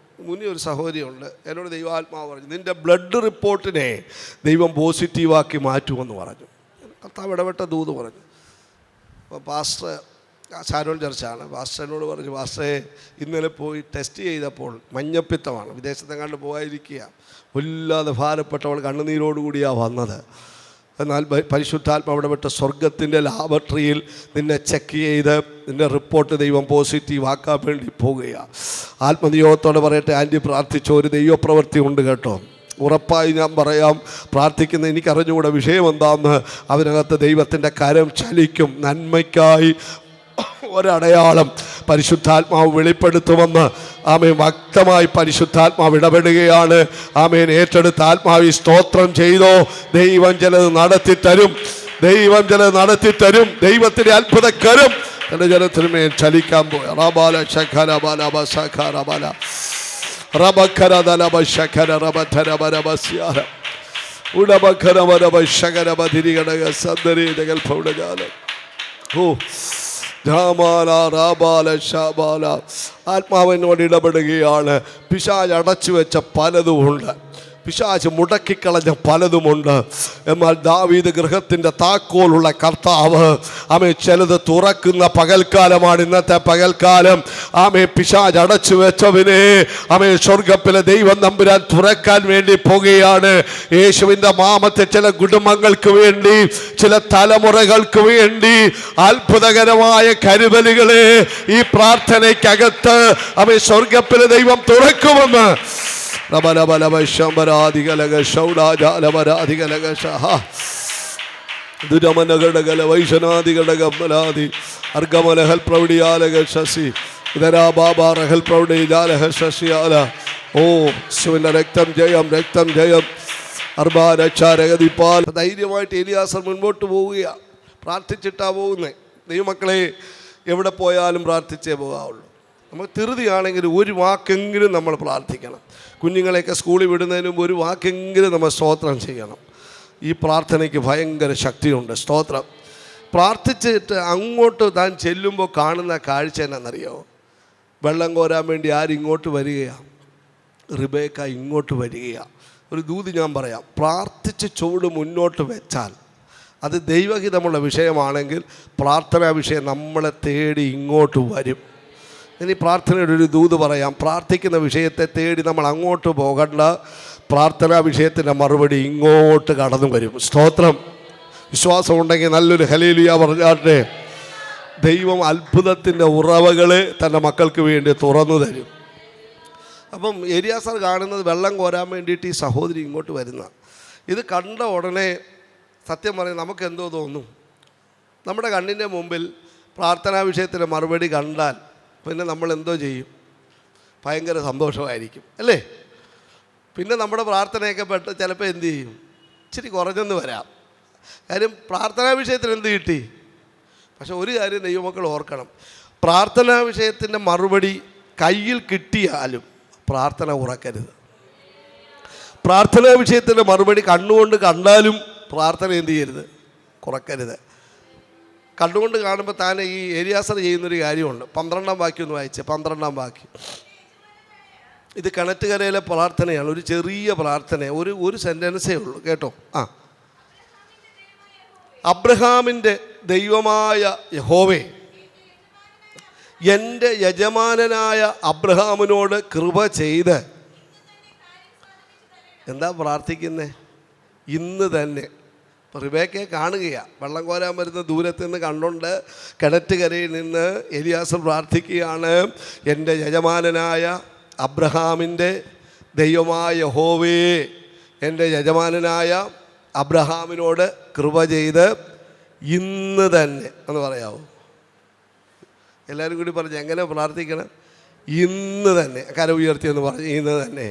മുന്നേ ഒരു സഹോദരിയുണ്ട്. എന്നോട് ദൈവാത്മാവ് പറഞ്ഞു, നിൻ്റെ ബ്ലഡ് റിപ്പോർട്ടിനെ ദൈവം പോസിറ്റീവാക്കി മാറ്റുമെന്ന് പറഞ്ഞു. കർത്താവ് ഇടപെട്ട ദൂത് പറഞ്ഞു. അപ്പോൾ പാസ്റ്റർ ഷാരോൺ ചർച്ചാണ്. പാസ്റ്റർ എന്നോട് പറഞ്ഞു, പാസ്റ്ററെ ഇന്നലെ പോയി ടെസ്റ്റ് ചെയ്തപ്പോൾ മഞ്ഞപ്പിത്തമാണ്, വിദേശത്തെങ്ങാണ്ട് പോകാതിരിക്കുക, വല്ലാതെ ഭാരപ്പെട്ടവൾ കണ്ണുനീരോടുകൂടിയാണ് വന്നത്. എന്നാൽ പരിശുദ്ധാത്മാവ് ഇടപെട്ട സ്വർഗത്തിൻ്റെ ലാബറട്ടറിയിൽ നിന്നെ ചെക്ക് ചെയ്ത് നിൻ്റെ റിപ്പോർട്ട് ദൈവം പോസിറ്റീവ് ആക്കാൻ വേണ്ടി പോകുകയാണ്. ആത്മനിയോഗത്തോടെ പറയട്ടെ, ആൻറ്റി പ്രാർത്ഥിച്ച ഒരു ദൈവപ്രവൃത്തി ഉണ്ട് കേട്ടോ. ഉറപ്പായി ഞാൻ പറയാം, പ്രാർത്ഥിക്കുന്ന എനിക്കറിഞ്ഞുകൂടെ വിഷയം എന്താണെന്ന്. അതിനകത്ത് ദൈവത്തിൻ്റെ കരം ചലിക്കും. നന്മയ്ക്കായി ഒരടയാളം പരിശുദ്ധാത്മാവ് വെളിപ്പെടുത്തുമെന്ന് ആമേൻ വ്യക്തമായി പരിശുദ്ധാത്മാവ് ഇടപെടുകയാണ്. ആമേൻ ഏറ്റെടുത്ത ആത്മാവി സ്തോത്രം ചെയ്തോ. ദൈവം ചിലത് നടത്തിത്തരും, ദൈവം ചിലത് നടത്തിത്തരും. ദൈവത്തിൻ്റെ അത്ഭുതക്കരം എൻ്റെ ജനത്തിനുമേൽ ചലിക്കാൻ പോയ റബാല ശഖര ബാല ബസഖര ബാല റബഖര ദലബ ശഖര റബധര ബരബസ്യാര ഉടബഖര വരബ ശഖര ബധിരിഗണക സന്ദരി ജഗൽ ഫൗഡജാല ഓ ആത്മാവിനോട് ഇടപെടുകയാണ്. പിശാച് അടച്ചു വെച്ച പലതുമുണ്ട്, പിശാച് മുടക്കിക്കളഞ്ഞ പലതുമുണ്ട്. എന്നാൽ ദാവീദ് ഗൃഹത്തിൻ്റെ താക്കോലുള്ള കർത്താവ് ആമേ ചിലത് തുറക്കുന്ന പകൽക്കാലമാണ് ഇന്നത്തെ പകൽക്കാലം. ആമേ പിശാച് അടച്ചു വെച്ചവനെ ആമേ സ്വർഗ്ഗത്തിലെ ദൈവം തമ്പുരാൻ തുറക്കാൻ വേണ്ടി പോകുകയാണ്. യേശുവിൻ്റെ നാമത്തെ ചില കുടുംബങ്ങൾക്ക് വേണ്ടി, ചില തലമുറകൾക്ക് വേണ്ടി അത്ഭുതകരമായ കരുതലുകളെ ഈ പ്രാർത്ഥനയ്ക്കകത്ത് ആമേ സ്വർഗ്ഗത്തിലെ ദൈവം തുറക്കുമെന്ന് രക്തം ജയം, രക്തം ജയം. ധൈര്യമായിട്ട് എലിയാസർ മുൻപോട്ട് പോവുകയാണ്. പ്രാർത്ഥിച്ചിട്ടാ പോകുന്നത്. ദൈവമക്കളെ, എവിടെ പോയാലും പ്രാർത്ഥിച്ചേ പോകാവുള്ളൂ. നമുക്ക് ധൃതിയാണെങ്കിൽ ഒരു വാക്കെങ്കിലും നമ്മൾ പ്രാർത്ഥിക്കണം. കുഞ്ഞുങ്ങളെയൊക്കെ സ്കൂളിൽ വിടുന്നതിന് മുമ്പ് ഒരു വാക്കെങ്കിലും നമ്മൾ സ്തോത്രം ചെയ്യണം. ഈ പ്രാർത്ഥനയ്ക്ക് ഭയങ്കര ശക്തിയുണ്ട്. സ്തോത്രം പ്രാർത്ഥിച്ചിട്ട് അങ്ങോട്ട് താൻ ചെല്ലുമ്പോൾ കാണുന്ന കാഴ്ച എന്നാണെന്നറിയോ? വെള്ളം കോരാൻ വേണ്ടി ആരിങ്ങോട്ട് വരികയാണ്? റിബേക്ക ഇങ്ങോട്ട് വരികയാണ്. ഒരു ദൂത് ഞാൻ പറയാം. പ്രാർത്ഥിച്ച് ചുവട് മുന്നോട്ട് വെച്ചാൽ അത് ദൈവഹിതമുള്ള വിഷയമാണെങ്കിൽ പ്രാർത്ഥനാ വിഷയം നമ്മളെ തേടി ഇങ്ങോട്ട് വരും. ഇനി പ്രാർത്ഥനയുടെ ഒരു ദൂത് പറയാം. പ്രാർത്ഥിക്കുന്ന വിഷയത്തെ തേടി നമ്മൾ അങ്ങോട്ട് പോകണ്ട. പ്രാർത്ഥനാ വിഷയത്തിൻ്റെ മറുപടി ഇങ്ങോട്ട് കടന്നു വരും. സ്തോത്രം. വിശ്വാസം ഉണ്ടെങ്കിൽ നല്ലൊരു ഹല്ലേലൂയ പറഞ്ഞാട്ടെ. ദൈവം അത്ഭുതത്തിൻ്റെ ഉറവകളെ തൻ്റെ മക്കൾക്ക് വേണ്ടി തുറന്നു തരും. അപ്പം എലിയാസർ കാണുന്നത് വെള്ളം കോരാൻ വേണ്ടിയിട്ട് ഈ സഹോദരി ഇങ്ങോട്ട് വരുന്ന ഇത് കണ്ട ഉടനെ സത്യം പറയും നമുക്കെന്തോ തോന്നും. നമ്മുടെ കണ്ണിൻ്റെ മുമ്പിൽ പ്രാർത്ഥനാ വിഷയത്തിൻ്റെ മറുപടി കണ്ടാൽ പിന്നെ നമ്മൾ എന്തോ ചെയ്യും? ഭയങ്കര സന്തോഷമായിരിക്കും അല്ലേ? പിന്നെ നമ്മുടെ പ്രാർത്ഥനയൊക്കെ പെട്ട് ചിലപ്പോൾ എന്തു ചെയ്യും? ഇച്ചിരി കുറഞ്ഞെന്ന് വരാം. കാര്യം പ്രാർത്ഥനാ വിഷയത്തിന് എന്ത് കിട്ടി? പക്ഷെ ഒരു കാര്യം ദൈവമക്കൾ ഓർക്കണം, പ്രാർത്ഥനാ വിഷയത്തിൻ്റെ മറുപടി കയ്യിൽ കിട്ടിയാലും പ്രാർത്ഥന ഉറക്കരുത്. പ്രാർത്ഥനാ വിഷയത്തിൻ്റെ മറുപടി കണ്ണുകൊണ്ട് കണ്ടാലും പ്രാർത്ഥന എന്ത് ചെയ്യരുത്? കുറക്കരുത്. കണ്ടുകൊണ്ട് കാണുമ്പോൾ താൻ ഈ എലിയാസർ ചെയ്യുന്നൊരു കാര്യമുണ്ട്. 12-ാം വാക്യം ഒന്ന് വായിച്ചേ. 12-ാം വാക്യം. ഇത് കിണറ്റുകരയിലെ പ്രാർത്ഥനയാണ്. ഒരു ചെറിയ പ്രാർത്ഥന, ഒരു സെൻറ്റൻസേ ഉള്ളൂ കേട്ടോ. അബ്രഹാമിൻ്റെ ദൈവമായ യഹോവേ, എൻ്റെ യജമാനനായ അബ്രഹാമിനോട് കൃപ ചെയ്ത്. എന്താ പ്രാർത്ഥിക്കുന്നത്? ഇന്ന് തന്നെ. റിബേക്കയെ കാണുകയാണ്, വെള്ളം കോരാൻ വരുന്ന ദൂരത്ത് നിന്ന് കണ്ടുകൊണ്ട് കിണറ്റുകരയിൽ നിന്ന് എലിയാസർ പ്രാർത്ഥിക്കുകയാണ്, എൻ്റെ യജമാനനായ അബ്രഹാമിൻ്റെ ദൈവമായ യഹോവേ, എൻ്റെ യജമാനനായ അബ്രഹാമിനോട് കൃപ ചെയ്ത് ഇന്ന് തന്നെ എന്ന് പറയാമോ? എല്ലാവരും കൂടി പറഞ്ഞു എങ്ങനെ പ്രാർത്ഥിക്കണം? ഇന്ന് തന്നെ. കരം ഉയർത്തിയെന്ന് പറഞ്ഞു. ഇന്ന് തന്നെ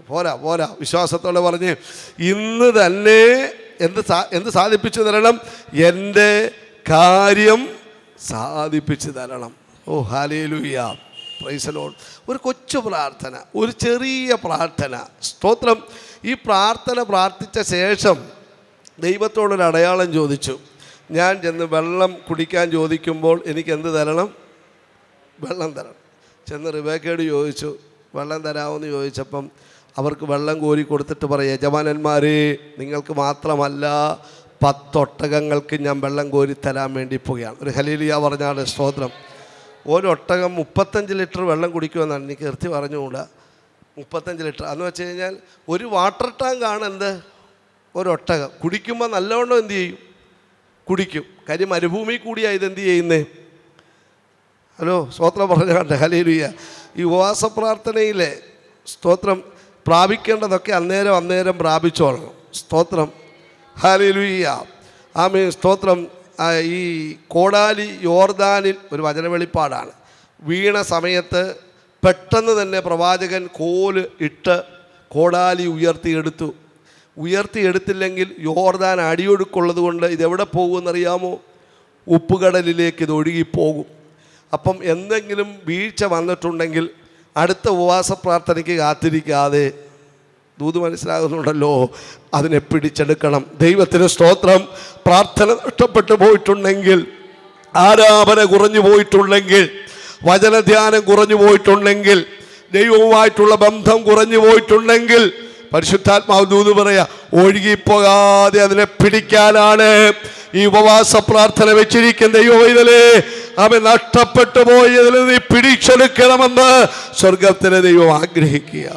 പോരാ, വിശ്വാസത്തോടെ പറഞ്ഞ് ഇന്ന് തന്നെ എന്ത് സാധിപ്പിച്ചു തരണം? എൻ്റെ കാര്യം സാധിപ്പിച്ചു തരണം. ഓ ഹല്ലേലൂയ, പ്രൈസ് ദി ലോർഡ്. ഒരു കൊച്ചു പ്രാർത്ഥന, ഒരു ചെറിയ പ്രാർത്ഥന. സ്തോത്രം. ഈ പ്രാർത്ഥന പ്രാർത്ഥിച്ച ശേഷം ദൈവത്തോടൊരു അടയാളം ചോദിച്ചു. ഞാൻ ചെന്ന് വെള്ളം കുടിക്കാൻ ചോദിക്കുമ്പോൾ എനിക്ക് എന്ത് തരണം? വെള്ളം തരണം. ചെന്ന് റിബേക്കയോട് ചോദിച്ചു, വെള്ളം തരാമെന്ന് ചോദിച്ചപ്പം അവർക്ക് വെള്ളം കോരി കൊടുത്തിട്ട് പറയും, യജമാനന്മാരെ, നിങ്ങൾക്ക് മാത്രമല്ല 10 ഒട്ടകങ്ങൾക്ക് ഞാൻ വെള്ളം കോരി തരാൻ വേണ്ടി പോവുകയാണ്. ഒരു ഹല്ലേലൂയ പറഞ്ഞാണ്. സ്തോത്രം. ഒരു ഒട്ടകം 35 ലിറ്റർ വെള്ളം കുടിക്കുമെന്നാണ് എനിക്ക് കൃത്യം പറഞ്ഞുകൂടാ. 35 ലിറ്റർ എന്ന് വെച്ച് കഴിഞ്ഞാൽ ഒരു വാട്ടർ ടാങ്കാണ് എന്ത്, ഒരു ഒട്ടകം. കുടിക്കുമ്പോൾ നല്ലവണ്ണം എന്ത് ചെയ്യും? കുടിക്കും. കാര്യം മരുഭൂമി കൂടിയാണ് ഇതെന്ത് ചെയ്യുന്നേ. ഹലോ, സ്തോത്രം പറഞ്ഞാണ്ട്. ഹല്ലേലൂയ. ഈ ഉപവാസ പ്രാർത്ഥനയിലെ സ്തോത്രം പ്രാപിക്കേണ്ടതൊക്കെ അന്നേരം പ്രാപിച്ചോളണം. സ്തോത്രം. ഹല്ലേലൂയ. ആമേൻ. സ്തോത്രം. ഈ കോടാലി യോർദാനിൽ ഒരു വചന വെളിപ്പാടാണ്. വീണ സമയത്ത് പെട്ടെന്ന് തന്നെ പ്രവാചകൻ കോല് ഇട്ട് കോടാലി ഉയർത്തിയെടുത്തില്ലെങ്കിൽ യോർദാൻ അടിയൊഴുക്കുള്ളത് കൊണ്ട് ഇതെവിടെ പോകുമെന്നറിയാമോ? ഉപ്പുകടലിലേക്ക് ഇത് ഒഴുകിപ്പോകും. അപ്പം എന്തെങ്കിലും വീഴ്ച വന്നിട്ടുണ്ടെങ്കിൽ അടുത്ത ഉപവാസ പ്രാർത്ഥനയ്ക്ക് കാത്തിരിക്കാതെ, ദൂത് മനസ്സിലാകുന്നുണ്ടല്ലോ, അതിനെ പിടിച്ചെടുക്കണം. ദൈവത്തിന് സ്തോത്രം. പ്രാർത്ഥന നഷ്ടപ്പെട്ടു പോയിട്ടുണ്ടെങ്കിൽ, ആരാധന കുറഞ്ഞു പോയിട്ടുണ്ടെങ്കിൽ, വചനധ്യാനം കുറഞ്ഞു പോയിട്ടുണ്ടെങ്കിൽ, ദൈവവുമായിട്ടുള്ള ബന്ധം കുറഞ്ഞു പോയിട്ടുണ്ടെങ്കിൽ, പരിശുദ്ധാത്മാവ് ദൂത് പറയാ, ഒഴുകിപ്പോകാതെ അതിനെ പിടിക്കാനാണ് ഈ ഉപവാസ പ്രാർത്ഥന വെച്ചിരിക്കുന്ന ദൈവവൈതലേ. അവൻ നഷ്ടപ്പെട്ടു പോയതിൽ നീ പിടിച്ചെടുക്കണമെന്ന് സ്വർഗത്തിലെ ദൈവം ആഗ്രഹിക്കുക.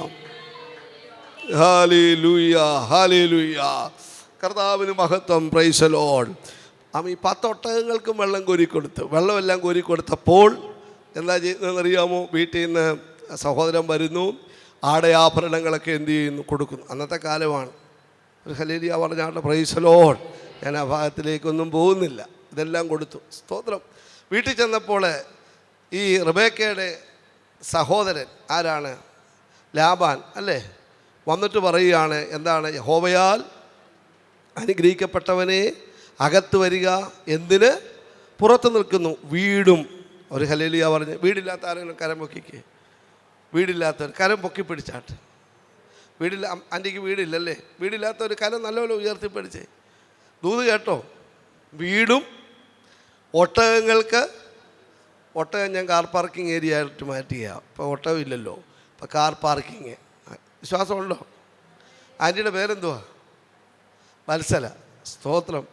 Hallelujah, hallelujah. കർത്താവിന് മഹത്വം. Price the Lord. ഈ 10 ഒട്ടകങ്ങൾക്കും വെള്ളം കോരിക്കൊടുത്തു. വെള്ളമെല്ലാം കോരിക്കൊടുത്തപ്പോൾ എന്താ ചെയ്യുന്നതെന്നറിയാമോ? വീട്ടിൽ നിന്ന് സഹോദരൻ വരുന്നു, ആടയാഭരണങ്ങളൊക്കെ എന്ത് ചെയ്യുന്നു? കൊടുക്കുന്നു. അന്നത്തെ കാലമാണ്. ഒരു ഹല്ലേലൂയ പറഞ്ഞാട്ട്. Praise the Lord. ഞാൻ ആ ഭാഗത്തിലേക്കൊന്നും പോകുന്നില്ല. ഇതെല്ലാം കൊടുത്തു. സ്തോത്രം. വീട്ടിൽ ചെന്നപ്പോൾ ഈ റിബേക്കയുടെ സഹോദരൻ ആരാണ്? ലാബാൻ അല്ലേ? വന്നിട്ട് പറയുകയാണ്, എന്താണ്? യഹോവയാൽ അനുഗ്രഹിക്കപ്പെട്ടവനെ അകത്ത് വരിക, എന്തിന്? പുറത്ത് നിൽക്കുന്നു. വീടും. ഒരു ഹല്ലേലൂയ പറഞ്ഞ്. വീടില്ലാത്ത ആരെങ്കിലും കരം പൊക്കിക്ക്. വീടില്ലാത്തവർ കരം പൊക്കി പിടിച്ചാട്ട്. വീടില്ല. ആൻറ്റിക്ക് വീടില്ലല്ലേ? വീടില്ലാത്തവർ കരം നല്ലപോലെ ഉയർത്തിപ്പിടിച്ചേ. ദൂത് കേട്ടോ. വീടും ഒട്ടകം ഞാൻ കാർ പാർക്കിംഗ് ഏരിയ ആയിട്ട് മാറ്റുക. ഇപ്പോൾ ഒട്ടകം ഇല്ലല്ലോ, ഇപ്പോൾ കാർ പാർക്കിങ്. വിശ്വാസമുണ്ടോ? ആൻറ്റിയുടെ പേരെന്തുവാ? വത്സല. സ്തോത്രം.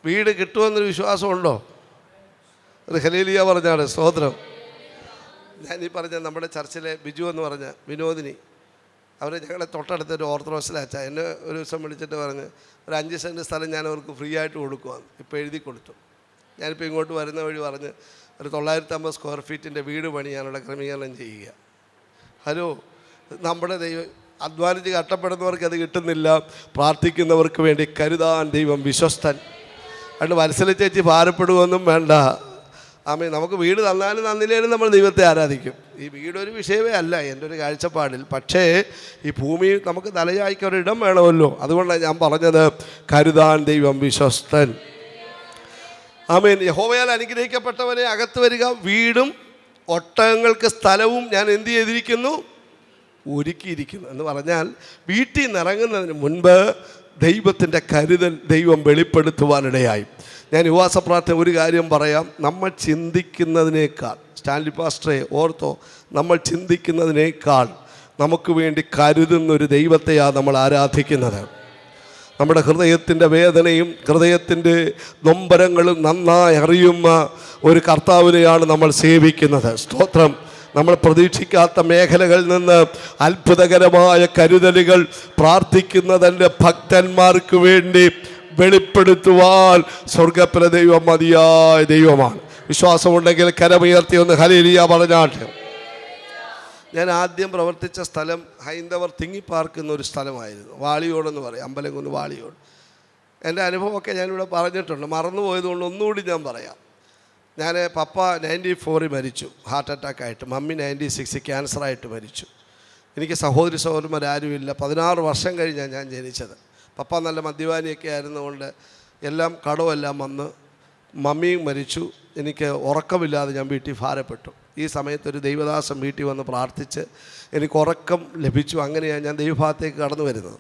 വീട് കിട്ടുമെന്നൊരു വിശ്വാസമുണ്ടോ? ഒരു ഹല്ലേലൂയ പറഞ്ഞാണ്. സ്തോത്രം. ഞാനീ പറഞ്ഞ നമ്മുടെ ചർച്ചിലെ ബിജു എന്ന് പറഞ്ഞ വിനോദിനി, അവർ ഞങ്ങളെ തൊട്ടടുത്തൊരു ഓർത്തഡോക്സിലാച്ച എന്നെ ഒരു ദിവസം വിളിച്ചിട്ട് പറഞ്ഞ് ഒരു 5 സെൻറ്റ് സ്ഥലം ഞാൻ അവർക്ക് ഫ്രീ ആയിട്ട് കൊടുക്കുവാണ്. ഇപ്പോൾ എഴുതി കൊടുത്തു. ഞാനിപ്പോൾ ഇങ്ങോട്ട് വരുന്ന വഴി പറഞ്ഞ് ഒരു 950 സ്ക്വയർ ഫീറ്റിൻ്റെ വീട് പണിയാനുള്ള ക്രമീകരണം ചെയ്യുക. ഹലോ, നമ്മുടെ ദൈവം അധ്വാനിച്ച് കഷ്ടപ്പെടുന്നവർക്ക് അത് കിട്ടുന്നില്ല. പ്രാർത്ഥിക്കുന്നവർക്ക് വേണ്ടി കരുതാൻ ദൈവം വിശ്വസ്തൻ. അതുകൊണ്ട് വത്സല ചേച്ചി ഭാരപ്പെടുകയൊന്നും വേണ്ട. ആമേൻ. നമുക്ക് വീട് തന്നാലും തന്നില്ലേലും നമ്മൾ ദൈവത്തെ ആരാധിക്കും. ഈ വീടൊരു വിഷയമേ അല്ല എൻ്റെ ഒരു കാഴ്ചപ്പാടിൽ. പക്ഷേ ഈ ഭൂമി നമുക്ക് തലയായിക്ക് ഒരിടം വേണമല്ലോ. അതുകൊണ്ടാണ് ഞാൻ പറഞ്ഞത്, കരുതാൻ ദൈവം വിശ്വസ്തൻ. ആമേൻ. യഹോവയാൽ അനുഗ്രഹിക്കപ്പെട്ടവനെ അകത്ത് വരിക, വീടും ഒട്ടകങ്ങൾക്ക് സ്ഥലവും ഞാൻ എന്ത് ചെയ്തിരിക്കുന്നു? ഒരുക്കിയിരിക്കുന്നു. എന്ന് പറഞ്ഞാൽ വീട്ടിൽ നിന്ന് ഇറങ്ങുന്നതിന് മുൻപ് ദൈവത്തിൻ്റെ കരുതൽ ദൈവം വെളിപ്പെടുത്തുവാനിടയായി. ഞാൻ ഉപവാസ പ്രാർത്ഥന ഒരു കാര്യം പറയാം. നമ്മൾ ചിന്തിക്കുന്നതിനേക്കാൾ, സ്റ്റാൻലി പാസ്റ്ററെ ഓർത്തോ, നമ്മൾ ചിന്തിക്കുന്നതിനേക്കാൾ നമുക്ക് വേണ്ടി കരുതുന്നൊരു ദൈവത്തെയാണ് നമ്മൾ ആരാധിക്കുന്നത്. നമ്മുടെ ഹൃദയത്തിൻ്റെ വേദനയും ഹൃദയത്തിൻ്റെ നൊമ്പരങ്ങളും നന്നായി അറിയുന്ന ഒരു കർത്താവിനെയാണ് നമ്മൾ സേവിക്കുന്നത്. സ്തോത്രം. നമ്മൾ പ്രതീക്ഷിക്കാത്ത മേഖലകളിൽ നിന്ന് അത്ഭുതകരമായ കരുതലുകൾ പ്രാർത്ഥിക്കുന്നതിൻ്റെ ഭക്തന്മാർക്ക് വേണ്ടി വെളിപ്പെടുത്തുവാൻ സ്വർഗ്ഗത്തിലെ ദൈവം മതിയായ ദൈവമാണ്. വിശ്വാസമുണ്ടെങ്കിൽ കരമുയർത്തി ഒന്ന് ഹല്ലേലൂയ പറഞ്ഞാട്ടെ. ഞാൻ ആദ്യം പ്രവർത്തിച്ച സ്ഥലം ഹൈന്ദവർ തിങ്ങിപ്പാർക്കുന്ന ഒരു സ്ഥലമായിരുന്നു. വാളിയോടെന്ന് പറയും, അമ്പലംകുന്ന് വാളിയോട്. എൻ്റെ അനുഭവമൊക്കെ ഞാനിവിടെ പറഞ്ഞിട്ടുണ്ട്, മറന്നുപോയതുകൊണ്ട് ഒന്നുകൂടി ഞാൻ പറയാം. ഞാൻ പപ്പ 94 മരിച്ചു ഹാർട്ട് അറ്റാക്കായിട്ട്, മമ്മി 96 ക്യാൻസറായിട്ട് മരിച്ചു. എനിക്ക് സഹോദരി സഹോദരന്മാരാരുമില്ല. 16 വർഷം കഴിഞ്ഞാണ് ഞാൻ ജനിച്ചത്. പപ്പ നല്ല മദ്യപാനിയൊക്കെ ആയിരുന്നുകൊണ്ട് എല്ലാം കടമെല്ലാം വന്ന് മമ്മിയും മരിച്ചു. എനിക്ക് ഉറക്കമില്ലാതെ ഞാൻ വീട്ടിൽ ഭാരപ്പെട്ടു. ഈ സമയത്തൊരു ദൈവദാസൻ വീട്ടിൽ വന്ന് പ്രാർത്ഥിച്ച് എനിക്ക് ഉറക്കം ലഭിച്ചു. അങ്ങനെയാണ് ഞാൻ ദൈവഭാഗത്തേക്ക് കടന്നു വരുന്നത്.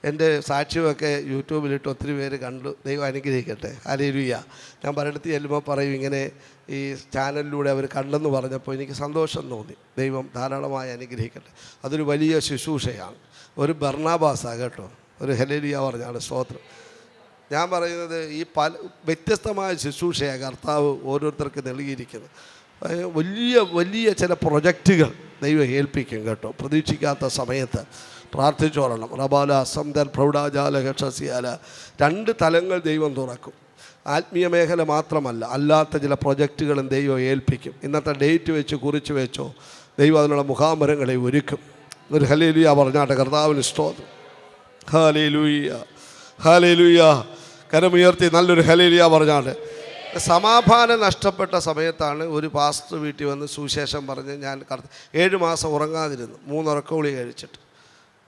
എൻ്റെ സാക്ഷ്യമൊക്കെ യൂട്യൂബിലിട്ട് ഒത്തിരി പേര് കണ്ടു. ദൈവം അനുഗ്രഹിക്കട്ടെ. ഹല്ലേലൂയ. ഞാൻ പലയിടത്ത് ചെല്ലുമ്പോൾ പറയും ഇങ്ങനെ ഈ ചാനലിലൂടെ അവർ കണ്ടെന്ന് പറഞ്ഞപ്പോൾ എനിക്ക് സന്തോഷം തോന്നി. ദൈവം ധാരാളമായി അനുഗ്രഹിക്കട്ടെ. അതൊരു വലിയ ശുശ്രൂഷയാണ്. ഒരു ബർണാബാസാണ് കേട്ടോ. ഒരു ഹല്ലേലൂയ പറഞ്ഞാണ്. സ്തോത്രം. ഞാൻ പറയുന്നത് ഈ വ്യത്യസ്തമായ ശുശ്രൂഷയാണ് കർത്താവ് ഓരോരുത്തർക്ക് നൽകിയിരിക്കുന്നത്. വലിയ വലിയ ചില പ്രൊജക്റ്റുകൾ ദൈവം ഏൽപ്പിക്കും കേട്ടോ. പ്രതീക്ഷിക്കാത്ത സമയത്ത് പ്രാർത്ഥിച്ചോളണം. റബാല സംദർ പ്രൗഢാജാല ഹക്ഷസിയാല 2 തലങ്ങൾ ദൈവം തുറക്കും. ആത്മീയ മേഖല മാത്രമല്ല, അല്ലാത്ത ചില പ്രൊജക്റ്റുകളും ദൈവം ഏൽപ്പിക്കും. ഇന്നത്തെ ഡേറ്റ് വെച്ച് കുറിച്ച് വെച്ചോ ദൈവം അതിനുള്ള മുഖാമരങ്ങളെ ഒരുക്കും. ഒരു ഹല്ലേലൂയ പറഞ്ഞാട്ടെ. കർത്താവിന് സ്തോത്രം. Hallelujah, hallelujah. കരമുയർത്തി നല്ലൊരു ഹല്ലേലൂയ പറഞ്ഞാട്ടെ. സമാധാനം നഷ്ടപ്പെട്ട സമയത്താണ് ഒരു പാസ്റ്റർ വീട്ടിൽ വന്ന് സുവിശേഷം പറഞ്ഞ് ഞാൻ 7 മാസം ഉറങ്ങാതിരുന്നു, 3 ഉറക്കഗുളി കഴിച്ചിട്ട്.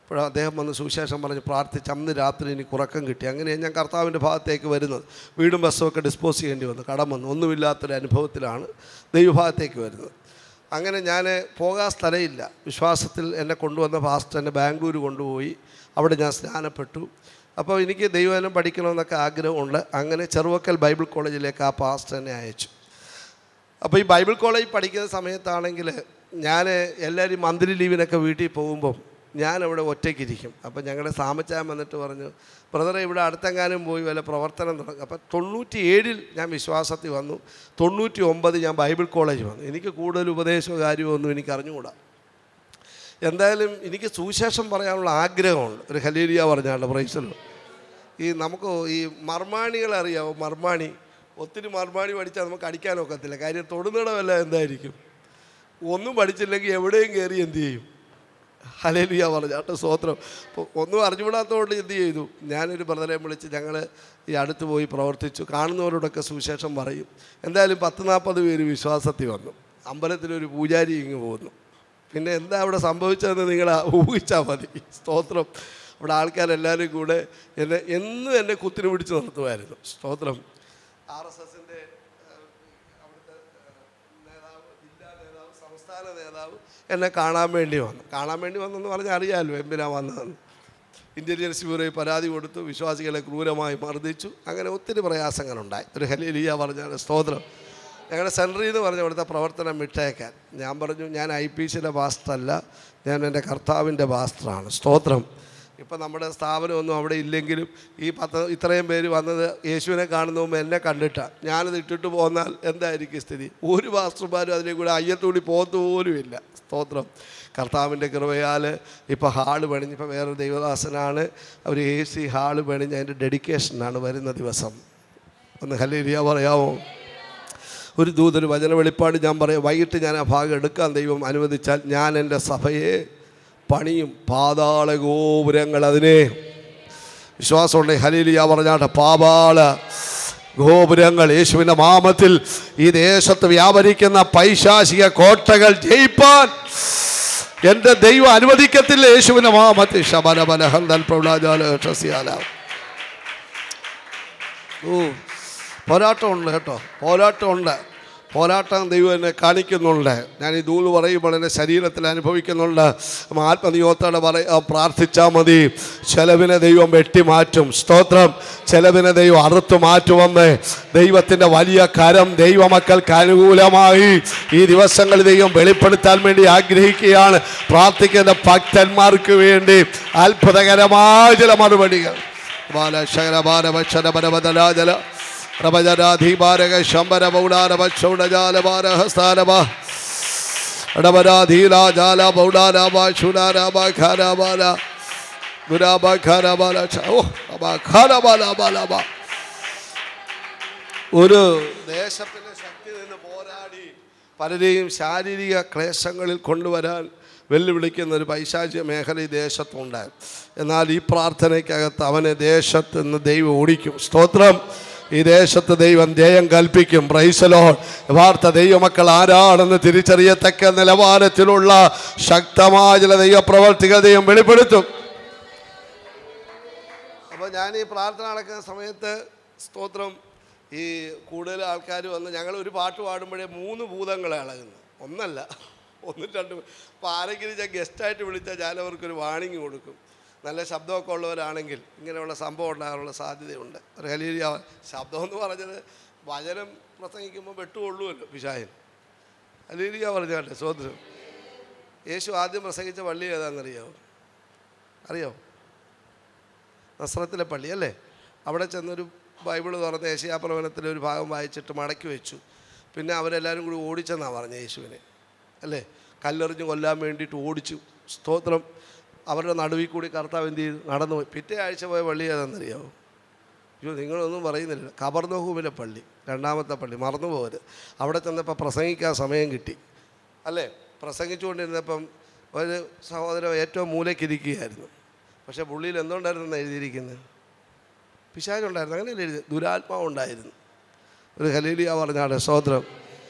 അപ്പോൾ അദ്ദേഹം വന്ന് സുവിശേഷം പറഞ്ഞ് പ്രാർത്ഥിച്ച് അന്ന് രാത്രി എനിക്ക് ഉറക്കം കിട്ടി. അങ്ങനെയാണ് ഞാൻ കർത്താവിൻ്റെ ഭാഗത്തേക്ക് വരുന്നത്. വീടും ബസ്സുമൊക്കെ ഡിസ്പോസ് ചെയ്യേണ്ടി വന്നു, കടം വന്നു. ഒന്നുമില്ലാത്തൊരു അനുഭവത്തിലാണ് ദൈവഭാഗത്തേക്ക് വരുന്നത്. അങ്ങനെ ഞാൻ പോകാൻ സ്ഥലമില്ല. വിശ്വാസത്തിൽ എന്നെ കൊണ്ടുവന്ന പാസ്റ്റർ എന്നെ ബാംഗ്ലൂർ കൊണ്ടുപോയി. അവിടെ ഞാൻ സ്നാനപ്പെട്ടു. അപ്പോൾ എനിക്ക് ദൈവവചനം പഠിക്കണമെന്നൊക്കെ ആഗ്രഹമുണ്ട്. അങ്ങനെ ചെറുവക്കൽ ബൈബിൾ കോളേജിലേക്ക് ആ പാസ്റ്റർ എന്നെ അയച്ചു. അപ്പോൾ ഈ ബൈബിൾ കോളേജ് പഠിക്കുന്ന സമയത്താണെങ്കിൽ ഞാൻ എല്ലാവരും മന്ത്ലി ലീവിനൊക്കെ വീട്ടിൽ പോകുമ്പം ഞാനവിടെ ഒറ്റയ്ക്കിരിക്കും. അപ്പോൾ ഞങ്ങളുടെ സാമച്ചാൻ വന്നിട്ട് പറഞ്ഞു, ബ്രദറെ ഇവിടെ അടുത്തെങ്ങാനും പോയി വല്ല പ്രവർത്തനം തുടങ്ങും. അപ്പോൾ 97 ഞാൻ വിശ്വാസത്തിൽ വന്നു. 99 ഞാൻ ബൈബിൾ കോളേജ് വന്നു. എനിക്ക് കൂടുതൽ ഉപദേശമോ കാര്യമോ ഒന്നും എനിക്ക് അറിഞ്ഞുകൂടാ. എന്തായാലും എനിക്ക് സുവിശേഷം പറയാനുള്ള ആഗ്രഹമുണ്ട്. ഒരു ഹല്ലേലൂയ പറഞ്ഞാണ്. പ്രൈസല്ലോ. നമുക്ക് ഈ മർമാണികളെ അറിയാമോ? മർമാണി, ഒത്തിരി മർമാണി പഠിച്ചാൽ നമുക്ക് അടിക്കാനൊക്കത്തില്ല. കാര്യം തൊടുന്നിടമല്ല എന്തായിരിക്കും. ഒന്നും പഠിച്ചില്ലെങ്കിൽ എവിടെയും കയറി എന്ത് ചെയ്യും? ഹല്ലേലൂയ പറഞ്ഞാട്ട്. സ്തോത്രം. അപ്പോൾ ഒന്നും അറിഞ്ഞുകൂടാത്തതുകൊണ്ട് എന്ത് ചെയ്തു, ഞാനൊരു ബ്രദറെ വിളിച്ച് ഞങ്ങൾ ഈ അടുത്ത് പോയി പ്രവർത്തിച്ചു. കാണുന്നവരോടൊക്കെ സുവിശേഷം പറയും. എന്തായാലും 10-40 പേര് വിശ്വാസത്തിൽ വന്നു. അമ്പലത്തിലൊരു പൂജാരി ഇങ്ങ് പോകുന്നു. പിന്നെ എന്താ അവിടെ സംഭവിച്ചതെന്ന് നിങ്ങൾ ഊഹിച്ചാൽ മതി. സ്തോത്രം. അവിടെ ആൾക്കാരെല്ലാവരും കൂടെ എന്നെ കുത്തിനു പിടിച്ച് നിർത്തുമായിരുന്നു. സ്തോത്രം. RSSൻ്റെ അവിടുത്തെ നേതാവ്, ജില്ലാ നേതാവ്, സംസ്ഥാന നേതാവ് എന്നെ കാണാൻ വേണ്ടി വന്നെന്ന് പറഞ്ഞാൽ അറിയാമല്ലോ എന്തിനാ വന്നതെന്ന്. ഇൻ്റലിജൻസ് ബ്യൂറോയിൽ പരാതി കൊടുത്തു. വിശ്വാസികളെ ക്രൂരമായി മർദ്ദിച്ചു. അങ്ങനെ ഒത്തിരി പ്രയാസങ്ങളുണ്ടായി. ഒരു ഹല്ലേലൂയ പറഞ്ഞാൽ. സ്തോത്രം. ഞങ്ങളുടെ സെൻട്രിൽ നിന്ന് പറഞ്ഞ അവിടുത്തെ പ്രവർത്തനം വിട്ടേക്കാൻ. ഞാൻ പറഞ്ഞു, ഞാൻ IPCയുടെ പാസ്റ്ററല്ല, ഞാൻ എൻ്റെ കർത്താവിൻ്റെ പാസ്റ്ററാണ്. സ്തോത്രം. ഇപ്പം നമ്മുടെ സ്ഥാപനമൊന്നും അവിടെ ഇല്ലെങ്കിലും ഈ ഇത്രയും പേര് വന്നത് യേശുവിനെ കാണുന്ന മുമ്പ് എന്നെ കണ്ടിട്ടാണ്. ഞാനത് ഇട്ടിട്ട് പോന്നാൽ എന്തായിരിക്കും സ്ഥിതി? ഒരു പാസ്റ്റർമാരും അതിനെ കൂടെ അയ്യത്തൂടി പോകത്തു പോലുമില്ല. സ്തോത്രം. കർത്താവിൻ്റെ കൃപയാൽ ഇപ്പോൾ ഹാള് പണിഞ്ഞ്, ഇപ്പോൾ വേറൊരു ദൈവദാസനാണ് അവർ AC ഹാള് പണിഞ്ഞ് അതിൻ്റെ ഡെഡിക്കേഷനാണ് വരുന്ന ദിവസം. ഒന്ന് ഹല്ലേലൂയ പറയാമോ? ഒരു ദൂതന് വചന വെളിപ്പാട് ഞാൻ പറയാം. വൈകിട്ട് ഞാൻ ആ ഭാഗം എടുക്കാൻ ദൈവം അനുവദിച്ചാൽ ഞാൻ എൻ്റെ സഭയെ പണിയും. പാതാള ഗോപുരങ്ങൾ അതിനെ വിശ്വാസമുണ്ടെങ്കിൽ ഹല്ലേലൂയ പറഞ്ഞാട്ടെ. പാതാള ഗോപുരങ്ങൾ യേശുവിൻ്റെ നാമത്തിൽ ഈ ദേശത്ത് വ്യാപരിക്കുന്ന പൈശാചിക കോട്ടകൾ ജയിപ്പാൻ എൻ്റെ ദൈവം അനുവദിക്കത്തില്ല. യേശുവിൻ്റെ നാമത്തിൽ ശബരബലഹന്തൽ പ്രൗഢാജാല ക്ഷസിയാല. പോരാട്ടമുണ്ട് കേട്ടോ, പോരാട്ടമുണ്ട്. പോരാട്ടം ദൈവം എന്നെ കാണിക്കുന്നുണ്ട്. ഞാൻ ഈ ദൂത് പറയുമ്പോൾ എൻ്റെ ശരീരത്തിൽ അനുഭവിക്കുന്നുണ്ട്. ആത്മനിയോഗത്തോടെ പ്രാർത്ഥിച്ചാൽ മതി. ചെലവിനെ ദൈവം വെട്ടിമാറ്റും. സ്തോത്രം. ചെലവിനെ ദൈവം അറുത്തു മാറ്റുമെന്ന് ദൈവത്തിൻ്റെ വലിയ കരം ദൈവമക്കൾക്ക് അനുകൂലമായി ഈ ദിവസങ്ങളിൽ ദൈവം വെളിപ്പെടുത്താൻ വേണ്ടി ആഗ്രഹിക്കുകയാണ്. പ്രാർത്ഥിക്കുന്ന ഭക്തന്മാർക്ക് വേണ്ടി അത്ഭുതകരമായ ചില മറുപടികൾ. പ്രവചനാധിപാരക ശംബര പൗടാരവ ഷൗഡജാലപാരഹസ്ഥാനവ അടവരാധീലാജാല പൗടാരാബ ശുനാരാബ ഖാരാബാല ഗുരാബ ഖാരാബാല ഓ അബ ഖാരാബാലാബാലാബ. ഒരു ദേശത്തിൻ്റെ ശക്തി നിന്ന് പോരാടി പലരെയും ശാരീരിക ക്ലേശങ്ങളിൽ കൊണ്ടുവരാൻ വെല്ലുവിളിക്കുന്ന ഒരു പൈശാചിക മേഖല ഈ ദേശത്തുണ്ട്. എന്നാൽ ഈ പ്രാർത്ഥനയ്ക്കകത്ത് അവനെ ദേശത്ത് നിന്ന് ദൈവം ഓടിക്കും. സ്തോത്രം. ഈ ദേശത്ത് ദൈവം ജയം കൽപ്പിക്കും. Price the Lord. യഥാർത്ഥ ദൈവമക്കൾ ആരാണെന്ന് തിരിച്ചറിയത്തക്ക നിലവാരത്തിലുള്ള ശക്തമായ ചില ദൈവപ്രവർത്തികൾ ദൈവം വെളിപ്പെടുത്തും. അപ്പോൾ ഞാൻ ഈ പ്രാർത്ഥന നടക്കുന്ന സമയത്ത് സ്തോത്രം ഈ കൂടുതൽ ആൾക്കാർ വന്ന് ഞങ്ങൾ ഒരു പാട്ട് പാടുമ്പോഴേ 3 ഭൂതങ്ങളെ ഇളകുന്നു. ഒന്നല്ല, 1, 2. അപ്പോൾ ആരെങ്കിലും ഞാൻ ഗസ്റ്റായിട്ട് വിളിച്ചാൽ ഞാൻ അവർക്കൊരു വാണിംഗ് കൊടുക്കും. നല്ല ശബ്ദമൊക്കെ ഉള്ളവരാണെങ്കിൽ ഇങ്ങനെയുള്ള സംഭവം ഉണ്ടാകാനുള്ള സാധ്യതയുണ്ട്. ഒരു ഹല്ലേലൂയ. ശബ്ദം എന്ന് പറഞ്ഞത് വചനം പ്രസംഗിക്കുമ്പോൾ വെട്ടുകൊള്ളുമല്ലോ പിശാചൻ. ഹല്ലേലൂയ പറഞ്ഞാട്ടെ. സ്തോത്രം. യേശു ആദ്യം പ്രസംഗിച്ച പള്ളി ഏതാണെന്നറിയാമോ? അറിയാമോ? നസ്രത്തിലെ പള്ളി അല്ലേ? അവിടെ ചെന്നൊരു ബൈബിൾ തുറന്ന് യെശയ്യാപ്രവചനത്തിലെ ഒരു ഭാഗം വായിച്ചിട്ട് മടക്കി വെച്ചു. പിന്നെ അവരെല്ലാവരും കൂടി ഓടിച്ചെന്നാണ് പറഞ്ഞത് യേശുവിനെ, അല്ലേ? കല്ലെറിഞ്ഞ് കൊല്ലാൻ വേണ്ടിയിട്ട് ഓടിച്ചു. സ്തോത്രം. അവരുടെ നടുവിൽ കൂടി കർത്താവ് എന്ത് ചെയ്തു? നടന്നുപോയി. പിറ്റേ ആഴ്ച പോയ പള്ളി ഏതാണെന്നറിയാമോ? അയ്യോ, നിങ്ങളൊന്നും പറയുന്നില്ല. കബർന്നഹൂമിലെ പള്ളി, 2ാമത്തെ പള്ളി. മറന്നു പോകരുത്. അവിടെ ചെന്നപ്പോൾ പ്രസംഗിക്കാൻ സമയം കിട്ടി, അല്ലേ? പ്രസംഗിച്ചുകൊണ്ടിരുന്നപ്പം ഒരു സഹോദരൻ ഏറ്റവും മൂലയ്ക്കിരിക്കുകയായിരുന്നു. പക്ഷേ പുള്ളിയിൽ എന്തുകൊണ്ടായിരുന്നു എഴുതിയിരിക്കുന്നത്? പിശാചുണ്ടായിരുന്നു. അങ്ങനെയല്ലേ എഴുതി? ദുരാത്മാവുണ്ടായിരുന്നു. ഒരു ഹല്ലേലൂയ പറഞ്ഞാണ്. സ്തോത്രം.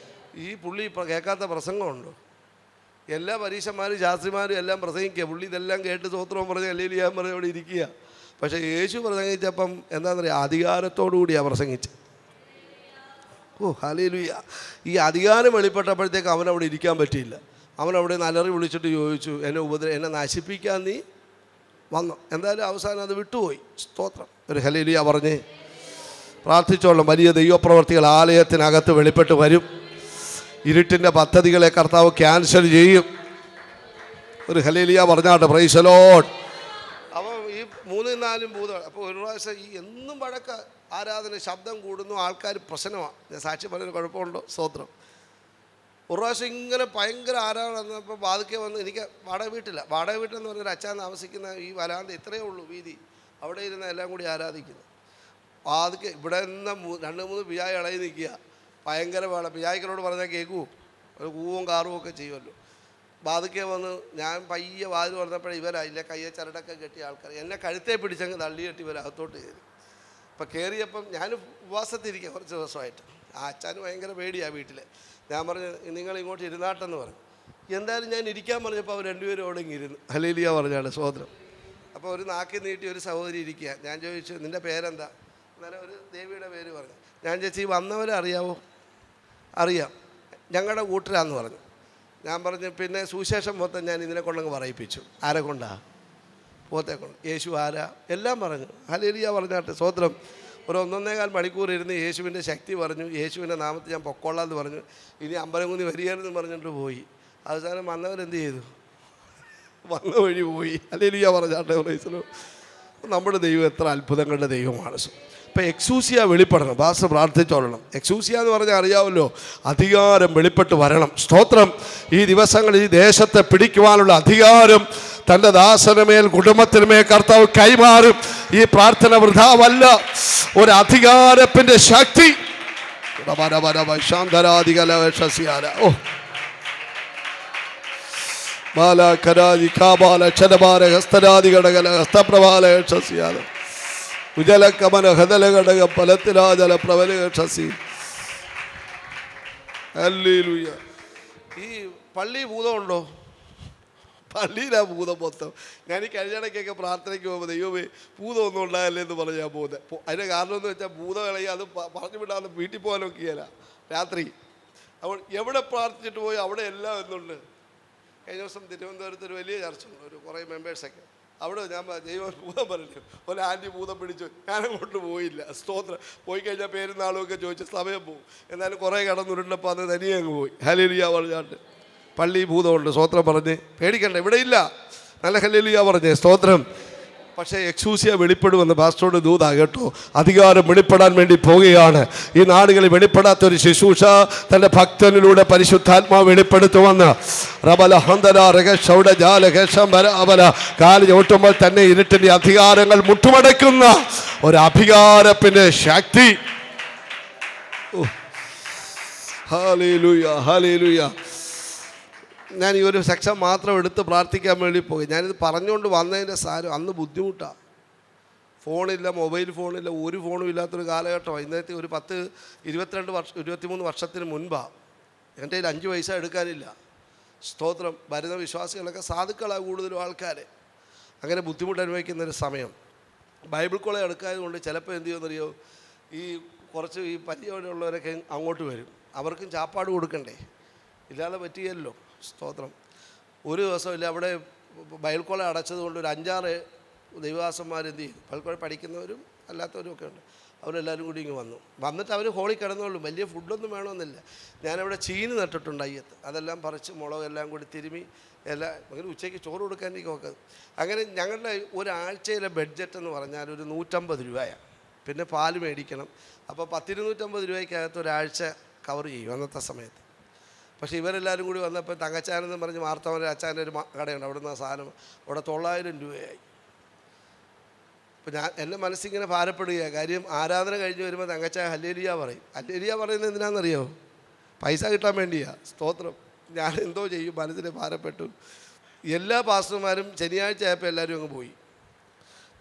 ഈ പുള്ളി കേൾക്കാത്ത പ്രസംഗമുണ്ടോ? എല്ലാ പരീക്ഷന്മാരും ശാസ്ത്രിമാരും എല്ലാം പ്രസംഗിക്കുക. പുള്ളി ഇതെല്ലാം കേട്ട് സ്തോത്രം പറഞ്ഞ് ഹല്ലേലൂയ പറഞ്ഞ് അവിടെ ഇരിക്കുക. പക്ഷേ യേശു പ്രസംഗിച്ചപ്പം എന്താണെന്ന് പറയുക? അധികാരത്തോടു കൂടിയാണ് പ്രസംഗിച്ചത്. ഓ ഹല്ലേലൂയ. ഈ അധികാരം വെളിപ്പെട്ടപ്പോഴത്തേക്ക് അവനവിടെ ഇരിക്കാൻ പറ്റിയില്ല. അവനവിടെ നലറി വിളിച്ചിട്ട് ചോദിച്ചു, എന്നെ നശിപ്പിക്കാൻ നീ വന്നു. എന്തായാലും അവസാനം അത് വിട്ടുപോയി. സ്തോത്രം. ഒരു ഹല്ലേലൂയ പറഞ്ഞ് പ്രാർത്ഥിച്ചോളാം. വലിയ ദൈവപ്രവർത്തികൾ ആലയത്തിനകത്ത് വെളിപ്പെട്ട് വരും. ഇരുട്ടിൻ്റെ പദ്ധതികളെ കർത്താവ് ക്യാൻസൽ ചെയ്യും. ഒരു ഹല്ലേലൂയ പറഞ്ഞാട്ടെ. Price the Lord. അപ്പം ഈ 3-4 ഭൂതങ്ങൾ. അപ്പോൾ ഒരു പ്രാവശ്യം ഈ എന്നും വഴക്ക ആരാധന, ശബ്ദം കൂടുന്നു, ആൾക്കാർ പ്രശ്നമാണ്. ഞാൻ സാക്ഷി പറഞ്ഞൊരു കുഴപ്പമുണ്ടോ? സ്തോത്രം. ഒരു പ്രാവശ്യം ഇങ്ങനെ ഭയങ്കര ആരാധന വന്നപ്പോൾ വാതിക്കെ വന്ന്, എനിക്ക് വാടക വീട്ടിലെന്ന് പറഞ്ഞൊരു അച്ഛൻ താമസിക്കുന്ന ഈ വരാന്ത ഇത്രയേ ഉള്ളൂ വീതി, അവിടെ ഇരുന്ന് എല്ലാം കൂടി ആരാധിക്കുന്നു. വാതിക്കെ ഇവിടെ നിന്ന് 2-3 പിയായി ഇളകി നിൽക്കുക. ഭയങ്കര വേണം. പിയായിക്കലോട് പറഞ്ഞാൽ കേൾക്കൂ, ഒരു കൂവും കാറും ഒക്കെ ചെയ്യുമല്ലോ. വാതിക്കെ വന്ന് ഞാൻ പയ്യെ വാതിൽ പറഞ്ഞപ്പോഴേ ഇവരായില്ല കയ്യെ ചരടൊക്കെ കെട്ടിയ ആൾക്കാർ എന്നെ കഴുത്തെ പിടിച്ചങ്ങ് തള്ളി കെട്ടി ഇവരകത്തോട്ട് കയറി. അപ്പം കയറിയപ്പം ഞാൻ ഉപവാസത്തിരിക്കുക കുറച്ച് ദിവസമായിട്ട്. ആ അച്ഛന് ഭയങ്കര പേടിയാണ് വീട്ടിൽ. ഞാൻ പറഞ്ഞു നിങ്ങൾ ഇങ്ങോട്ട് ഇരുന്നാട്ടെന്ന് പറഞ്ഞു. എന്തായാലും ഞാൻ ഇരിക്കാൻ പറഞ്ഞപ്പോൾ അവർ 2 പേരും അവിടെ ഇരുന്നു. ഹല്ലേലൂയ പറഞ്ഞാണ്. സ്തോത്രം. അപ്പോൾ ഒരു നാക്കി നീട്ടി ഒരു സഹോദരി ഇരിക്കുക. ഞാൻ ചോദിച്ചു നിൻ്റെ പേരെന്താ? അന്നേരം ഒരു ദേവിയുടെ പേര് പറഞ്ഞു. ഞാൻ ചേച്ചി വന്നവരെ അറിയാവോ? അറിയാം, ഞങ്ങളുടെ കൂട്ടരാന്ന് പറഞ്ഞു. ഞാൻ പറഞ്ഞു പിന്നെ സുവിശേഷം മൊത്തം ഞാൻ ഇതിനെ കൊണ്ടങ്ങ് പറയിപ്പിച്ചു. ആരെ കൊണ്ടാ? പോത്തെ കൊണ്ട്. യേശു ആരാ? എല്ലാം പറഞ്ഞു. ഹല്ലേലൂയ പറഞ്ഞാട്ടെ. സ്തോത്രം. ഒരു 1.25 മണിക്കൂർ ഇരുന്ന് യേശുവിൻ്റെ ശക്തി പറഞ്ഞു. യേശുവിൻ്റെ നാമത്തിൽ ഞാൻ പൊക്കോളാന്ന് പറഞ്ഞു. ഇനി അമ്പലംകുന്നി വരികയെന്ന് പറഞ്ഞിട്ട് പോയി. അവസാനം വന്നവരെന്ത് ചെയ്തു? വന്ന വഴി പോയി. ഹല്ലേലൂയ പറഞ്ഞാട്ടെ. നമ്മുടെ ദൈവം എത്ര അത്ഭുതങ്ങളുടെ ദൈവമാണ്. ഇപ്പം എക്സൂസിയ വെളിപ്പെടണം. പാസ്റ്റർ പ്രാർത്ഥിച്ചോളണം. എക്സൂസിയ എന്ന് പറഞ്ഞാൽ അറിയാമല്ലോ, അധികാരം വെളിപ്പെട്ട് വരണം. സ്തോത്രം. ഈ ദിവസങ്ങളിൽ ഈ ദേശത്തെ പിടിക്കുവാനുള്ള അധികാരം തൻ്റെ ദാസനമേൽ കുടുംബത്തിനുമേൽ കർത്താവ് കൈമാറും. ഈ പ്രാർത്ഥന വൃഥാവല്ല. ഒരു അധികാരത്തിൻ്റെ ശക്തി. ഓ ബാലകരാജി കാബാല ക്ഷരബാല ഹസ്തരാദിഘടകല ഹസ്തപ്രഭാല ക്ഷസിയാല ഉജലകമന ഹദലഘടക ഫലത്തിലാജല പ്രബല ക്ഷസി. ഹല്ലേലൂയ. ഈ പള്ളി ഭൂതമുണ്ടോ? പള്ളിയിലാ ഭൂതം മൊത്തം. ഞാൻ ഈ കഴിഞ്ഞിടയ്ക്കൊക്കെ പ്രാർത്ഥനയ്ക്ക് പോകുമ്പോൾ ദൈവമേ ഭൂതമൊന്നും ഉണ്ടാകല്ലേ എന്ന് പറഞ്ഞാൽ പോകുന്നത്. അതിൻ്റെ കാരണം എന്ന് വെച്ചാൽ ഭൂതകളെ അത് പറഞ്ഞു വിടാതെ വീട്ടിൽ പോകാനൊക്കെയല്ല. രാത്രി അപ്പോൾ എവിടെ പ്രാർത്ഥിച്ചിട്ട് പോയി അവിടെ എല്ലാം എന്നുണ്ട്. കഴിഞ്ഞ ദിവസം തിരുവനന്തപുരത്ത് ഒരു വലിയ ചർച്ചുണ്ട്, ഒരു കുറേ മെമ്പേഴ്സൊക്കെ. അവിടെ ഞാൻ ദൈവം ഭൂതം പറഞ്ഞു, ഒരു ആൻറ്റി ഭൂതം പിടിച്ചു. ഞാനങ്ങോട്ട് പോയില്ല. സ്തോത്രം. പോയി കഴിഞ്ഞാൽ പേരും നാളുമൊക്കെ ചോദിച്ച് സമയം പോകും. എന്നാലും കുറേ കടന്നുരുണ്ടപ്പോൾ അന്ന് തനിയെ അങ്ങ് പോയി. ഹല്ലേലൂയ പറഞ്ഞാണ്ട് പള്ളി ഭൂതമുണ്ട്. സ്തോത്രം പറഞ്ഞ് പേടിക്കണ്ട, ഇവിടെ ഇല്ല. നല്ല ഹല്ലേലൂയ പറഞ്ഞേ, സ്തോത്രം. പക്ഷേ എക്സൂസിയ വെളിപ്പെടുമെന്ന് പാസ്റ്ററുടെ ദൂതാ കേട്ടോ. അധികാരം വെളിപ്പെടാൻ വേണ്ടി പോവുകയാണ്. ഈ നാടുകളിൽ വെളിപ്പെടാത്തൊരു ശുശ്രൂഷ തൻ്റെ ഭക്തനിലൂടെ പരിശുദ്ധാത്മാവ് വെളിപ്പെടുത്തുമെന്ന്. കാല് ചോട്ടുമ്പോൾ തന്നെ ഇരുട്ടിൻ്റെ അധികാരങ്ങൾ മുട്ടുമടക്കുന്ന ഒരു അധികാരത്തിൻ്റെ ശക്തി. Hallelujah, hallelujah. ഞാൻ ഈ ഒരു സെക്ഷൻ മാത്രം എടുത്ത് പ്രാർത്ഥിക്കാൻ വേണ്ടി പോയി. ഞാനിത് പറഞ്ഞുകൊണ്ട് വന്നതിൻ്റെ സാരം അന്ന് ബുദ്ധിമുട്ടാണ്. ഫോണില്ല, മൊബൈൽ ഫോണില്ല, ഒരു ഫോണും ഇല്ലാത്തൊരു കാലഘട്ടമാണ്. ഇന്നത്തെ ഒരു 23 വർഷത്തിന് മുൻപാണ്. എൻ്റെ കയ്യിൽ 5 പൈസ എടുക്കാനില്ല. സ്തോത്രം. വരുന്ന വിശ്വാസികളൊക്കെ സാധുക്കളാണ് കൂടുതലും ആൾക്കാർ. അങ്ങനെ ബുദ്ധിമുട്ട് അനുഭവിക്കുന്നൊരു സമയം. ബൈബിൾ കോളേജ് എടുക്കാത്തതുകൊണ്ട് ചിലപ്പോൾ എന്ത് ചെയ്യുമെന്നറിയോ, ഈ കുറച്ച് ഈ പരിചയമുള്ളവരൊക്കെ അങ്ങോട്ട് വരും. അവർക്കും ചാപ്പാട് കൊടുക്കണ്ടേ, ഇല്ലാതെ പറ്റിയല്ലോ. സ്തോത്രം. ഒരു ദിവസമില്ല, അവിടെ ബൈബിൾ കോളേജ് അടച്ചതുകൊണ്ട് ഒരു 5-6 ദൈവദാസന്മാർ എന്ത് ചെയ്യും, ബൈബിൾ കോളേജ് പഠിക്കുന്നവരും അല്ലാത്തവരും ഒക്കെ ഉണ്ട്. അവരെല്ലാവരും കൂടി ഇങ്ങ് വന്നിട്ട് അവർ ഹോളിൽ കിടന്നുള്ളൂ. വലിയ ഫുഡൊന്നും വേണമെന്നില്ല. ഞാനവിടെ ചീനി നട്ടിട്ടുണ്ട് അയ്യത്ത്. അതെല്ലാം പറിച്ച് മുളകെല്ലാം കൂടി തിരുമി എല്ലാം അങ്ങനെ ഉച്ചയ്ക്ക് ചോറ് കൊടുക്കാൻ എനിക്ക് നോക്കുന്നത്. അങ്ങനെ ഞങ്ങളുടെ ഒരാഴ്ചയിലെ ബഡ്ജറ്റ് എന്ന് പറഞ്ഞാൽ ഒരു 150 രൂപയാണ്. പിന്നെ പാല് മേടിക്കണം. അപ്പോൾ 100-150 രൂപയ്ക്കകത്ത് ഒരാഴ്ച കവർ ചെയ്യും അന്നത്തെ സമയത്ത്. പക്ഷേ ഇവരെല്ലാവരും കൂടി വന്നപ്പോൾ തങ്കച്ചാനെന്ന് പറഞ്ഞ് മാർത്തവൻ്റെ അച്ചാൻ്റെ ഒരു കടയുണ്ട്, അവിടെ നിന്ന് ആ സാധനം അവിടെ 900 രൂപയായി. അപ്പോൾ എൻ്റെ മനസ്സിങ്ങനെ ഭാരപ്പെടുകയാണ്. കാര്യം ആരാധന കഴിഞ്ഞ് വരുമ്പോൾ തങ്കച്ചാൻ ഹല്ലേലൂയ പറയും. ഹല്ലേലൂയ പറയുന്നത് എന്തിനാണെന്നറിയോ? പൈസ കിട്ടാൻ വേണ്ടിയാണ്. സ്തോത്രം. ഞാൻ എന്തോ ചെയ്യും, മനസ്സിനെ ഭാരപ്പെട്ടു. എല്ലാ പാസ്റ്റർമാരും ശനിയാഴ്ച ആയപ്പോൾ എല്ലാവരും അങ്ങ് പോയി.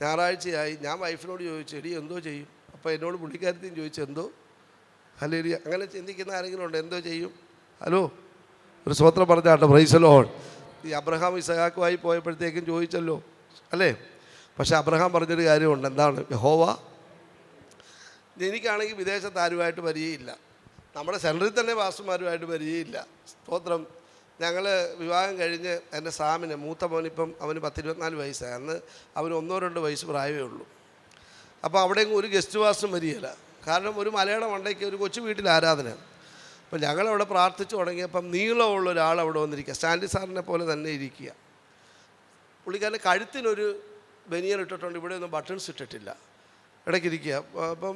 ഞായറാഴ്ചയായി. ഞാൻ വൈഫിനോട് ചോദിച്ചു, എടി എന്തോ ചെയ്യും? അപ്പോൾ എന്നോട് പുള്ളിക്കാരത്തെയും ചോദിച്ചു, എന്തോ ഹല്ലേലൂയ. അങ്ങനെ ചിന്തിക്കുന്ന ആരെങ്കിലും ഉണ്ട്? എന്തോ ചെയ്യും? ഹലോ, ഒരു സ്തോത്രം പറഞ്ഞാട്ടോ. Praise the Lord. ഈ അബ്രഹാം ഇസഹാക്കുമായി പോയപ്പോഴത്തേക്കും ചോദിച്ചല്ലോ അല്ലേ? പക്ഷേ അബ്രഹാം പറഞ്ഞൊരു കാര്യമുണ്ട്. എന്താണ്? യഹോവ, എനിക്കാണെങ്കിൽ വിദേശത്ത് ആരുമായിട്ട് പരിചയമില്ല, നമ്മുടെ സെൻറ്ററിൽ തന്നെ പാസ്റ്റർമാരുമായിട്ട് പരിചയമില്ല. സ്തോത്രം. ഞങ്ങൾ വിവാഹം കഴിഞ്ഞ് എൻ്റെ സാമിന് മൂത്ത മോനിപ്പം അവന് 10-24 വയസ്സായി. അന്ന് അവന് 1-2 വയസ്സ് പ്രായമേ ഉള്ളൂ. അപ്പോൾ അവിടെയെങ്കിലും ഒരു ഗസ്റ്റ് പാസ്റ്ററും വരികയില്ല. കാരണം ഒരു മലയാളം ഉണ്ടെങ്കിൽ ഒരു കൊച്ചു വീട്ടിൽ ആരാധന. അപ്പോൾ ഞങ്ങളവിടെ പ്രാർത്ഥിച്ചു തുടങ്ങിയപ്പം നീളമുള്ള ഒരാൾ അവിടെ വന്നിരിക്കുക, സ്റ്റാൻലി സാറിനെ പോലെ തന്നെ ഇരിക്കുക. പുള്ളിക്കാരൻ്റെ കഴുത്തിനൊരു ബനിയൻ ഇട്ടിട്ടുണ്ട്, ഇവിടെ ഒന്നും ബട്ടൺസ് ഇട്ടിട്ടില്ല, ഇടയ്ക്കിരിക്കുക. അപ്പം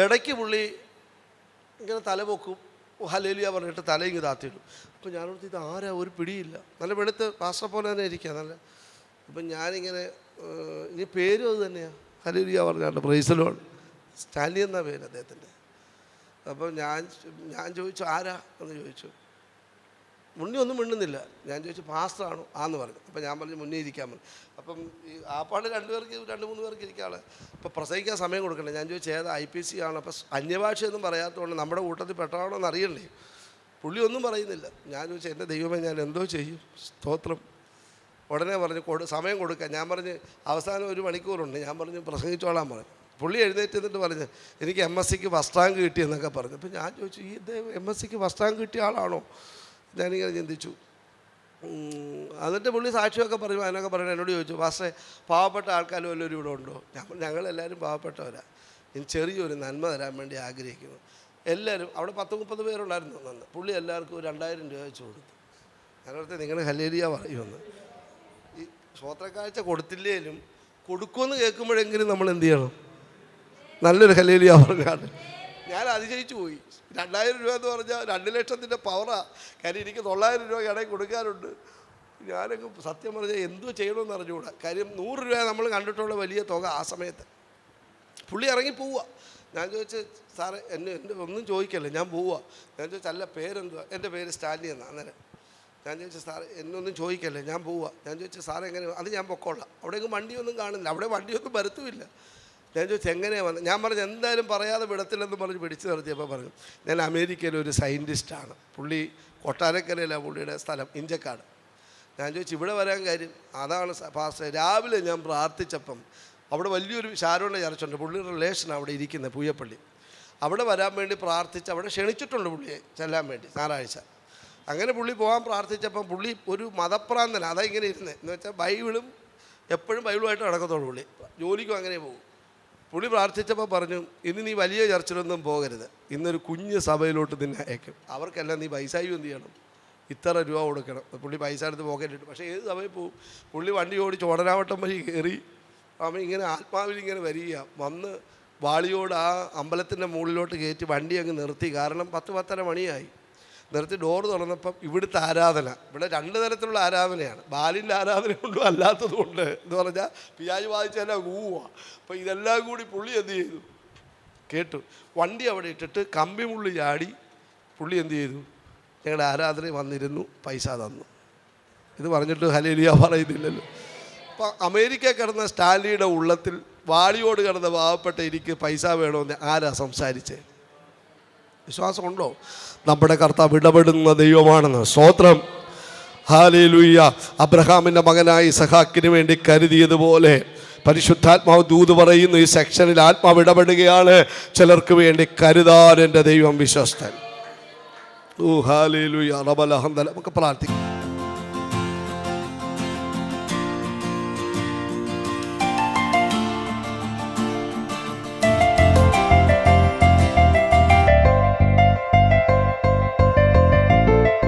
ഇടയ്ക്ക് പുള്ളി ഇങ്ങനെ തല പൊക്കും, ഹല്ലേലൂയ പറഞ്ഞിട്ട് തലയിങ്ങ് താത്തിയിടും. അപ്പോൾ ഞാനോർത്ത് ഇത് ആരാ, ഒരു പിടിയില്ല. നല്ല വെളുത്ത് പാസ്റ്റർ പോലെ തന്നെ ഇരിക്കുക നല്ല. അപ്പം ഞാനിങ്ങനെ ഇനി പേരും അത് തന്നെയാണ്, ഹല്ലേലൂയ പറഞ്ഞാണ്ട്. Price the Lord. സ്റ്റാൻലി എന്നാ പേര് അദ്ദേഹത്തിൻ്റെ. അപ്പം ഞാൻ ചോദിച്ചു ആരാ എന്ന് ചോദിച്ചു. മുന്നേ ഒന്നും മിണ്ടുന്നില്ല. ഞാൻ ചോദിച്ചു പാസ്റ്ററാണോ? ആന്ന് പറഞ്ഞു. അപ്പം ഞാൻ പറഞ്ഞു മുന്നേ ഇരിക്കാൻ പറഞ്ഞു. അപ്പം ഈ ആപ്പാട് 2-3 പേർക്ക് ഇരിക്കാണ്. ഇപ്പോൾ പ്രസംഗിക്കാൻ സമയം കൊടുക്കണ്ടേ. ഞാൻ ചോദിച്ചു ഏതാ IPC ആണ്. അപ്പം അന്യഭാഷയൊന്നും പറയാത്തതുകൊണ്ട് നമ്മുടെ കൂട്ടത്തിൽ പെട്ടതാണോ എന്ന് അറിയണ്ടേ. പുള്ളി ഒന്നും പറയുന്നില്ല. ഞാൻ ചോദിച്ചു എൻ്റെ ദൈവമേ ഞാൻ എന്തോ ചെയ്യും? സ്തോത്രം. ഉടനെ പറഞ്ഞു സമയം കൊടുക്കാൻ. ഞാൻ പറഞ്ഞ് അവസാനം 1 മണിക്കൂറുണ്ട്. ഞാൻ പറഞ്ഞു പ്രസംഗിച്ചോളാൻ പറഞ്ഞു. പുള്ളി എഴുന്നേറ്റ് എന്നിട്ട് പറഞ്ഞ് എനിക്ക് MSc ഫസ്റ്റ് റാങ്ക് കിട്ടിയെന്നൊക്കെ പറഞ്ഞു. അപ്പോൾ ഞാൻ ചോദിച്ചു ഈ MSc ഫസ്റ്റ് റാങ്ക് കിട്ടിയ ആളാണോ? ഞാനിങ്ങനെ ചിന്തിച്ചു. എന്നിട്ട് പുള്ളി സാക്ഷിയൊക്കെ പറഞ്ഞു. അതിനൊക്കെ പറഞ്ഞു. എന്നോട് ചോദിച്ചു പാസ്റ്റേ പാവപ്പെട്ട ആൾക്കാർ വല്ലവരും ഇവിടെ ഉണ്ടോ? ഞങ്ങളെല്ലാവരും പാവപ്പെട്ടവരാണ്, ഇനി ചെറിയൊരു നന്മ തരാൻ വേണ്ടി ആഗ്രഹിക്കുന്നു. എല്ലാവരും അവിടെ 10-30 പേരുണ്ടായിരുന്നു അന്ന്. പുള്ളി എല്ലാവർക്കും 2000 രൂപ വെച്ച് കൊടുത്തു. ഞാനോർത്ത് നിങ്ങൾ ഹല്ലേലൂയ പറയുമെന്ന്. ഈ സ്വോത്രക്കാഴ്ച കൊടുത്തില്ലേലും കൊടുക്കുമെന്ന് കേൾക്കുമ്പോഴെങ്കിലും നമ്മൾ എന്ത് ചെയ്യണം? നല്ലൊരു ഹല്ലേലൂയ പറഞ്ഞാണ്. ഞാൻ അതിശയിച്ചു പോയി. 2000 രൂപ എന്ന് പറഞ്ഞാൽ 2 ലക്ഷത്തിൻ്റെ പവറാണ്. കാര്യം എനിക്ക് 900 രൂപ ഇടയിൽ കൊടുക്കാറുണ്ട്. ഞാനൊക്കെ സത്യം പറഞ്ഞാൽ എന്തോ ചെയ്യണമെന്ന് അറിഞ്ഞുകൂടാ. കാര്യം 100 രൂപ നമ്മൾ കണ്ടിട്ടുള്ള വലിയ തുക ആ സമയത്ത്. പുള്ളി ഇറങ്ങി പോവുക. ഞാൻ ചോദിച്ചു സാറേ എൻ്റെ ഒന്നും ചോദിക്കല്ലേ, ഞാൻ പോവുക. ഞാൻ ചോദിച്ചു അല്ല പേരെന്തുവാ? എൻ്റെ പേര് സ്റ്റാൻലി എന്നാണ്. അന്നേരം ഞാൻ ചോദിച്ചു സാറേ എന്നൊന്നും ചോദിക്കല്ലേ, ഞാൻ പോവുക. ഞാൻ ചോദിച്ചു സാറേ എങ്ങനെ? അത് ഞാൻ പൊക്കോളാം. അവിടെയൊന്നും വണ്ടിയൊന്നും കാണുന്നില്ല, അവിടെ വണ്ടിയൊന്നും വരത്തുമില്ല. ഞാൻ ചോദിച്ചു എങ്ങനെയാണ് വന്നത്? ഞാൻ പറഞ്ഞു എന്തായാലും പറയാതെ വിടത്തില്ലെന്ന് പറഞ്ഞ് പിടിച്ചു നിർത്തിയപ്പോൾ പറഞ്ഞു ഞാൻ അമേരിക്കയിലെ ഒരു സയൻറ്റിസ്റ്റാണ്. പുള്ളി കൊട്ടാരക്കരയിലാണ് പുള്ളിയുടെ സ്ഥലം, ഇഞ്ചക്കാട്. ഞാൻ ചോദിച്ചു ഇവിടെ വരാൻ കാര്യം? അതാണ് പാസ്റ്റർ, രാവിലെ ഞാൻ പ്രാർത്ഥിച്ചപ്പം അവിടെ വലിയൊരു ഷാരോണിൻ്റെ ചർച്ചുണ്ട്, പുള്ളിയുടെ റിലേഷൻ അവിടെ ഇരിക്കുന്നത് പൂയപ്പള്ളി. അവിടെ വരാൻ വേണ്ടി പ്രാർത്ഥിച്ച് അവിടെ ക്ഷണിച്ചിട്ടുണ്ട് പുള്ളിയെ ചെല്ലാൻ വേണ്ടി ഞായറാഴ്ച. അങ്ങനെ പുള്ളി പോകാൻ പ്രാർത്ഥിച്ചപ്പം പുള്ളി ഒരു മതപ്രാന്തനാണ്. അതാ ഇങ്ങനെ ഇരുന്നത് എന്ന് വെച്ചാൽ ബൈബിളും എപ്പോഴും ബൈബിളുമായിട്ട് നടക്കത്തുള്ളൂ. പുള്ളി ജോലിക്കും അങ്ങനെ പോകും. പുള്ളി പ്രാർത്ഥിച്ചപ്പോൾ പറഞ്ഞു, ഇനി നീ വലിയ ചർച്ചിലൊന്നും പോകരുത്, ഇന്നൊരു കുഞ്ഞ് സഭയിലോട്ട് നിന്നെ അയക്കും. അവർക്കെല്ലാം നീ പൈസയും എന്ത് ചെയ്യണം, ഇത്ര രൂപ കൊടുക്കണം. പുള്ളി പൈസ എടുത്ത് പോക്കറ്റിട്ട്. പക്ഷേ ഏത് സഭയിൽ പോവും? പുള്ളി വണ്ടി ഓടിച്ച് ഓടനാവട്ടം വഴി കയറി അവൻ ഇങ്ങനെ ആത്മാവിൽ ഇങ്ങനെ വരിക, വന്ന് വാളിയോട് ആ അമ്പലത്തിൻ്റെ മുകളിലോട്ട് കയറ്റി വണ്ടി അങ്ങ് നിർത്തി. കാരണം 10-10:30 മണിയായി. നിർത്തി ഡോർ തുറന്നപ്പം ഇവിടുത്തെ ആരാധന, ഇവിടെ 2 തരത്തിലുള്ള ആരാധനയാണ്. ബാലിൻ്റെ ആരാധനയുണ്ടോ അല്ലാത്തതുകൊണ്ട് എന്ന് പറഞ്ഞാൽ പിയാജ് വാദിച്ചെല്ലാം കൂവാ. അപ്പോൾ ഇതെല്ലാം കൂടി പുള്ളി എന്ത് ചെയ്തു, കേട്ടു. വണ്ടി അവിടെ ഇട്ടിട്ട് കമ്പിമുള്ളി ചാടി പുള്ളി എന്ത് ചെയ്തു, ഞങ്ങളുടെ ആരാധന വന്നിരുന്നു, പൈസ തന്നു. ഇത് പറഞ്ഞിട്ട് ഹല്ലേലൂയ പറയുന്നില്ലല്ലോ. അപ്പോൾ അമേരിക്ക കിടന്ന സ്റ്റാലിയുടെ ഉള്ളത്തിൽ വാളിയോട് കിടന്ന പാവപ്പെട്ട എനിക്ക് പൈസ വേണമെന്ന് ആരാ സംസാരിച്ചേ? വിശ്വാസമുണ്ടോ? നമ്മുടെ കർത്താവ് ഇടപെടുന്ന ദൈവമാണെന്ന്. സ്തോത്രം, ഹല്ലേലൂയ. അബ്രഹാമിൻ്റെ മകനായി ഇസഹാക്കിന് വേണ്ടി കരുതിയതുപോലെ പരിശുദ്ധാത്മാവ് ദൂത് പറയുന്നു, ഈ സെക്ഷനിൽ ആത്മാവ് ഇടപെടുകയാണ്. ചിലർക്ക് വേണ്ടി കരുതാൻ എൻ്റെ ദൈവം വിശ്വസ്തൻ. ഓ ഹല്ലേലൂയ. നമുക്ക് പ്രാർത്ഥിക്കാം.